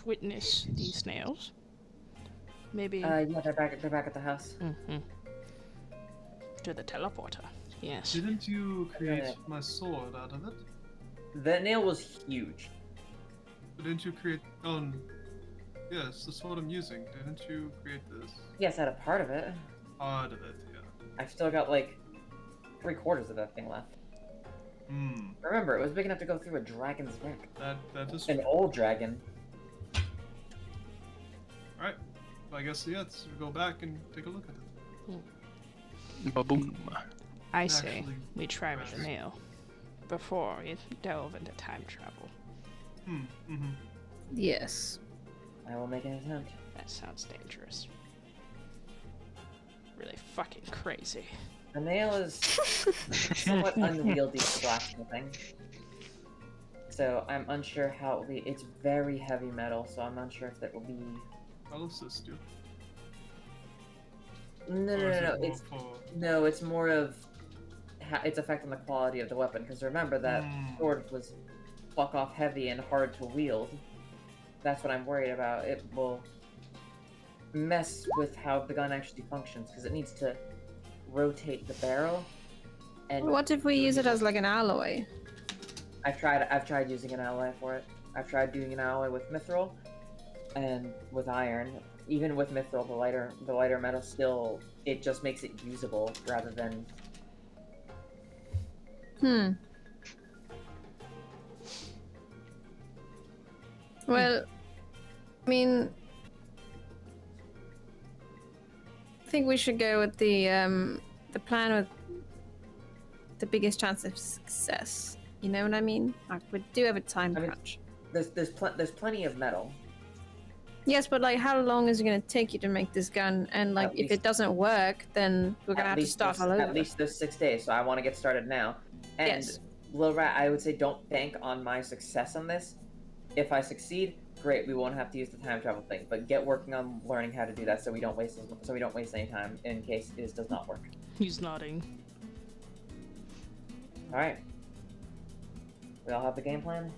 witness these snails? Maybe Yeah, they're back at the house. to the teleporter. Yes. Didn't you create my sword out of it? The nail was huge. Didn't you create? Oh, yes, the sword I'm using. Didn't you create this? Yes, I had a part of it. Part of it, yeah. I've still got like 3/4 of that thing left. Hmm. Remember, it was big enough to go through a dragon's neck. That is An old dragon. Alright. I guess let's go back and take a look at it. Ba-boom. I say Actually, we try with the yes. nail before we delve into time travel. Mm-hmm. Yes. I will make an attempt. That sounds dangerous. Really fucking crazy. The nail is somewhat unwieldy blacksmithing. So I'm unsure how it will be. It's very heavy metal, so I'm unsure if that will be. I'll assist you. No. Or is it more It's for... no. It's more of its effect on the quality of the weapon. Because remember that sword was fuck off heavy and hard to wield. That's what I'm worried about. It will mess with how the gun actually functions because it needs to rotate the barrel. And What if we use it as like an alloy? I've tried using an alloy for it. I've tried doing an alloy with mithril and with iron. Even with mithril, the lighter metal still, it just makes it usable rather than. Well, I mean, I think we should go with the plan with the biggest chance of success. You know what I mean? Like, we do have a time crunch. There's plenty of metal. Yes, but like, how long is it going to take you to make this gun? And like, if it doesn't work, then we're going to have to start all over. At least those 6 days. So I want to get started now. And Yes. Lil Rat, I would say don't bank on my success on this. If I succeed, great. We won't have to use the time travel thing. But get working on learning how to do that so we don't waste any time in case this does not work. He's nodding. All right. We all have the game plan.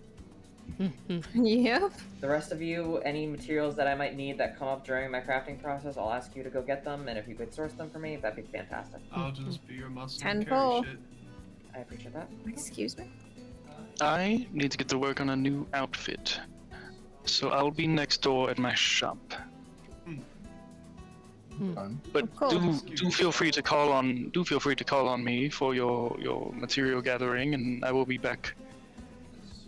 Yep. The rest of you, any materials that I might need that come up during my crafting process, I'll ask you to go get them, and if you could source them for me, that'd be fantastic. I'll just be your muscle and 10-4. carry shit. I appreciate that. Excuse me. I need to get to work on a new outfit. So I'll be next door at my shop. But Of course. do feel free to call on me for your material gathering, and I will be back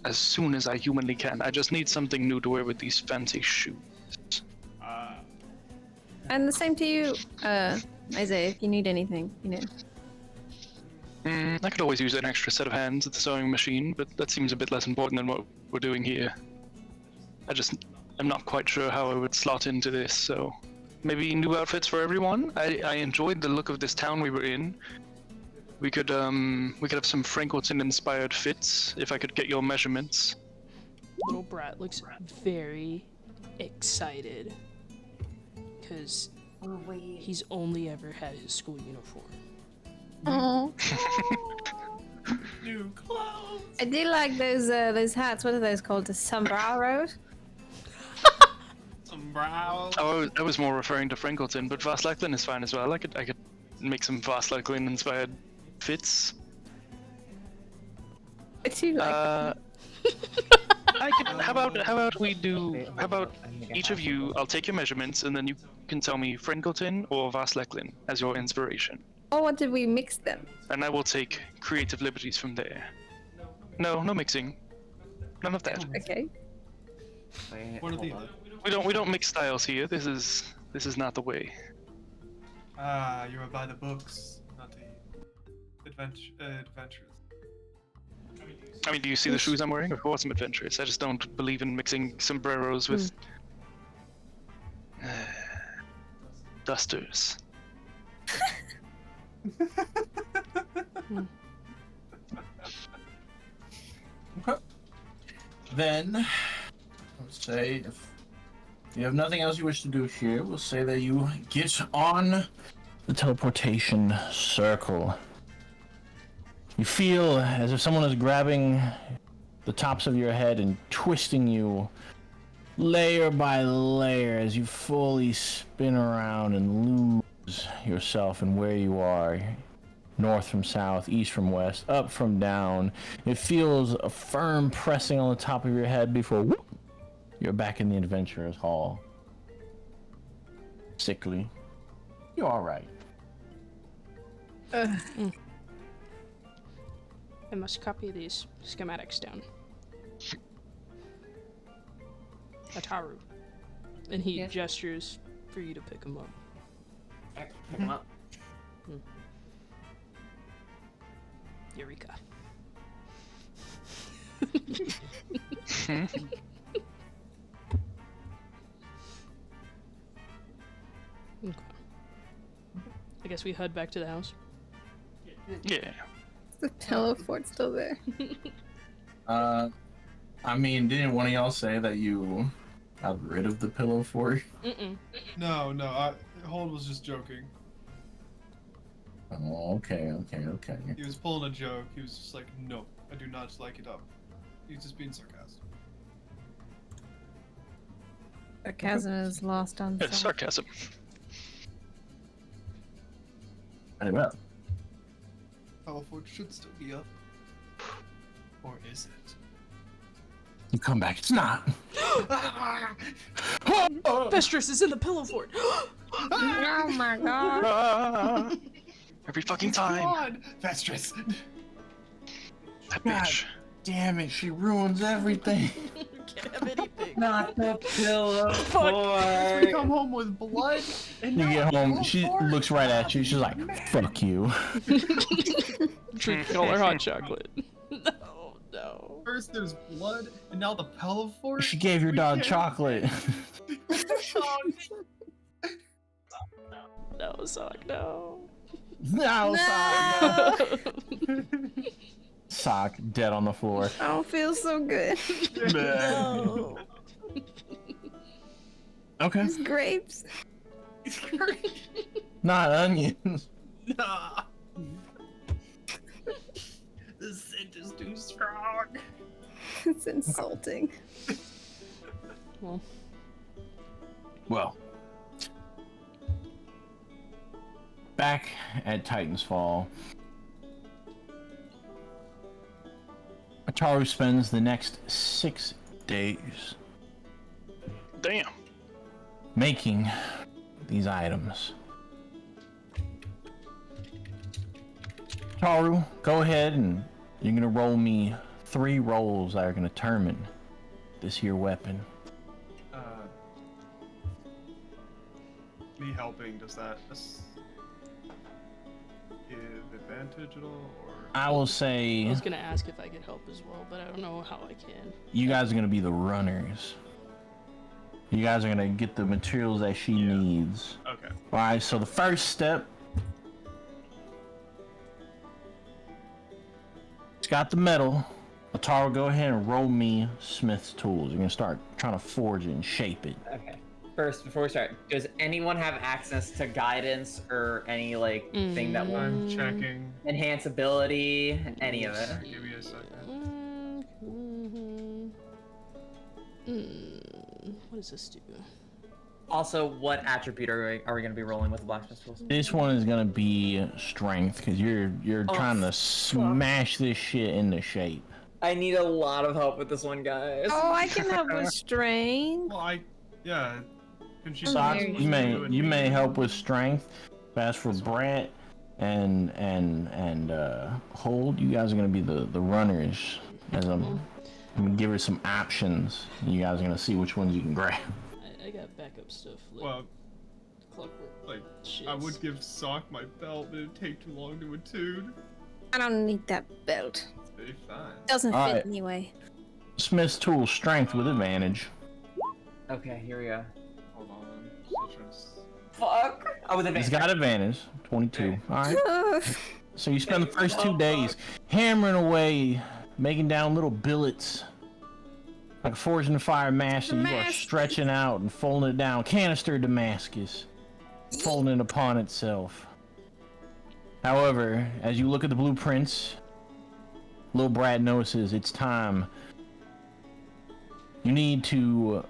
as soon as I humanly can. I just need something new to wear with these fancy shoes. And the same to you, Isaiah, if you need anything, you know. I could always use an extra set of hands at the sewing machine, but that seems a bit less important than what we're doing here. I'm not quite sure how I would slot into this, so maybe new outfits for everyone. I enjoyed the look of this town we were in. We could have some Frankleton-inspired fits if I could get your measurements. Little brat looks very excited because he's only ever had his school uniform. Oh. New clothes. I do like those hats. What are those called? The sombreros? Some brow. Oh, I was more referring to Frankleton, but Vaslacklin is fine as well. I could make some Vaslacklin-inspired fits. I do like them. How about each of you? I'll take your measurements, and then you can tell me Frankleton or Vaslacklin as your inspiration. Or what did we mix them? And I will take creative liberties from there. No mixing. None of that. Okay. One of the other. We don't mix styles here. This is not the way. You are by the books, not the adventurers. I mean, do you see the shoes I'm wearing? Of course I'm adventurous. I just don't believe in mixing sombreros with dusters. then, I would say if you have nothing else you wish to do here, we'll say that you get on the teleportation circle. You feel as if someone is grabbing the tops of your head and twisting you layer by layer as you fully spin around and lose yourself in where you are. North from south, east from west, up from down. It feels a firm pressing on the top of your head before whoop, you're back in the adventurer's hall. Sickly. You're alright. I must copy these schematics down. Ataru. And he gestures for you to pick him up. Pick him up. Eureka. Okay. I guess we head back to the house. Yeah. The pillow fort still there. I mean, didn't one of y'all say that you got rid of the pillow fort? No, Hold was just joking. Oh, okay. He was pulling a joke. He was just like, no, I do not like it up. He's just being sarcastic. Sarcasm is lost on It's sarcasm. Very well. Teleport should still be up. Or is it? You come back. It's not. Vestris is in the pillow fort. Oh my god. Ah, every fucking time. God, Vestris. That God. bitch. Damn it, she ruins everything. Can't have anything. Not the pillow We fort. come home with blood. And You now get a home, pillow she fort? looks right at you. She's like, fuck you. Drinking all her hot chocolate. No. First there's blood, and now the pillow fort. She gave your We dog can't- chocolate. No, Sock, no. No, Sock. Sock dead on the floor. I don't feel so good. No. Okay. It's grapes. Not onions. Nah. The scent is too strong. It's insulting. Well, Well, back at Titan's Fall, Ataru spends the next 6 days Damn. making these items. Ataru, go ahead and you're gonna roll me 3 rolls that are gonna determine this here weapon. Me helping, does that give advantage at all, or? I will I say was gonna ask if I could help as well, but I don't know how I can. you guys are gonna be the runners. You guys are gonna get the materials that she needs. Okay. Alright, so the first step. It's got the metal. Ataru, go ahead and roll me Smith's tools. You're gonna start trying to forge it and shape it. Okay. First, before we start, does anyone have access to guidance or any thing that will I'm checking. enhance ability, any of it? Give me a second. What does this do? Also, what attribute are we going to be rolling with the blacksmith tools? This one is gonna be strength because you're trying to smash this shit into shape. I need a lot of help with this one, guys. Oh, I can help with strength. Well, yeah. Can she Sock, Very you may help with strength. But as for Brant and Hold, you guys are gonna be the runners. As I'm gonna give her some options. You guys are gonna see which ones you can grab. I got backup stuff. Like Well, clockwork. like, Shits. I would give Sock my belt, but it'd take too long to attune. I don't need that belt. It's very fine. Doesn't All fit right. anyway. Smith's tool, strength with advantage. Okay, here we go. Hold on. Still trying to Fuck! Oh, with He's advantage. got advantage. 22. Okay. Alright. So you spend the first 2 days hammering away, making down little billets Like a forged in the fire master, you are Damascus. stretching out and folding it down. Canister Damascus, folding it upon itself. However, as you look at the blueprints, little Brad notices it's time. You need to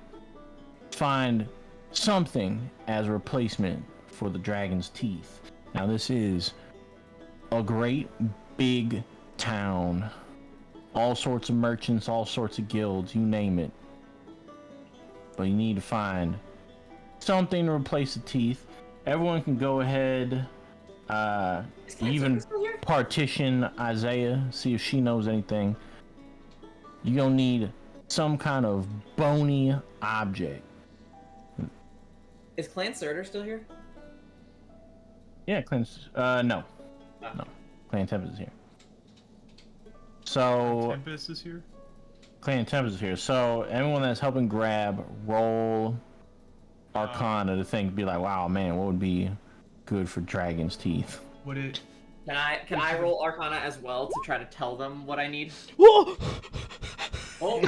find something as a replacement for the dragon's teeth. Now this is a great big town. All sorts of merchants, all sorts of guilds, you name it. But you need to find something to replace the teeth. Everyone can go ahead, even partition Isaiah, see if she knows anything. You're gonna need some kind of bony object. Is Clan Surtur still here? Yeah, Clint's, no. Oh. No. Clan Tempest is here. So, Tempest is here. Clan Tempest is here. So, everyone that's helping grab, roll Arcana to think, be like, wow, man, what would be good for dragon's teeth? Would it? Can I roll Arcana as well to try to tell them what I need? Whoa! Oh,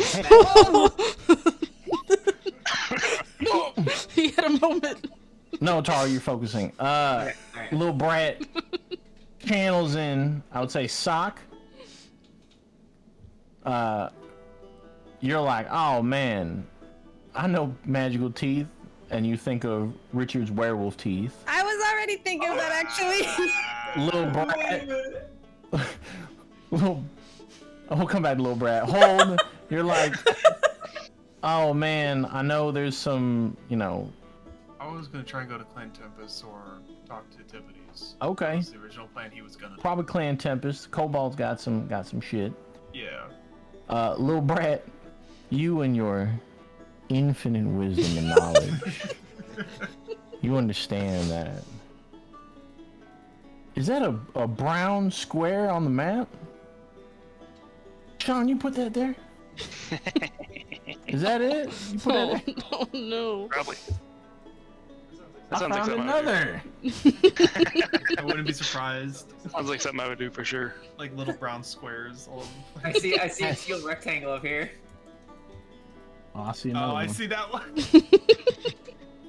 He had a moment. No, Tara, you're focusing. alright. Little Brat channels in, I would say, sock. You're like, oh man, I know magical teeth, and you think of Richard's werewolf teeth. I was already thinking of that actually. Little Brat, little. Oh, we'll come back to Little Brat. Hold. You're like, oh man, I know there's some, you know. I was gonna try and go to Clan Tempest or talk to Tivities. Okay. That was the original plan he was gonna do. Probably Clan Tempest. Cobalt's got some shit. Yeah. Little Brat, you and your infinite wisdom and knowledge, you understand that. Is that a brown square on the map? Sean, you put that there? Is that it? You put that there? Oh no. Probably. I That sounds like found something I would another. I wouldn't be surprised. do. Sounds like something I would do for sure. Like little brown squares all over the I place. see a teal rectangle up here. Oh, I see Oh, another I one. see that one.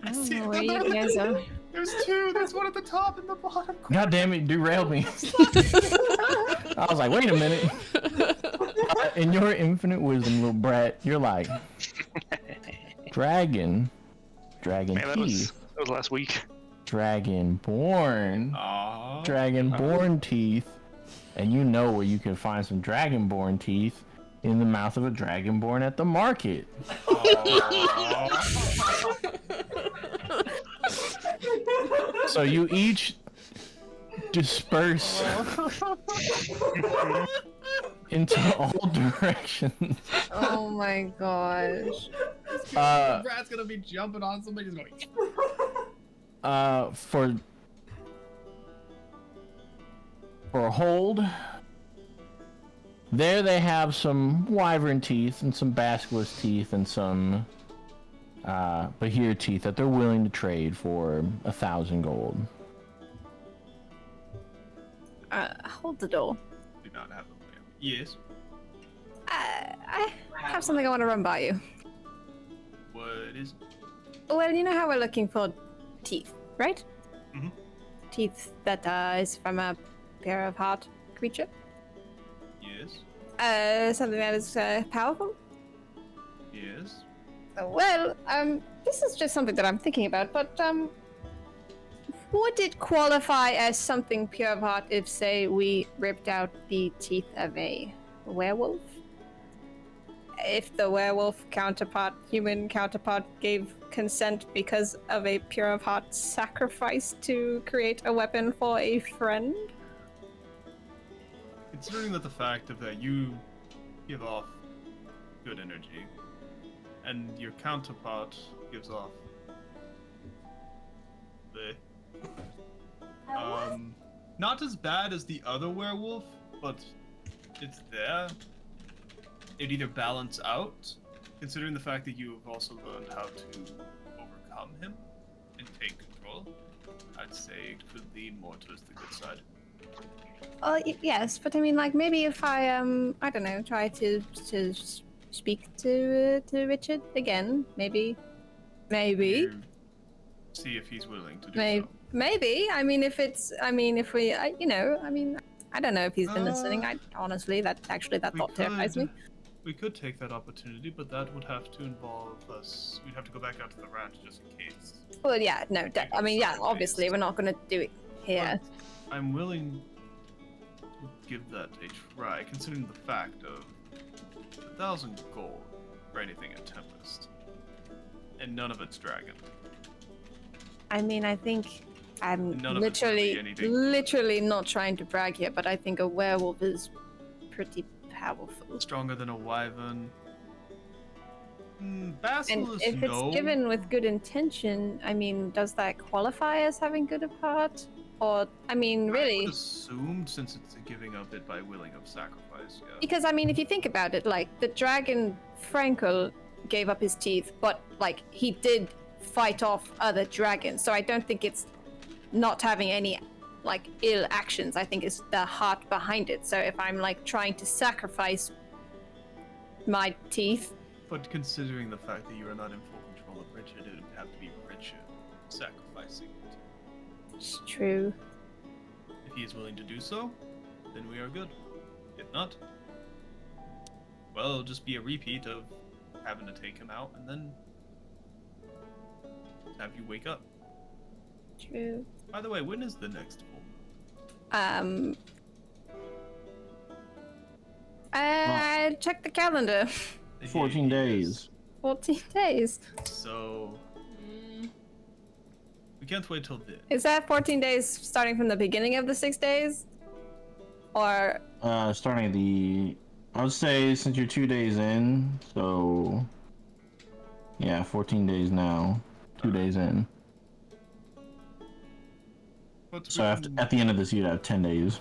I see Oh, where you another guys one. are. There's two. There's one at the top and the bottom. God damn it, derailed me. I was like, wait a minute. In your infinite wisdom, Little Brat, you're like, dragon Man, that teeth, was last week. dragonborn, Aww. dragonborn teeth, and you know where you can find some dragonborn teeth in the mouth of a dragonborn at the market. So you each disperse into all directions. Oh my gosh. Brad's gonna be jumping on somebody. He's going. For a hold, there they have some wyvern teeth and some basilisk teeth and some bahir teeth that they're willing to trade for 1,000 gold. Hold the door. Do not have them. Yes. I have something I want to run by you. What is? Well, you know how we're looking for teeth, right? Mhm. Teeth that is from a pair of heart creature. Yes. Something that is powerful. Yes. Well, this is just something that I'm thinking about, but would it qualify as something pure of heart if, say, we ripped out the teeth of a werewolf? If the werewolf counterpart, human counterpart, gave consent because of a pure of heart sacrifice to create a weapon for a friend? Considering that the fact of that you give off good energy, and your counterpart gives off the not as bad as the other werewolf, but it's there. It'd either balance out, considering the fact that you have also learned how to overcome him and take control. I'd say it could lean more towards the good side. Yes, but I mean, like, maybe if I don't know, try to speak to Richard again. Maybe. You see if he's willing to do so. Maybe. I mean, if we, I don't know if he's been listening. Honestly, that thought terrifies me. We could take that opportunity, but that would have to involve us. We'd have to go back out to the ranch just in case. Well, yeah, no, obviously, we're not going to do it here. But I'm willing to give that a try, considering the fact of 1,000 gold for anything at Tempest, and none of it's dragon. I mean, I think I'm None of it's really anything. literally not trying to brag here, but I think a werewolf is pretty powerful. Stronger than a wyvern. And Basilisk, if it's given with good intention, I mean, does that qualify as having good of heart? Or, I mean, I really? would assume, since it's giving up it by willing of sacrifice, yeah. Because, I mean, if you think about it, like, the dragon Frankel gave up his teeth, but, like, he did fight off other dragons, so I don't think it's not having any, like, ill actions. I think it's the heart behind it. So if I'm, like, trying to sacrifice my teeth... But considering the fact that you are not in full control of Richard, it would have to be Richard sacrificing it. It's true. If he is willing to do so, then we are good. If not, well, it'll just be a repeat of having to take him out and then have you wake up. True. By the way, when is the next full moon? Check the calendar. 14 days. 14 days. So we can't wait till then. Is that 14 days starting from the beginning of the 6 days? Or... Starting at the... I would say since you're 2 days in, so... Yeah, 14 days now. 2 days in. So at the end of this, you'd have 10 days.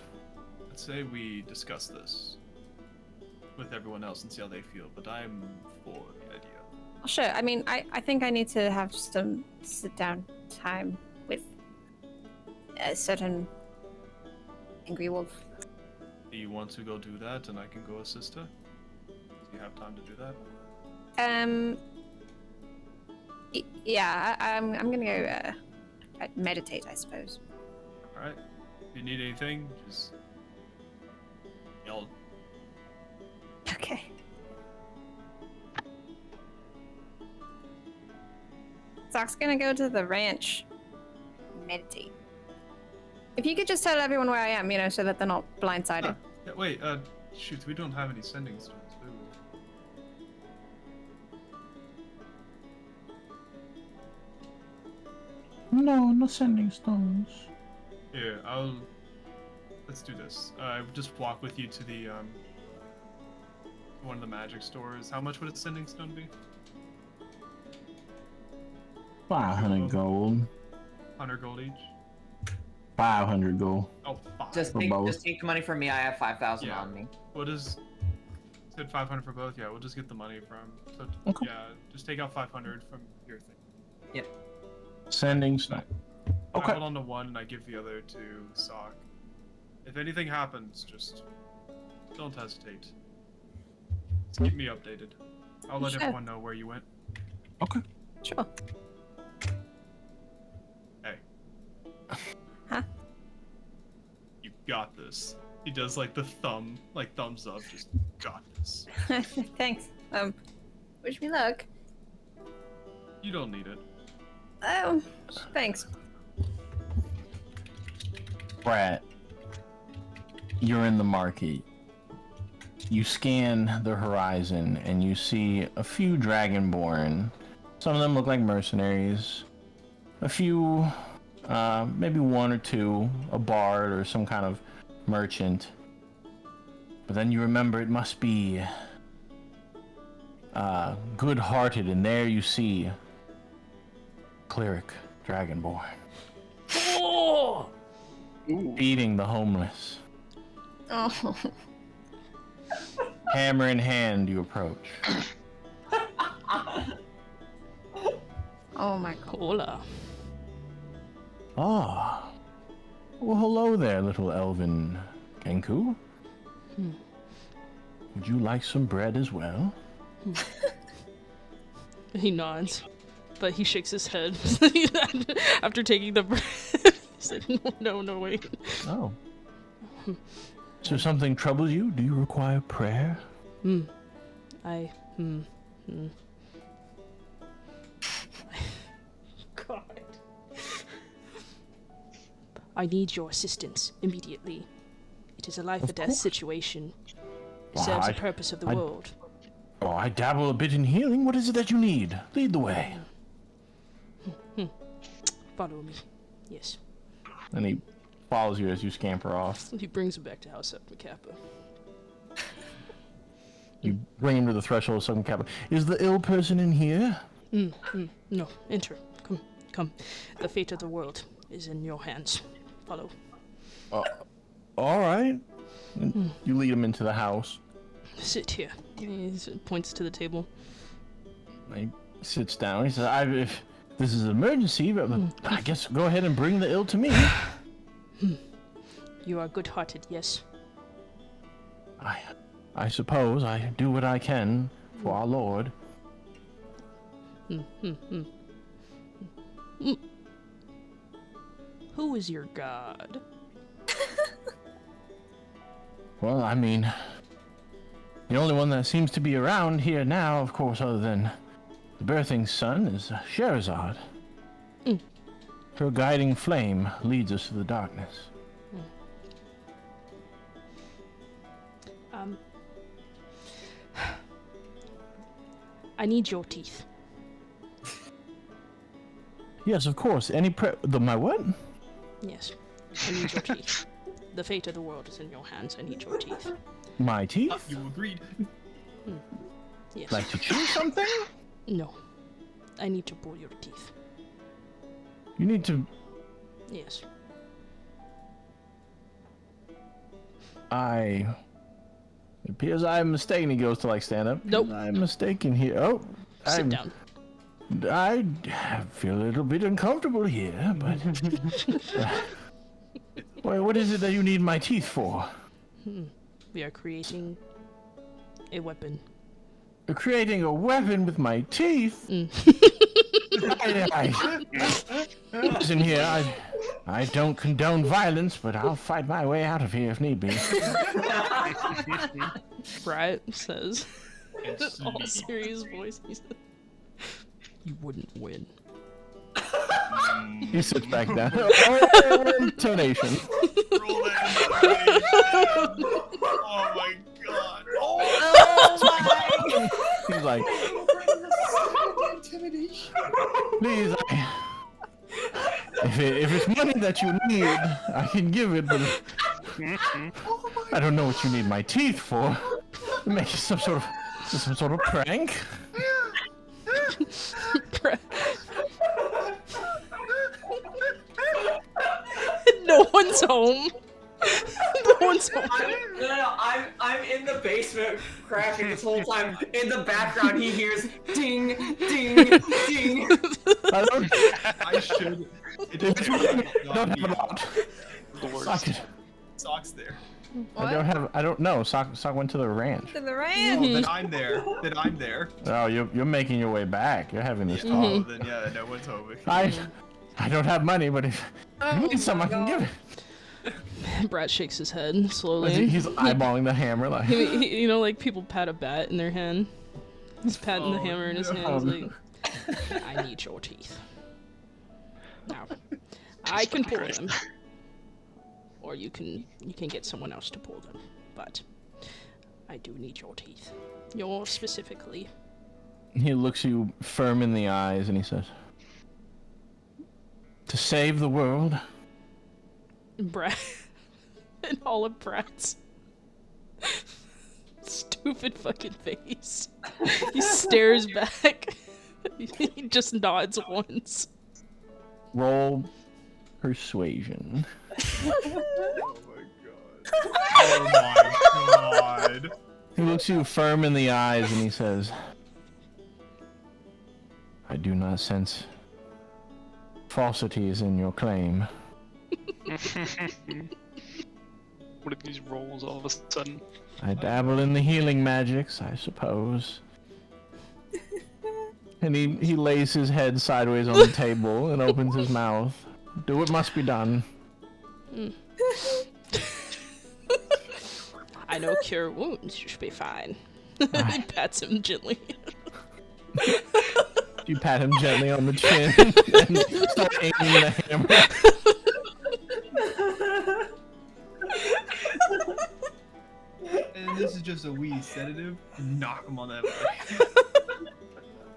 Let's say we discuss this with everyone else and see how they feel, but I'm for the idea. Sure, I mean, I think I need to have some sit-down time with a certain angry wolf. Do you want to go do that and I can go assist her? Do you have time to do that? Yeah, I'm gonna go meditate, I suppose. Alright. If you need anything, just yell. Okay. Zach's gonna go to the ranch. Meditate. If you could just tell everyone where I am, so that they're not blindsided. Yeah, wait, shoot, we don't have any sending stones, do we? No sending stones. Here, let's do this. Just walk with you to the, one of the magic stores. How much would a sending stone be? 500 gold. 100 gold each? 500 gold. Oh, fuck. Just take the money from me. I have 5,000 on me. What is... Said 500 for both? Yeah, we'll just get the money from... So, Okay. yeah, just take out 500 from your thing. Yep. Sending stone. Okay. I hold on to one and I give the other to Sock. If anything happens, just don't hesitate. Just keep me updated. I'll let Sure. everyone know where you went. Okay. Sure. Hey. Huh? You got this. He does like the thumbs up, just got this. Thanks. Wish me luck. You don't need it. Oh, thanks. Brat, you're in the market. You scan the horizon and you see a few dragonborn. Some of them look like mercenaries. A few, maybe one or two, a bard or some kind of merchant. But then you remember it must be good-hearted, and there you see cleric dragonborn. Oh! Feeding the homeless. Oh. Hammer in hand, you approach. Oh my god. Hola. Ah. Well, hello there, little elven Kenku. Would you like some bread as well? He nods, but he shakes his head after taking the breath. He said, no, wait. Oh. So something troubles you? Do you require prayer? God. I need your assistance immediately. It is a life or death situation. It serves the purpose of the world. Oh, I dabble a bit in healing. What is it that you need? Lead the way. Follow me. Yes. And he follows you as you scamper off. He brings him back to House up Kappa. You bring him to the threshold of Sugma Kappa. Is the ill person in here? No, enter. Come. The fate of the world is in your hands. Follow. All right. And you lead him into the house. Sit here. He points to the table. He sits down. He says, if this is an emergency, but I guess go ahead and bring the ill to me. You are good-hearted, yes. I suppose I do what I can for our Lord. Who is your god? Well, I mean, the only one that seems to be around here now, of course, other than the birthing sun, is Sherazade. Her guiding flame leads us to the darkness. I need your teeth. Yes, of course. My what? Yes, I need your teeth. The fate of the world is in your hands. I need your teeth. My teeth? You agreed. Yes. Like to chew something? No. I need to pull your teeth. You need to... Yes. It appears I'm mistaken. He goes to like stand up. Nope. I'm mistaken here. Oh, Sit down. I feel a little bit uncomfortable here, but what is it that you need my teeth for? We are creating a weapon. You're creating a weapon with my teeth? Listen here, I don't condone violence, but I'll fight my way out of here if need be. Brat says, in all serious voice, he says, you wouldn't win. He sits back down. Intonation. Roll that intonation. Oh my god. He's like, please, if it's money that you need, I can give it, but I don't know what you need my teeth for. Make some sort of prank. No one's home. No one's home. I'm in the basement crashing this whole time. In the background, he hears ding, ding, ding. I should. It Don't have a lot. Sock's there. I don't know. Sock went to the ranch. To the ranch. Oh, then I'm there. Oh, you're making your way back. You're having this talk. Oh, then yeah, no one's home. I don't have money, but if you need some, I can give it. Brat shakes his head slowly. He's eyeballing the hammer like. You know, like people pat a bat in their hand. He's patting the hammer in his hand. He's like, I need your teeth. Now, I can pull them, or you can get someone else to pull them. But I do need your teeth. Yours specifically. He looks you firm in the eyes and he says, "To save the world." Brat and all of Brat's stupid fucking face. He stares back. He just nods once. Roll persuasion. Oh my god. He looks you firm in the eyes and he says, "I do not sense falsities in your claim." What are these rolls all of a sudden? I dabble in the healing magics, I suppose. And he lays his head sideways on the table and opens his mouth. Do what must be done. I know cure wounds. You should be fine. He pats him gently. You pat him gently on the chin and start aiming the hammer. And this is just a wee sedative. Knock him on that back.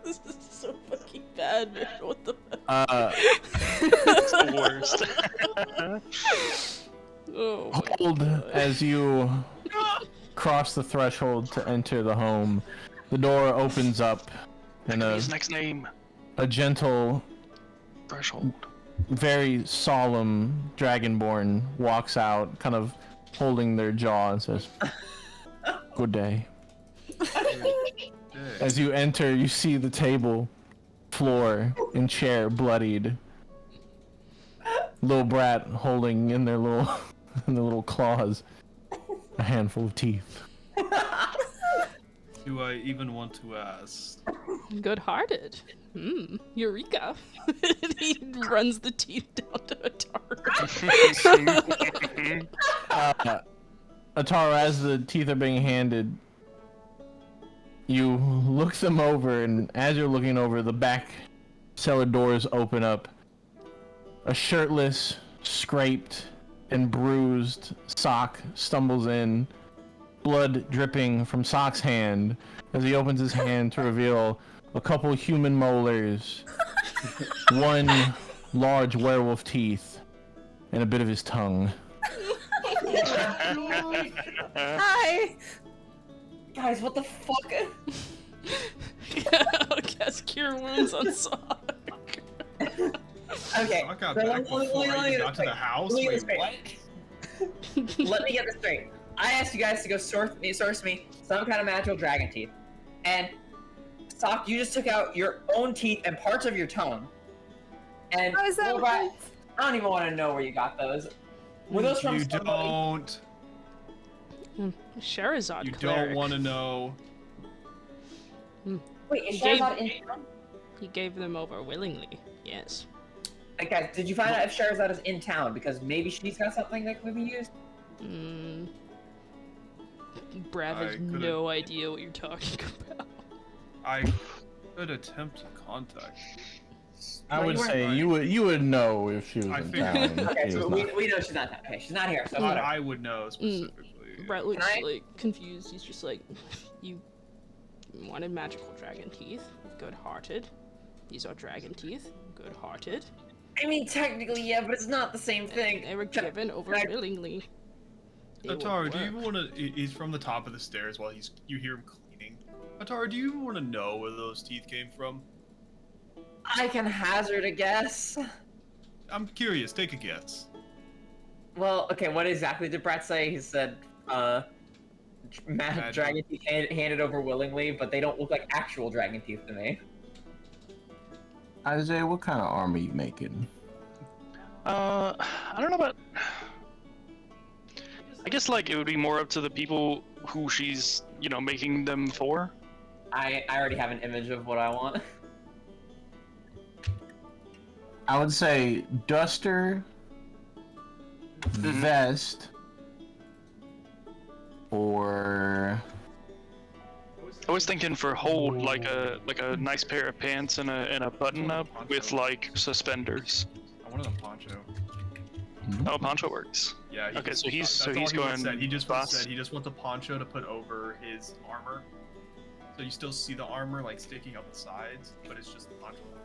This is so fucking bad, man. What the fuck? It's the worst. Oh my Hold God. as you cross the threshold to enter the home. The door opens up and His next name. a gentle, Threshold. very solemn dragonborn walks out, kind of holding their jaw and says, "Good day." As you enter, you see the table, floor, and chair bloodied. Little brat holding in their little claws a handful of teeth. Do I even want to ask? Good-hearted. Eureka. He runs the teeth down to Atara. Atara, as the teeth are being handed, you look them over, and as you're looking over, the back cellar doors open up. A shirtless, scraped, and bruised Sock stumbles in, blood dripping from Sock's hand as he opens his hand to reveal a couple human molars, one large werewolf teeth, and a bit of his tongue. Hi. Guys, what the fuck? I'll cast Cure Wounds on Sock. Okay. I got so back let me- before let me- I let me even get got to this the house. Let me Wait, get what? Let me get this straight. I asked you guys to go source me some kind of magical dragon teeth, and Sock, you just took out your own teeth and parts of your tongue. And How is that? Robot, I don't even want to know where you got those. Were those from You somebody? don't. Charizard You cleric. don't want to know. Wait, is He gave- Charizard in town? He gave them over willingly. Yes. Like, guys, did you find out if Charizard is in town? Because maybe she's got something that could be used. Brav has I could've- no idea what you're talking about. I could attempt to contact. I No, would you weren't say right. you would know if she was I in figured. town. Okay, She so was not. we know she's not. Okay, she's not here. So But whatever. I would know specifically. Brett looks Can I- like confused. He's just like, you wanted magical dragon teeth. Good-hearted. These are dragon teeth. Good-hearted. I mean, technically, yeah, but it's not the same thing. They were given over can I- willingly. They will Atara, do you work. even want to? He's from the top of the stairs while you hear him cleaning. Atara, do you even want to know where those teeth came from? I can hazard a guess. I'm curious. Take a guess. Well, okay, what exactly did Brett say? He said, dragon teeth handed over willingly, but they don't look like actual dragon teeth to me. Isaiah, what kind of armor you making? I don't know about. I guess like it would be more up to the people who she's, making them for. I already have an image of what I want. I would say duster, vest, or I was thinking for hold like a nice pair of pants and a button up with like suspenders. I wanted a poncho. Oh, poncho works. Yeah. Okay, so that's he's all he would've going said. He just boss. said he just wants a poncho to put over his armor, so you still see the armor like sticking out the sides, but it's just the poncho in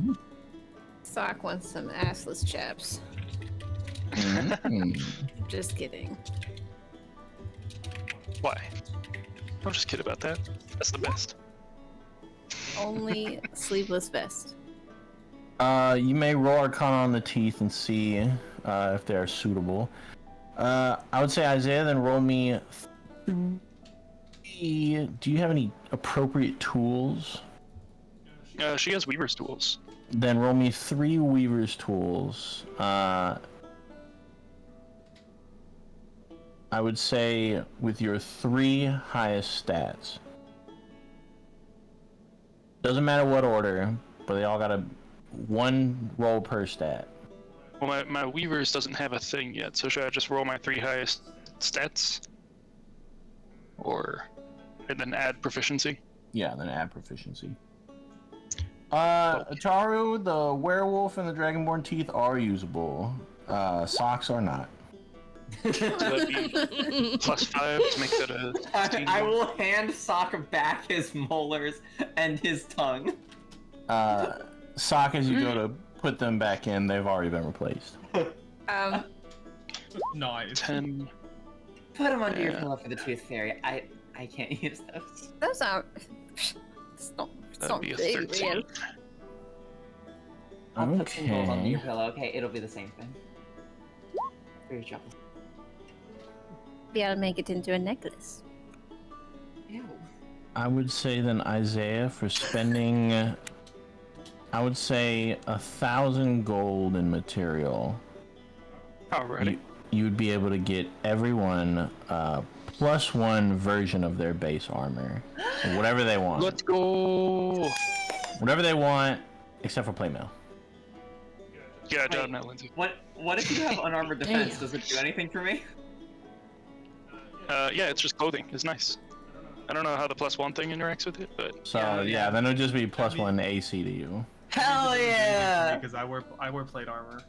front. Sock wants some assless chaps. Just kidding. Why? Don't just kid about that. That's the best. Only sleeveless vest. You may roll Arcana on the teeth and see if they're suitable. I would say Isaiah, then roll me 3. Do you have any appropriate tools? She has Weaver's tools. Then roll me 3 Weaver's tools. I would say with your 3 highest stats. Doesn't matter what order, but they all got a 1 roll per stat. Well, my Weavers doesn't have a thing yet, so should I just roll my 3 highest stats? And then add proficiency? Yeah, then add proficiency. Ataru, the werewolf and the dragonborn teeth are usable. Socks are not. So that'd be +5 to make that a 16. I will hand Sock back his molars and his tongue. Sock, as you go to put them back in, they've already been replaced. Nice. 10. Put them under your Yeah. pillow for the tooth fairy. I can't use those. Those are. It's not That'd be a big, 13. real. I'll put some rolls under Okay. your pillow. Okay, it'll be the same thing. Very trouble. Maybe I'll make it into a necklace. Ew. I would say then Isaiah for spending, I would say 1,000 gold in material. Alrighty. You would be able to get everyone +1 version of their base armor, so whatever they want. Let's go! Whatever they want, except for playmail. Yeah, job now, Lindsay. What if you have unarmored defense? Damn. Does it do anything for me? Yeah, it's just clothing. It's nice. I don't know how the +1 thing interacts with it, but So yeah, then it'll just be +1 AC to you. Hell yeah! Because I wear plate armor.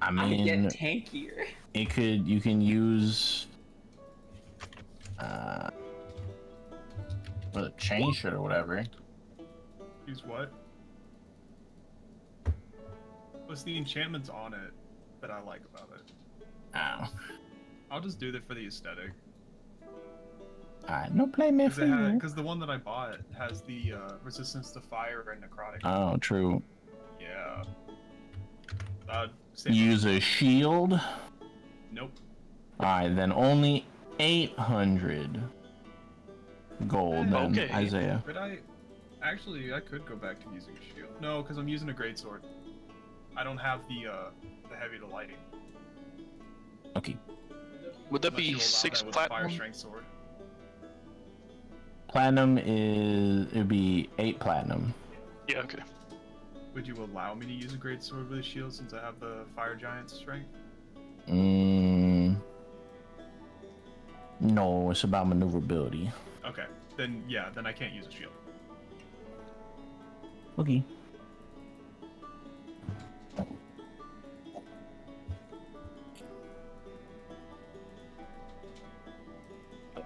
I I can get mean, tankier. you can use a chain shirt or whatever. Use what? What's the enchantments on it that I like about it? Oh. I'll just do that for the aesthetic. Alright, no playmail for you. Because the one that I bought has the resistance to fire and necrotic. Oh, true. Yeah. Use a shield. Nope. Alright, then only 800 gold then, Okay. Isaiah. But I could go back to using a shield. No, because I'm using a greatsword. I don't have the heavy to lighting. Okay. would that Unless you be allow 6 that with a fire platinum? strength sword. Platinum it'd be 8 platinum. Yeah, okay. Would you allow me to use a greatsword with a shield since I have the fire giant's strength? No, it's about maneuverability. Okay. Then yeah, then I can't use a shield. Okay.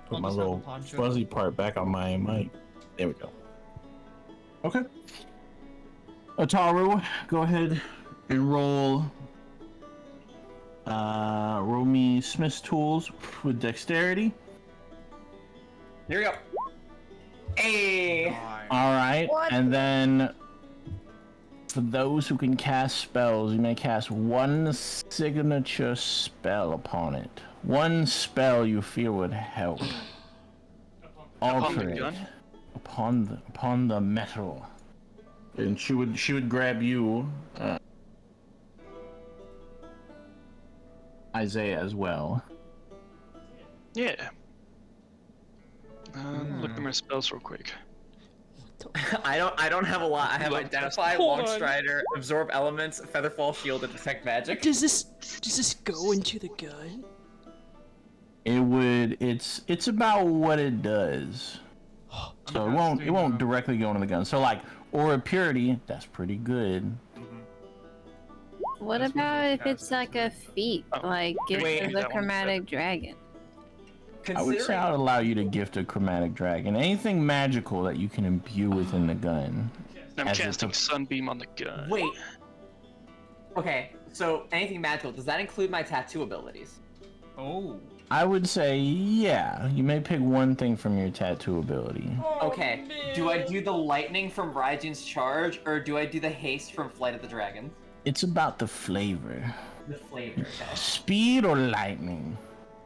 Put I'll my just have a little poncho. fuzzy part back on my mic. There we go. Okay. Ataru, go ahead and roll me Smith's tools with dexterity. Here we go. Hey! Fine. All right, What? and then for those who can cast spells, you may cast 1 signature spell upon it. 1 spell you feel would help. Alter the it gun? upon the metal. And she would grab you, Isaiah as well. Yeah. Look at my spells real quick. I don't have a lot. I have Identify, Hold Long on. Strider, Absorb Elements, Featherfall Shield, and Detect Magic. Does this go into the gun? It's about what it does. So it won't directly go into the gun. So like Aura Purity, that's pretty good. What That's what about we if it's cast like a feat, Oh, like Gift wait, of that the one Chromatic Dragon? I would say I would allow you to gift a chromatic dragon. Anything magical that you can imbue within the gun. I'm As casting it's Sunbeam on the gun. Wait. Okay, so anything magical, does that include my tattoo abilities? Oh. I would say, yeah. You may pick one thing from your tattoo ability. Okay, do I do the lightning from Raijin's charge, or do I do the haste from Flight of the Dragon? It's about the flavor. The flavor, okay. Speed or lightning.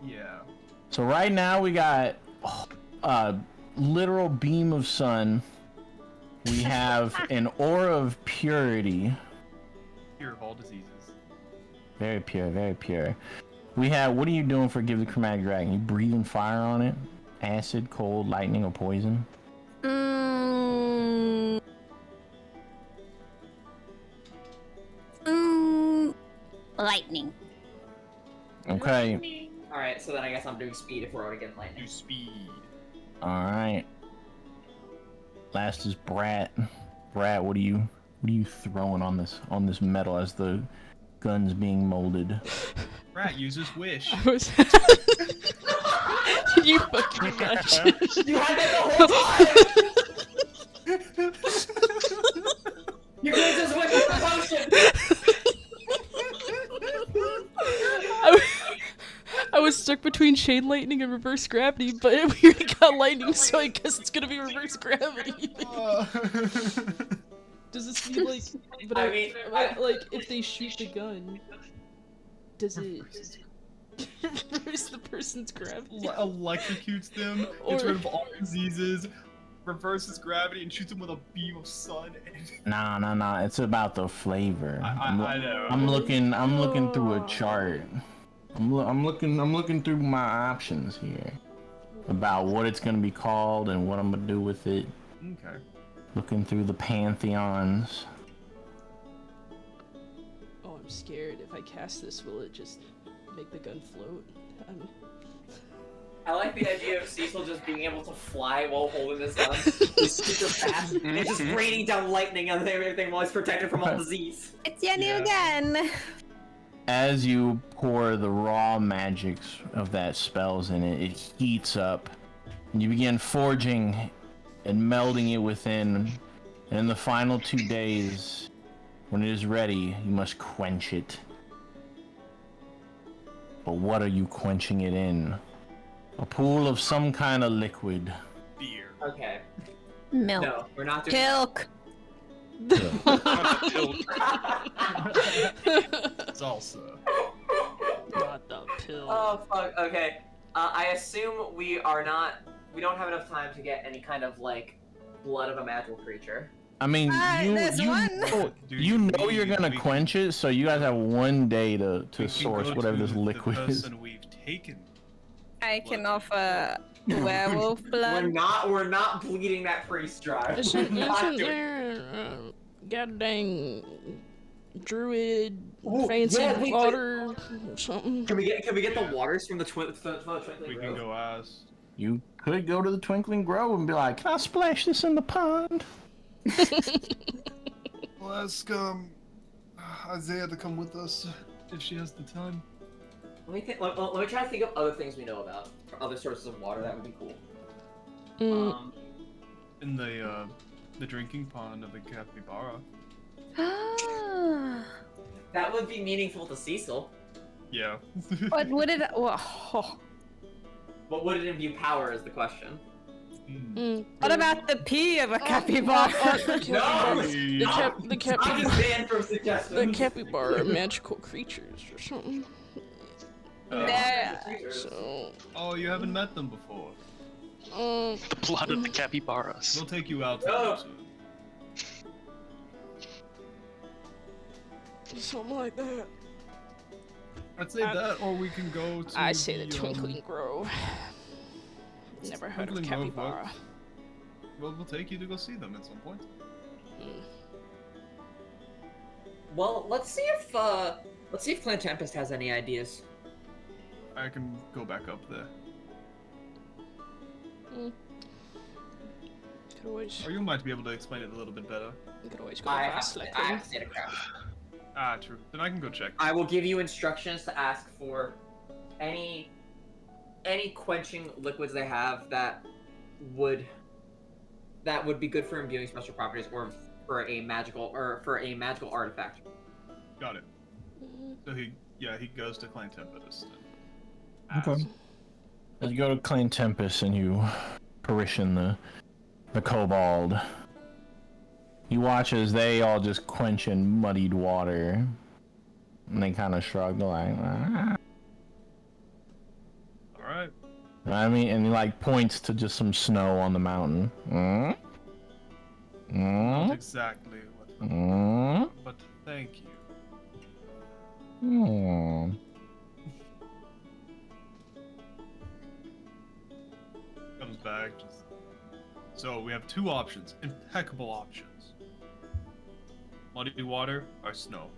Yeah. So right now we got a literal beam of sun. We have an aura of purity. Cure of all diseases. Very pure, very pure. We have, what are you doing for Give the Chromatic Dragon? You breathing fire on it? Acid, cold, lightning, or poison? I lightning. Okay. Alright, so then I guess I'm doing speed if we're already getting lightning. Do speed. All right. Last is Brat. Brat, what are you throwing on this metal as the gun's being molded? Rat uses wish. I was. Can you fucking imagine? You had that the whole time! You could just went with the potion! I was stuck between chain lightning and reverse gravity, but we already got lightning, so I guess it's gonna be reverse gravity. Does this mean like? But I mean, like if they shoot the gun, does it reverse the person's gravity? Electrocutes them, gets rid of all diseases, reverses gravity, and shoots them with a beam of sun. Nah. It's about the flavor. I know. I'm looking through a chart. I'm looking through my options here about what it's gonna be called and what I'm gonna do with it. Okay. Looking through the pantheons. Oh, I'm scared. If I cast this, will it just make the gun float? I like the idea of Cecil just being able to fly while holding this gun. He's super fast, and it's just raining down lightning on everything while he's protected from all disease. It's Yanu again. As you pour the raw magics of that spells in it, it heats up, and you begin forging and melding it within. And in the final 2 days, when it is ready, you must quench it. But what are you quenching it in? A pool of some kind of liquid. Beer. Okay. Milk. No, we're not doing Pilk. Salsa. Not the pill. Oh fuck. Okay. I assume we don't have enough time to get any kind of like blood of a magical creature. I mean, there's one. you know you're gonna quench it, so you guys have 1 day to We source can go whatever to this liquid the is. person we've taken. I can offer werewolf blood. We're not bleeding that priest dry. Isn't We're not doing- there goddamn druid Ooh, fancy yeah, wait, water or something? Can we get the waters from the twinkling We can grove? go ask. You could go to the Twinkling Grove and be like, "Can I splash this in the pond?" We'll ask Isaiah to come with us if she has the time. Let me try to think of other things we know about, or other sources of water that would be cool. Mm. In the drinking pond of the capybara. Ah. That would be meaningful to Cecil. Yeah. What would it? Oh. But would it imbue power is the question. What about the pee of a capybara? The I'm just banned from the suggestions. capybara are magical creatures or something. So, Oh, you haven't met them before. The blood of the capybaras. We'll take you out Oh. soon. something like that. I'd say that, or we can go to. I say the Twinkling Grove. Never heard of Twinkling Grove, capybara. Well, we'll take you to go see them at some point. Well, let's see if Clan Tempest has any ideas. I can go back up there. Could always, Or you might be able to explain it a little bit better. could always go to I have Vaslecking. to state a crowd. Ah, true. Then I can go check. I will give you instructions to ask for any quenching liquids they have that would be good for imbuing special properties or for a magical artifact. Got it. So he goes to Clan Tempest. Okay. As you go to Clan Tempest and you perition the kobold, you watch as they all just quench in muddied water, and they kind of shrug. They're like, ah. All right. I mean, and he like points to just some snow on the mountain. Not exactly what. But thank you. Comes back. So we have two options, impeccable options. Muddy water or snow.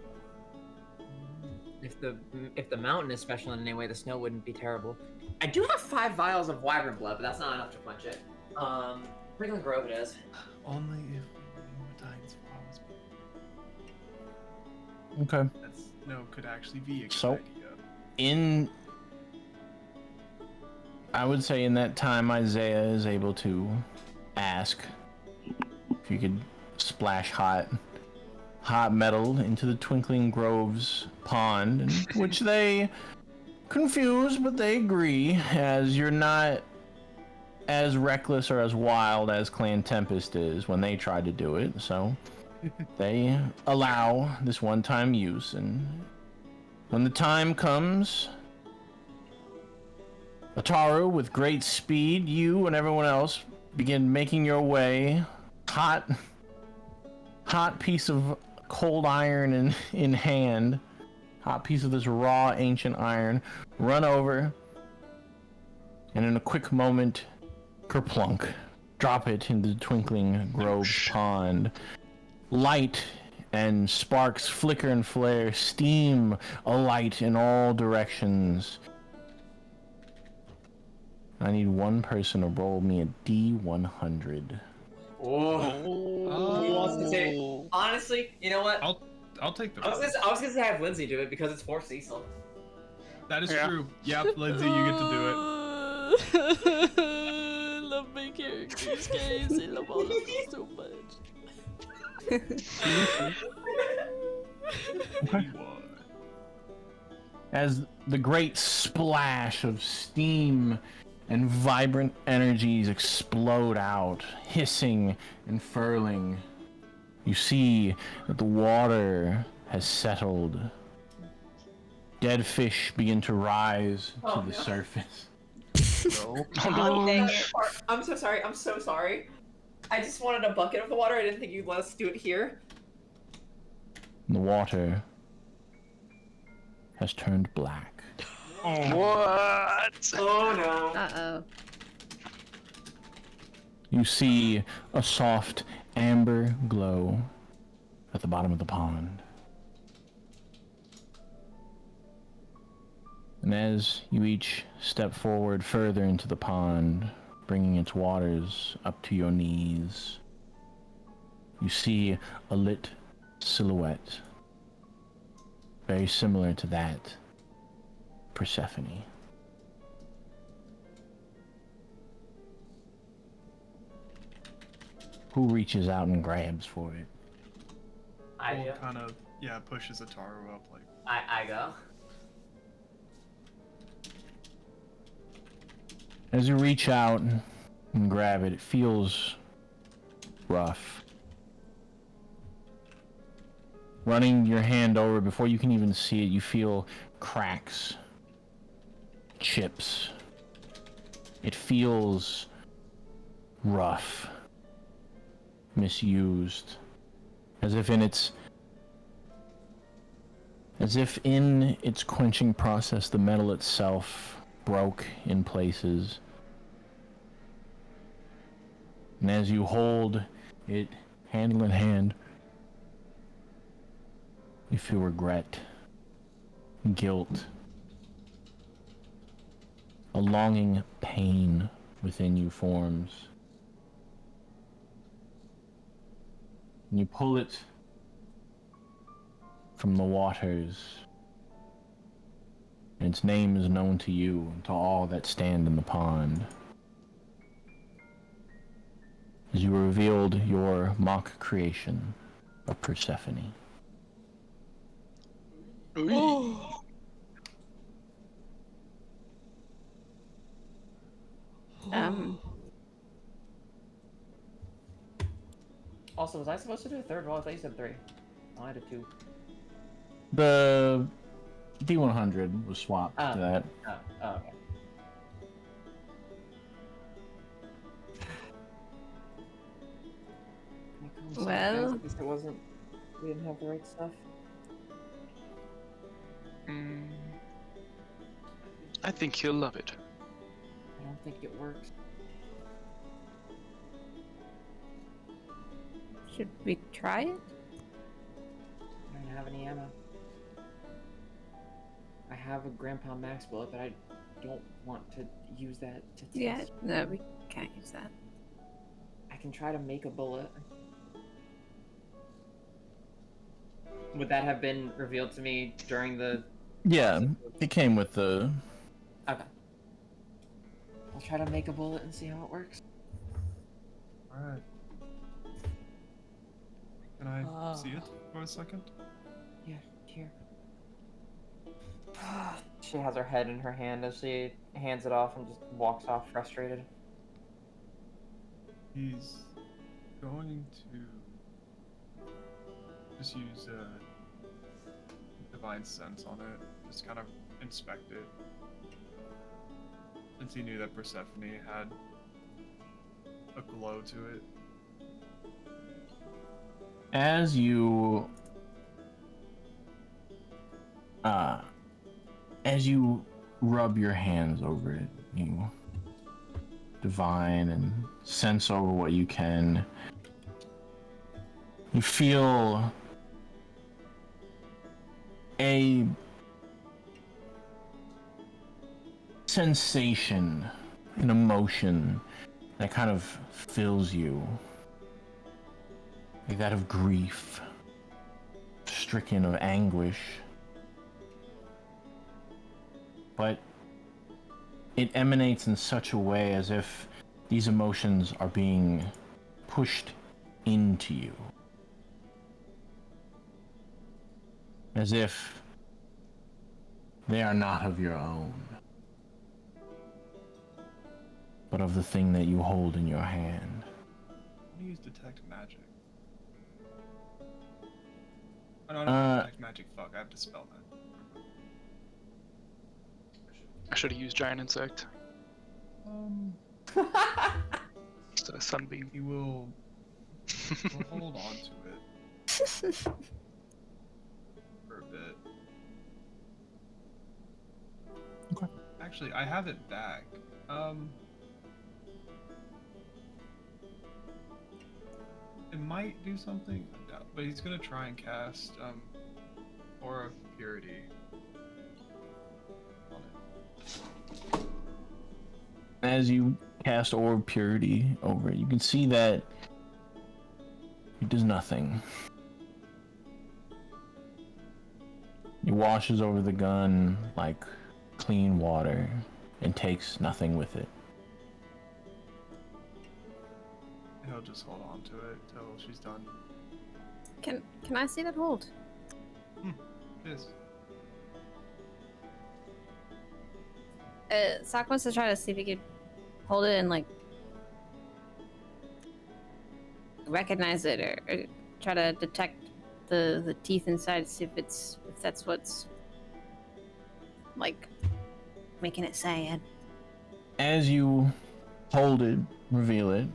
if the mountain is special in any way, the snow wouldn't be terrible. I do have 5 vials of wyvern blood, but that's not enough to quench it. Ringling Grove it is. Only if Titan's Fall was Okay. that snow could actually be a good So- idea. I would say in that time, Isaiah is able to ask if you could splash hot metal into the Twinkling Grove's pond, which they confuse, but they agree, as you're not as reckless or as wild as Clan Tempest is when they tried to do it, so they allow this one-time use, and when the time comes, Ataru, with great speed, you and everyone else begin making your way, hot piece of cold iron in hand, hot piece of this raw ancient iron, run over, and in a quick moment, kerplunk, drop it into the Twinkling Grove pond. Light and sparks flicker and flare, steam alight in all directions. I need one person to roll me a D100. Who wants to say? Honestly, you know what? I'll take the. I was gonna say have Lindsay do it because it's for Cecil. That is true. Yep, Lindsay, you get to do it. I love my characters, guys. I love all of them so much. As the great splash of steam and vibrant energies explode out, hissing and furling, you see that the water has settled. Dead fish begin to rise to the surface. Dang it. I'm so sorry. I'm so sorry. I just wanted a bucket of the water. I didn't think you'd let us do it here. The water has turned black. What? Oh no. Uh-oh. You see a soft amber glow at the bottom of the pond. And as you each step forward further into the pond, bringing its waters up to your knees, you see a lit silhouette, very similar to that Persephone. Who reaches out and grabs for it? I do. Kind of, pushes Ataru up like. I go. As you reach out and grab it, it feels rough. Running your hand over before you can even see it, you feel cracks, chips. It feels rough, misused, as if in its quenching process, the metal itself broke in places. And as you hold it handle in hand, you feel regret, guilt, a longing pain within you forms. And you pull it from the waters, and its name is known to you and to all that stand in the pond. As you revealed your mock creation of Persephone. Oh. Also, was I supposed to do a third roll? I thought you said 3. Oh, I did 2. The D100 was swapped to that. Oh, okay. Well, It wasn't. We didn't have the right stuff. I think you'll love it. I don't think it works. should we try it? I don't have any ammo. have a Grandpa Max bullet, but I don't want to use that to test. Yeah, no, we can't use that. I can try to make a bullet. Would that have been revealed to me during the... Yeah, it came with the... Okay. I'll try to make a bullet and see how it works. Alright. Can I see it for a second? Yeah, here. She has her head in her hand as she hands it off and just walks off frustrated. He's going to just use divine sense on it, just kind of inspect it. Since he knew that Persephone had a glow to it. As you rub your hands over it, you divine and sense over what you can. You feel a sensation, an emotion that kind of fills you. Like that of grief, stricken of anguish. But it emanates in such a way as if these emotions are being pushed into you. As if they are not of your own, but of the thing that you hold in your hand. I'm gonna use detect magic. Oh, no, I don't have detect magic. Fuck, I have to spell that. I should have used giant insect. Just a sunbeam. He will hold on to it for a bit. Okay. Actually, I have it back. It might do something, I doubt, but he's gonna try and cast Aura of Purity on it. As you cast Orb Purity over it, you can see that it does nothing. It washes over the gun like clean water and takes nothing with it. He'll just hold on to it till she's done. Can I see that hold? Yes. Sock wants to try to see if he could hold it and like recognize it or try to detect the teeth inside, see if that's what's like making it say it. As you hold it, reveal it,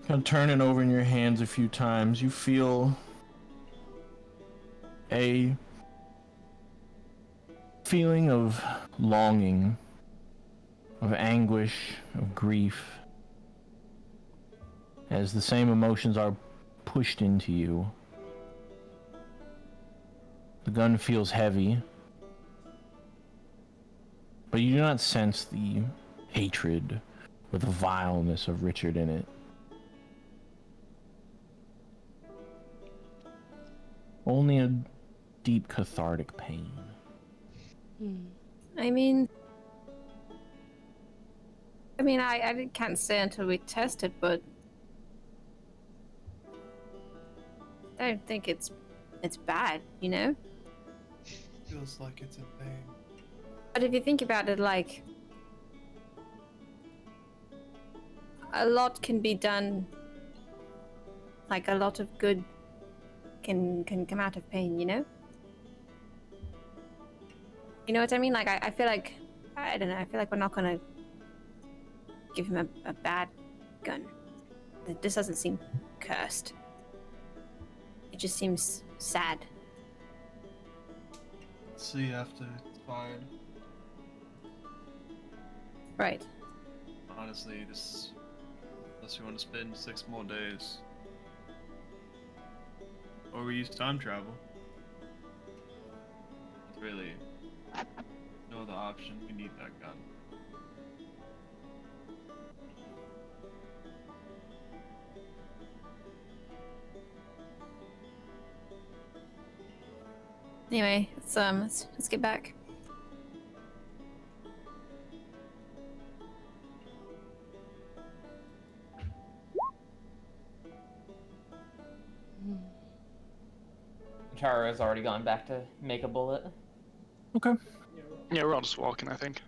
kind of turn it over in your hands a few times, you feel a feeling of longing, of anguish, of grief, as the same emotions are pushed into you. The gun feels heavy, but you do not sense the hatred or the vileness of Richard in it. Only a deep cathartic pain. I mean, I can't say until we test it, but I don't think it's bad, you know? Feels like it's in pain. But if you think about it, like, a lot can be done, like a lot of good can come out of pain, you know? You know what I mean? Like, I feel like, I don't know, I feel like we're not gonna give him a bad gun. This doesn't seem cursed. It just seems sad. See after it's fired. Right. Honestly, this... Unless you want to spend 6 more days. Or we use time travel. It's really No other option. We need that gun. Anyway, let's get back. Chara has already gone back to make a bullet. Okay. Yeah, we're all just walking, I think.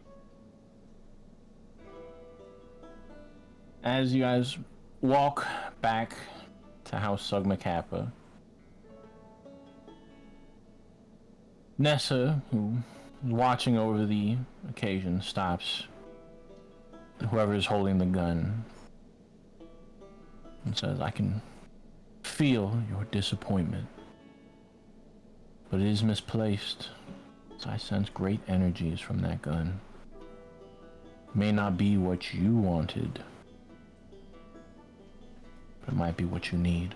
As you guys walk back to House Sugma Kappa, Nessa, who is watching over the occasion, stops whoever is holding the gun and says, I can feel your disappointment, but it is misplaced, so I sense great energies from that gun. May not be what you wanted, but it might be what you need.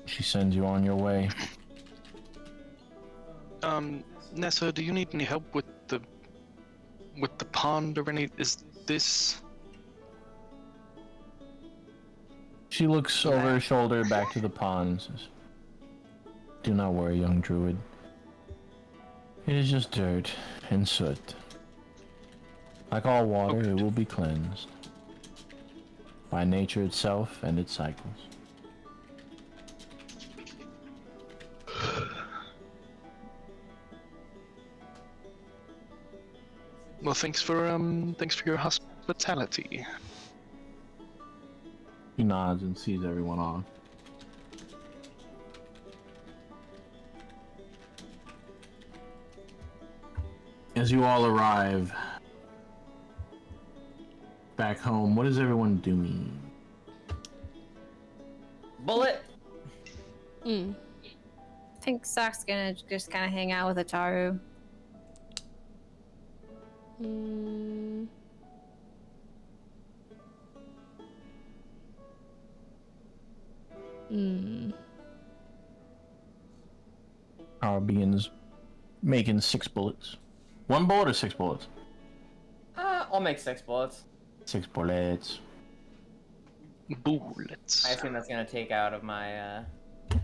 She sends you on your way. Nessa, do you need any help with the pond or any? Is this? She looks over her shoulder back to the pond and says, do not worry, young druid. It is just dirt and soot. Like all water, it will be cleansed by nature itself and its cycles. Well, thanks for your hospitality. He nods and sees everyone off. As you all arrive back home, what is everyone doing? Bullet. I think Sock's gonna just kind of hang out with Ataru. Our begins making 6 bullets. 1 bullet or 6 bullets? I'll make 6 bullets. 6 bullets. Bullets. I assume that's gonna take out of my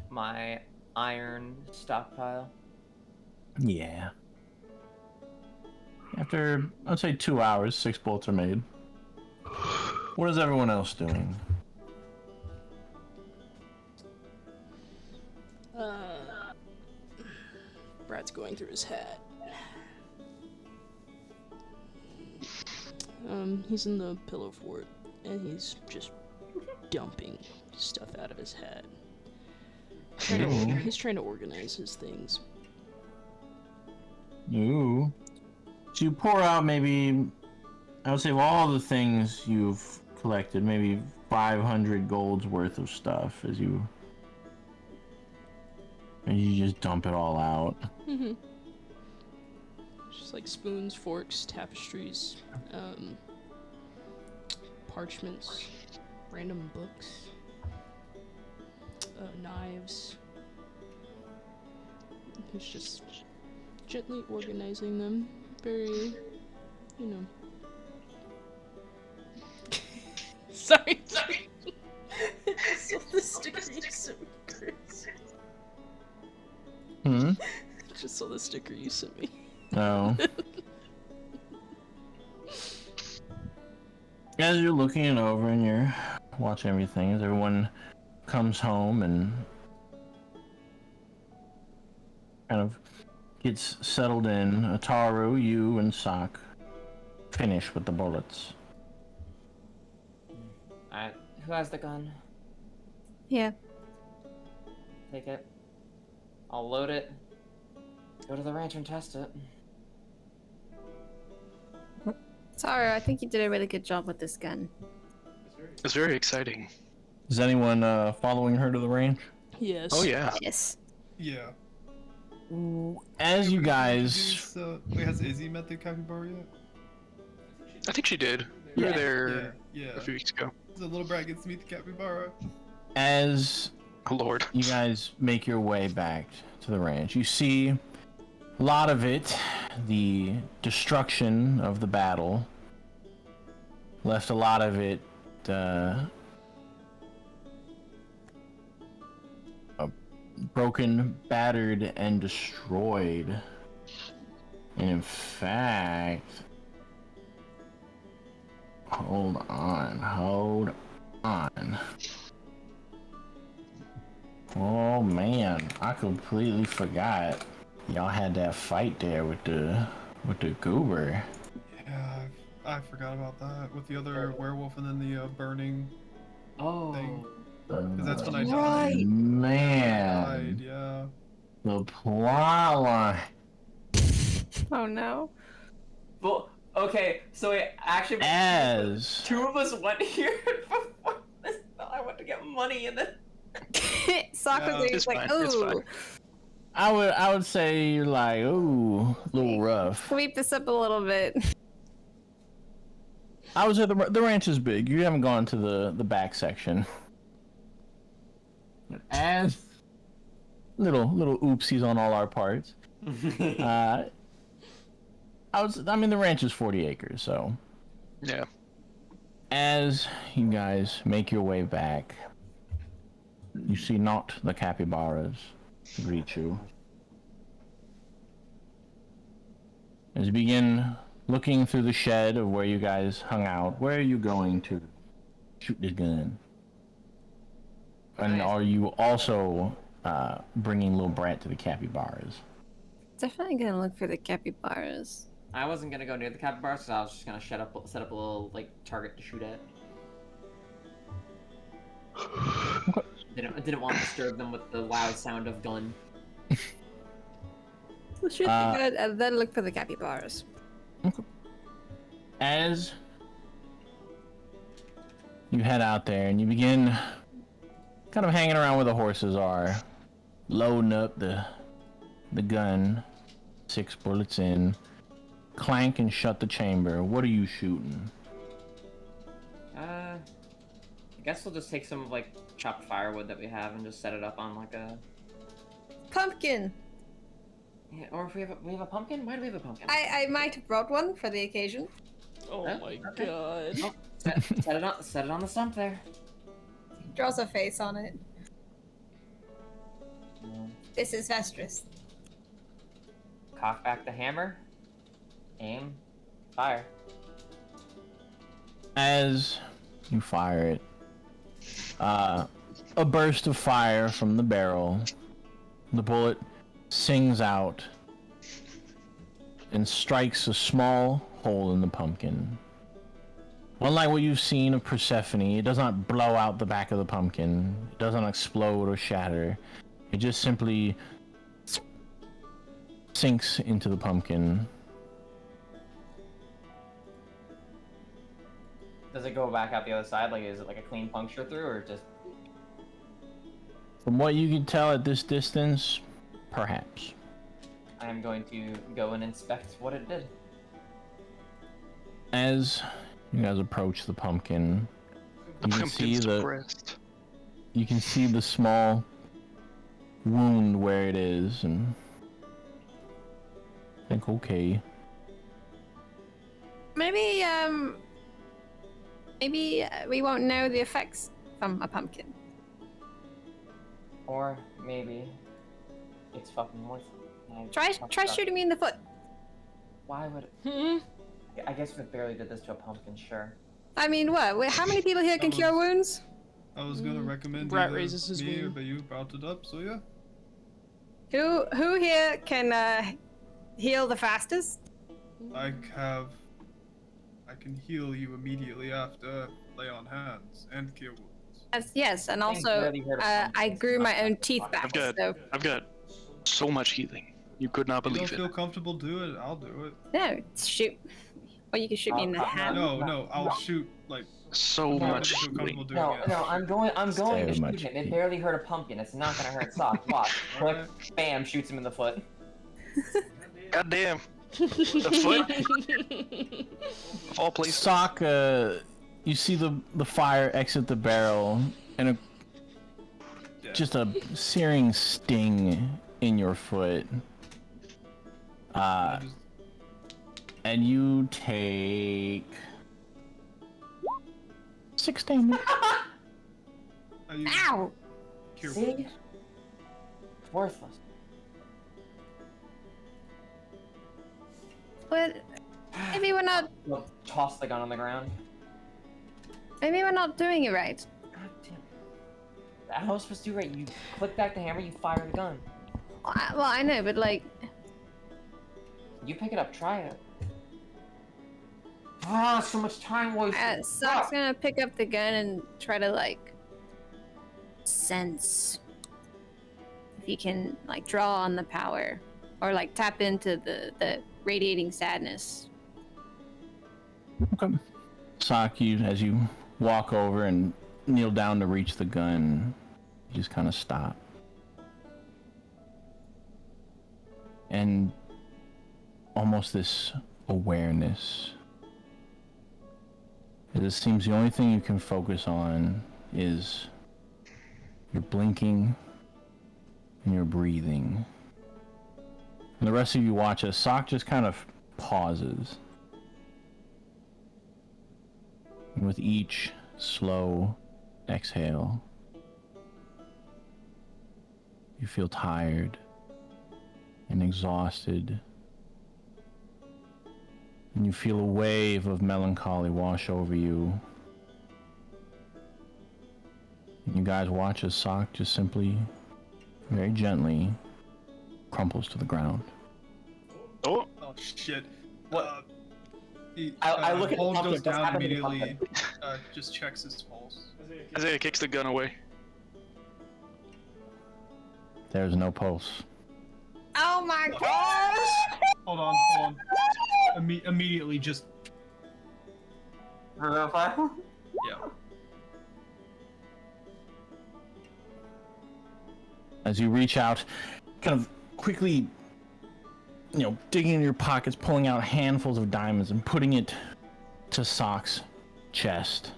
my iron stockpile. Yeah. After, I'd say 2 hours, 6 bullets are made. What is everyone else doing? Brad's going through his hat. He's in the pillow fort, and he's just dumping stuff out of his hat. He's trying to organize his things. Ooh. So you pour out maybe, I would say of all the things you've collected, maybe 500 gold's worth of stuff as you just dump it all out. Just like spoons, forks, tapestries, parchments, random books, knives. He's just gently organizing them. Very, you know. Sorry. I saw the sticker you sent me, Chris. Just saw the sticker you sent me. Oh. As you're looking it over and you're watching everything, as everyone comes home and kind of gets settled in, Ataru, you, and Sock finish with the bullets. Alright, who has the gun? Yeah. Take it. I'll load it. Go to the ranch and test it. Ataru, I think you did a really good job with this gun. It's very exciting. Is anyone following her to the ranch? Yes. Oh yeah. Yes. Yeah. As you guys... Wait, has Izzy met the capybara yet? I think she did. We were there Yeah. a few weeks ago. The little brat gets to meet the capybara. As Oh lord. You guys make your way back to the ranch. You see a lot of it, the destruction of the battle, left a lot of it broken, battered, and destroyed. And in fact, hold on. Oh man, I completely forgot. Y'all had that fight there with the goober. Yeah, I forgot about that with the other werewolf and then the burning Oh. thing. Because that's when I Right. died. Man, Yeah. the plot line. Oh no. Well, okay, so it actually As two of us went here before this. I went to get money and then. Soccer It's like, fine, it's fine. ooh, I would say you're like, ooh, a little rough. sweep this up a little bit. I was at the ranch is big. You haven't gone to the back section. As little oopsies on all our parts. I mean the ranch is 40 acres, so Yeah. as you guys make your way back, you see not the capybaras greet you. As you begin looking through the shed of where you guys hung out, where are you going to shoot the gun? And Nice. are you also bringing little Brat to the capybaras? Definitely gonna look for the capybaras. I wasn't gonna go near the capybaras, so I was just gonna set up a little like target to shoot at. Didn't want to disturb them with the loud sound of gun. We'll shoot the good and then look for the capybaras. As you head out there and you begin kind of hanging around where the horses are, loading up the gun, 6 bullets in, clank and shut the chamber. What are you shooting? I guess we'll just take some like chopped firewood that we have and just set it up on like a. Pumpkin! Yeah, or if we have a pumpkin. Why do we have a pumpkin? I might have brought one for the occasion. Oh Huh? my Okay. god. Oh, set it on the stump there. Draws a face on it. This is Vestris. Cock back the hammer. Aim. Fire. As you fire it, a burst of fire from the barrel. The bullet sings out and strikes a small hole in the pumpkin. Unlike what you've seen of Persephone, it does not blow out the back of the pumpkin. It doesn't explode or shatter. It just simply sinks into the pumpkin. Does it go back out the other side? Like, is it like a clean puncture through, or just? From what you can tell at this distance, perhaps. I am going to go and inspect what it did. As you guys approach the pumpkin, The you can see pumpkin's the depressed. you can see the small wound where it is, and think, okay. Maybe we won't know the effects from a pumpkin. Or maybe it's fucking worth it. Try shooting me in the foot. Why would it? Hmm? I guess we barely did this to a pumpkin, sure. I mean, what? How many people here can cure wounds? I was gonna recommend Brat either raises his me, wound. but you brought it up, so yeah. Who here can heal the fastest? I can heal you immediately after lay on hands and cure wounds. Yes, and I also barely heard of I pumpkins. grew my own teeth back. I've got so much healing. You could not You don't believe it. feel comfortable do it, I'll do it. No, shoot. Or you can shoot me in the hand. No, I'll shoot like So much feel healing. comfortable doing No, it. no, I'm going to So shoot much him. It heat. barely hurt a pumpkin. It's not gonna hurt Sock. Watch. Click, bam, shoots him in the foot. God damn. The foot? Of all places. Sock, you see the fire exit the barrel, and just a searing sting in your foot. And you take 6 damage. Ow! Cure See? wounds. Worthless. But maybe we're not. We'll toss the gun on the ground. Maybe we're not doing it right. God damn it. How am I supposed to do right? You click back the hammer, you fire the gun. Well, I know, but like, You pick it up, try it. Ah, so much time wasted. Sock's gonna pick up the gun and try to like sense if you can like draw on the power or like tap into the radiating sadness. Okay. Sock, you as you walk over and kneel down to reach the gun, you just kind of stop. And almost this awareness. It seems the only thing you can focus on is your blinking and your breathing. And the rest of you watch as Sock just kind of pauses. And with each slow exhale, you feel tired and exhausted. And you feel a wave of melancholy wash over you. And you guys watch as Sock just simply, very gently, crumples to the ground. Oh, Oh shit. What? He, I look at Paul Pumpkin, goes what's down happening to immediately, just checks his pulse. Isaiah kicks the gun away. There's no pulse. Oh my gosh! Hold on. Immediately just, yeah. As you reach out, kind of quickly, digging in your pockets, pulling out handfuls of diamonds and putting it to Sock's chest.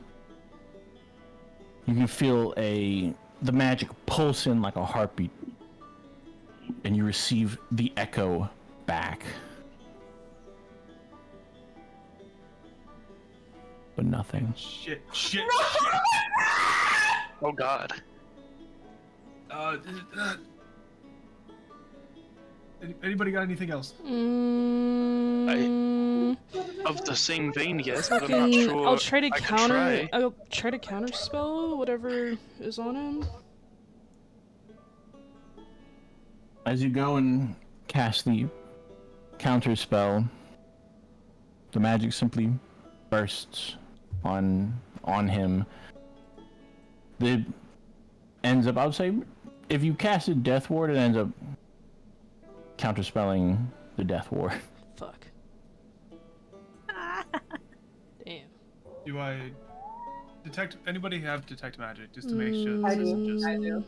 You can feel the magic pulse in like a heartbeat, and you receive the echo back. But nothing. Shit. Oh God. Anybody got anything else? Of the same vein, yes, but I'm not sure. I'll try to I could counter. try. I'll try to counterspell whatever is on him. As you go and cast the counter spell, the magic simply bursts on him. It ends up, I would say, if you casted Death Ward, it ends up counterspelling the Death Ward. Fuck. Damn. Do I detect? Anybody have detect magic just to make sure I this isn't do. just? I do.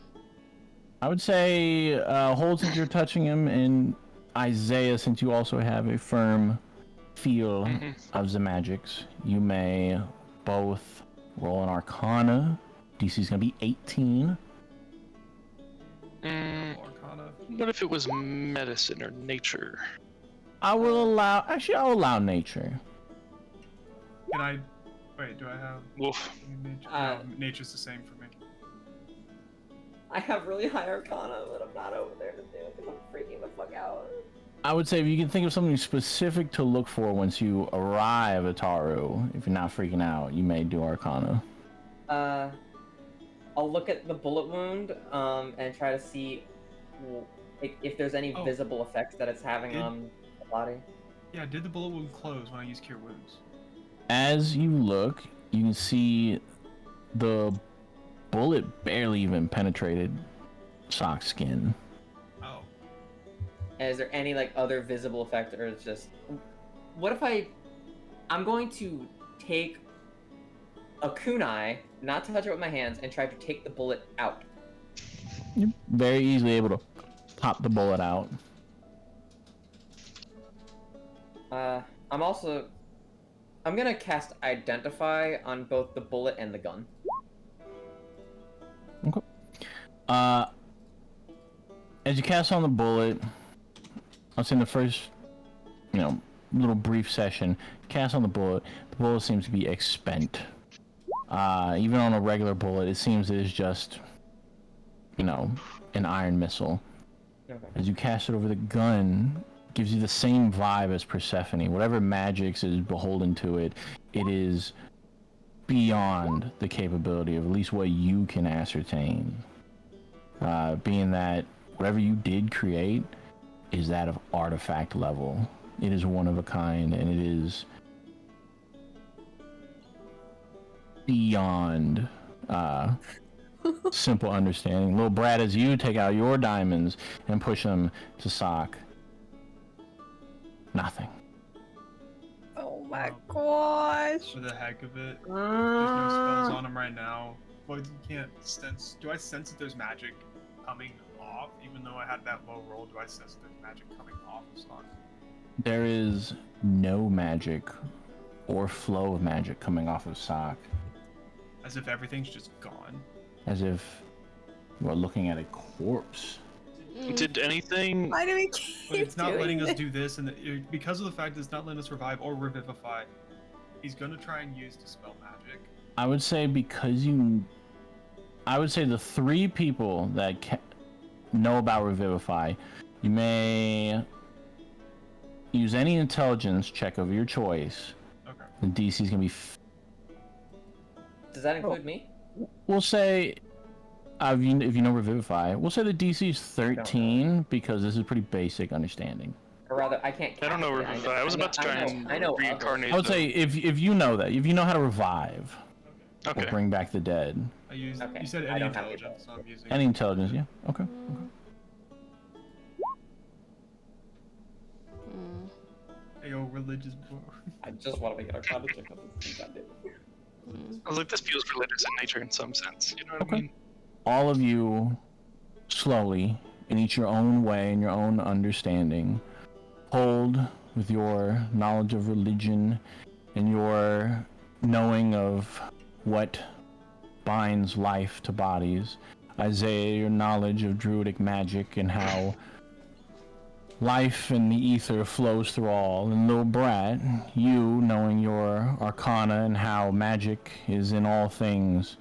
I would say, Hold, since you're touching him, and Isaiah, since you also have a firm feel of the magics, you may both roll an Arcana. DC's gonna be 18. Arcana. What if it was medicine or nature? I'll allow nature. Can I? Wait, do I have Woof. nature? Uh, No, nature's the same for me. I have really high arcana, but I'm not over there to do it because I'm freaking the fuck out. I would say if you can think of something specific to look for once you arrive at Taru, if you're not freaking out, you may do Arcana. I'll look at the bullet wound, and try to see if there's any visible effects that it's having on the body. Yeah, did the bullet wound close when I used Cure Wounds? As you look, you can see the bullet barely even penetrated Sock's skin. Oh. And is there any other visible effect, or it's just? What if I'm going to take a kunai, not touch it with my hands, and try to take the bullet out. You're very easily able to pop the bullet out. I'm gonna cast Identify on both the bullet and the gun. Okay. As you cast on the bullet, I'll say in the first, little brief session, cast on the bullet seems to be expent. Even on a regular bullet, it seems it is just, an iron missile. Okay. As you cast it over the gun, gives you the same vibe as Persephone. Whatever magics is beholden to it, it is beyond the capability of at least what you can ascertain. Being that whatever you did create is that of artifact level. It is one of a kind, and it is beyond simple understanding. Little Brad, as you take out your diamonds and push them to Sock, nothing. Oh my gosh. For the heck of it, there's no spells on him right now. Well, you can't sense. Do I sense that there's magic coming off? Even though I had that low roll, do I sense that there's magic coming off of Sock? There is no magic or flow of magic coming off of Sock. As if everything's just gone. As if you are looking at a corpse. Did anything? Why do we But keep it's not letting us this? do this, and because of the fact that it's not letting us revive or revivify, he's gonna try and use Dispel Magic. I would say the 3 people that know about Revivify, you may use any intelligence check of your choice. Okay. The DC is gonna be. Does that include me? We'll say, if you know Revivify, we'll say the DC is 13 because this is pretty basic understanding. Or rather, I can't. I don't know cast it. Revivify. I was about to try and I know of it. reincarnate. I would say if you know that, if you know how to revive Okay. or bring back the dead, I used. Okay, You said I any don't have any intelligence, so I'm using. any intelligence, yeah, okay. Hey, yo, religious bro. I just want to make it Arcana check on this. I was like, this feels religious in nature in some sense. You know what I mean? All of you, slowly, in each your own way and your own understanding, hold with your knowledge of religion and your knowing of what binds life to bodies. Isaiah, your knowledge of druidic magic and how life and the ether flows through all. And little Brat, you knowing your arcana and how magic is in all things.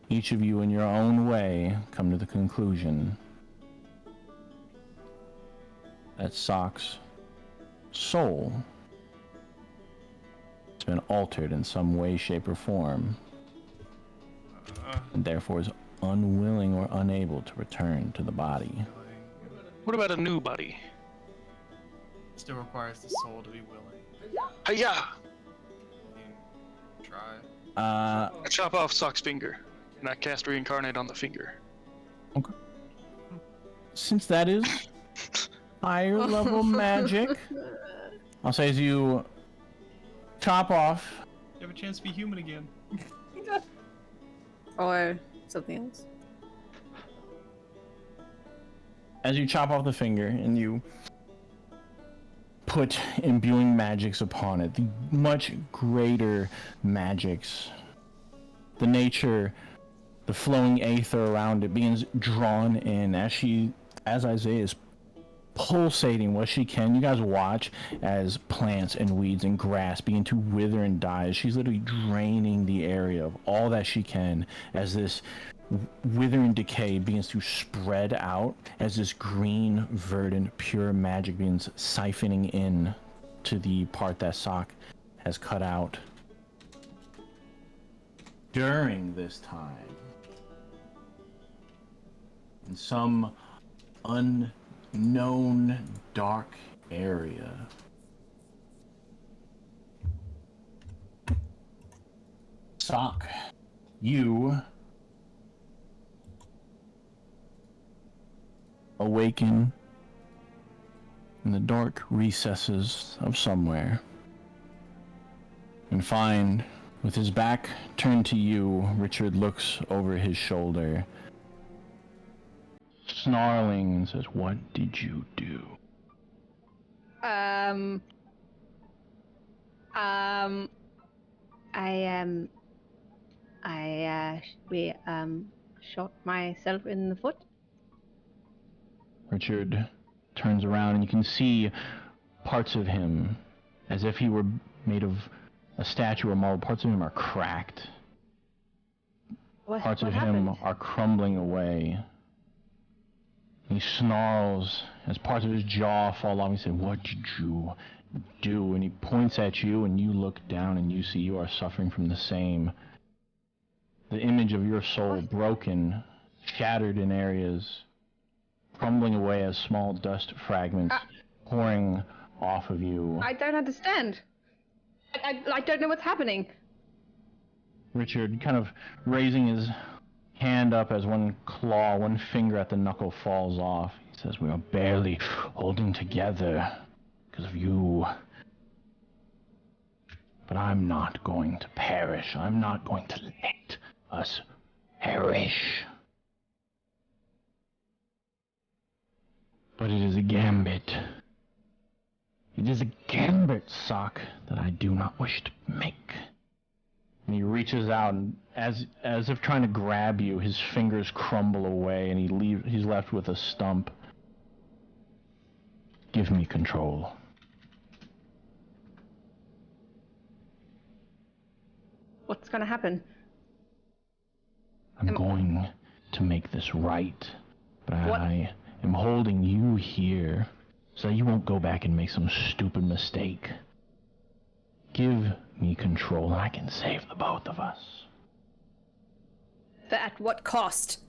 Each of you in your own way come to the conclusion that Sock's soul has been altered in some way, shape, or form, and therefore is unwilling or unable to return to the body. What about a new body? Still requires the soul to be willing. Hiya! Try. I chop off Sock's finger, and I cast reincarnate on the finger. Okay. Since that is higher level magic, I'll say as you chop off. You have a chance to be human again. Or something else. As you chop off the finger and you put imbuing magics upon it, the much greater magics, the nature, the flowing aether around it begins drawn in as Isaiah is pulsating what she can. You guys watch as plants and weeds and grass begin to wither and die. She's literally draining the area of all that she can as this withering decay begins to spread out, as this green, verdant, pure magic begins siphoning in to the part that Sock has cut out. During this time, in some unknown dark area, Sock, you awaken in the dark recesses of somewhere and find, with his back turned to you, Richard looks over his shoulder, snarling, and says, "What did you do?" We shot myself in the foot. Richard turns around and you can see parts of him as if he were made of a statue or marble. Parts of him are cracked. Parts of him are crumbling away. He snarls as parts of his jaw fall off. He says, "What did you do?" And he points at you, and you look down and you see you are suffering from the same. The image of your soul broken, shattered in areas, crumbling away as small dust fragments pouring off of you. I don't understand. I don't know what's happening. Richard kind of raising his hand up as one finger at the knuckle falls off. He says, "We are barely holding together because of you. But I'm not going to perish. I'm not going to let us perish. But it is a gambit. It is a gambit, Sock, that I do not wish to make." And he reaches out, and as if trying to grab you, his fingers crumble away, and he's left with a stump. Give me control. What's gonna happen? I'm going to make this right, but What? I am holding you here so that you won't go back and make some stupid mistake. Give me control, and I can save the both of us. But at what cost?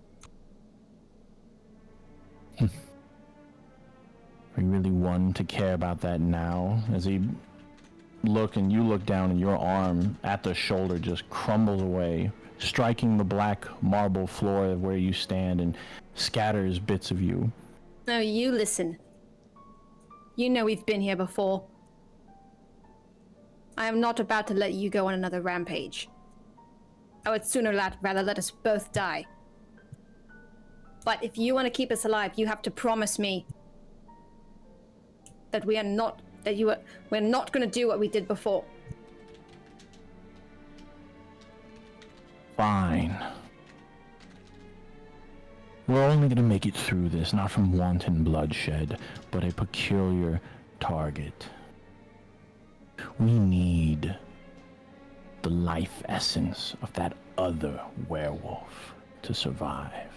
Are you really one to care about that now? As you look down, and your arm at the shoulder just crumbles away, striking the black marble floor of where you stand and scatters bits of you. No, you listen. You know we've been here before. I am not about to let you go on another rampage. I would sooner rather let us both die. But if you want to keep us alive, you have to promise me that we're not going to do what we did before. Fine. We're only going to make it through this, not from wanton bloodshed, but a peculiar target. We need the life essence of that other werewolf to survive.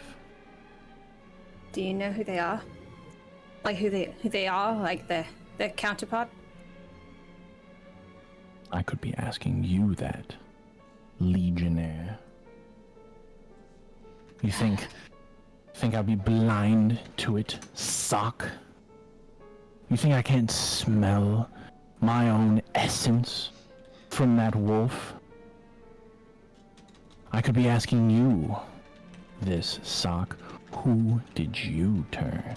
Do you know who they are? Like who they are? Like their counterpart? I could be asking you that, Legionnaire. You think I'd be blind to it, Sock? You think I can't smell my own essence from that wolf? I could be asking you this, Sock. Who did you turn?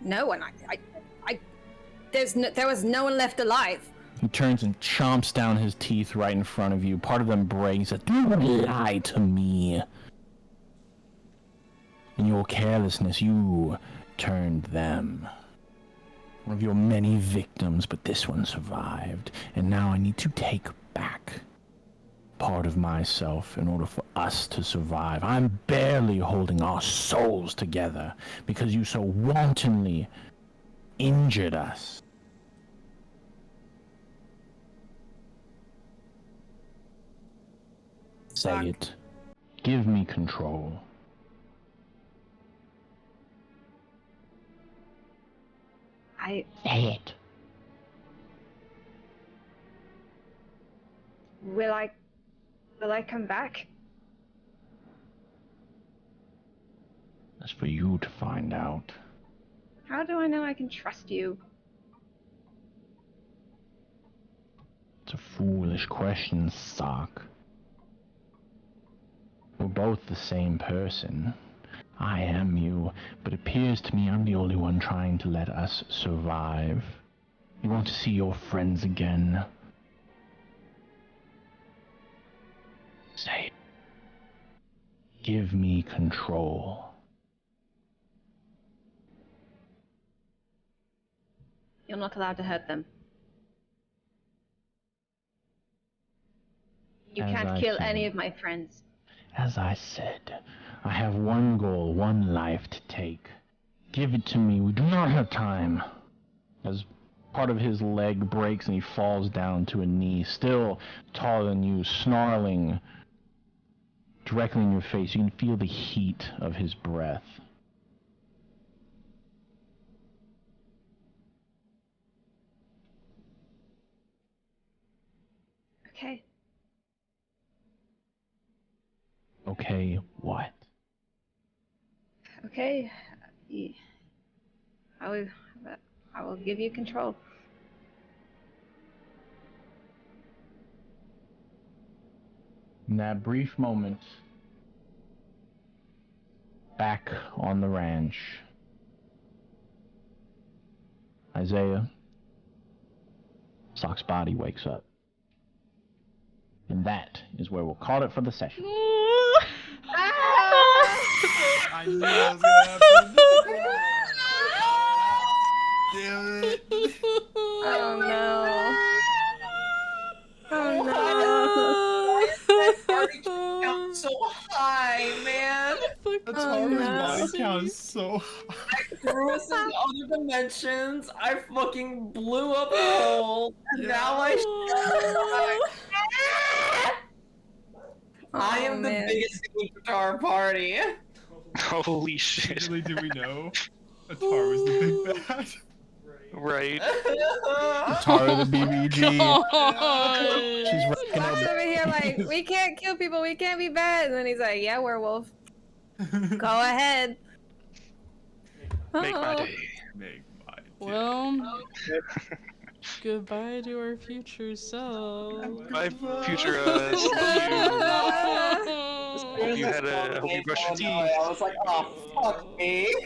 No one. There was no one left alive. He turns and chomps down his teeth right in front of you. Part of them breaks. He says, "Don't lie to me. In your carelessness, you turned them. One of your many victims, but this one survived. And now I need to take back part of myself in order for us to survive. I'm barely holding our souls together because you so wantonly injured us." Say it. Give me control. Say it. Will I come back? That's for you to find out. How do I know I can trust you? It's a foolish question, Sock. We're both the same person. I am you, but it appears to me I'm the only one trying to let us survive. You want to see your friends again? Say it. Give me control. You're not allowed to hurt them. You As can't I kill said. any of my friends. As I said, I have one goal, one life to take. Give it to me. We do not have time. As part of his leg breaks and he falls down to a knee, still taller than you, snarling directly in your face. You can feel the heat of his breath. Okay. Okay, what? Okay. I will give you control. In that brief moment, back on the ranch, Isaiah, Sock's body wakes up. And that is where we'll call it for the session. I knew that was gonna happen. Damn it. Oh no. Oh I'm so high, man. Ataru's no. body count is so high. Threw us into other dimensions. I fucking blew up a hole, and now I am the man. biggest guitar party. Holy shit. Little did we know, Ataru was the big bad. Right. Tara the BBG. God. She's rocking Fox her. over here like, we can't kill people, we can't be bad. And then he's like, yeah, werewolf. Go ahead. Make my day. Make my day. Well, goodbye to our future self. My future, hope you had a, hope you brushed your teeth. I was like, oh, fuck me.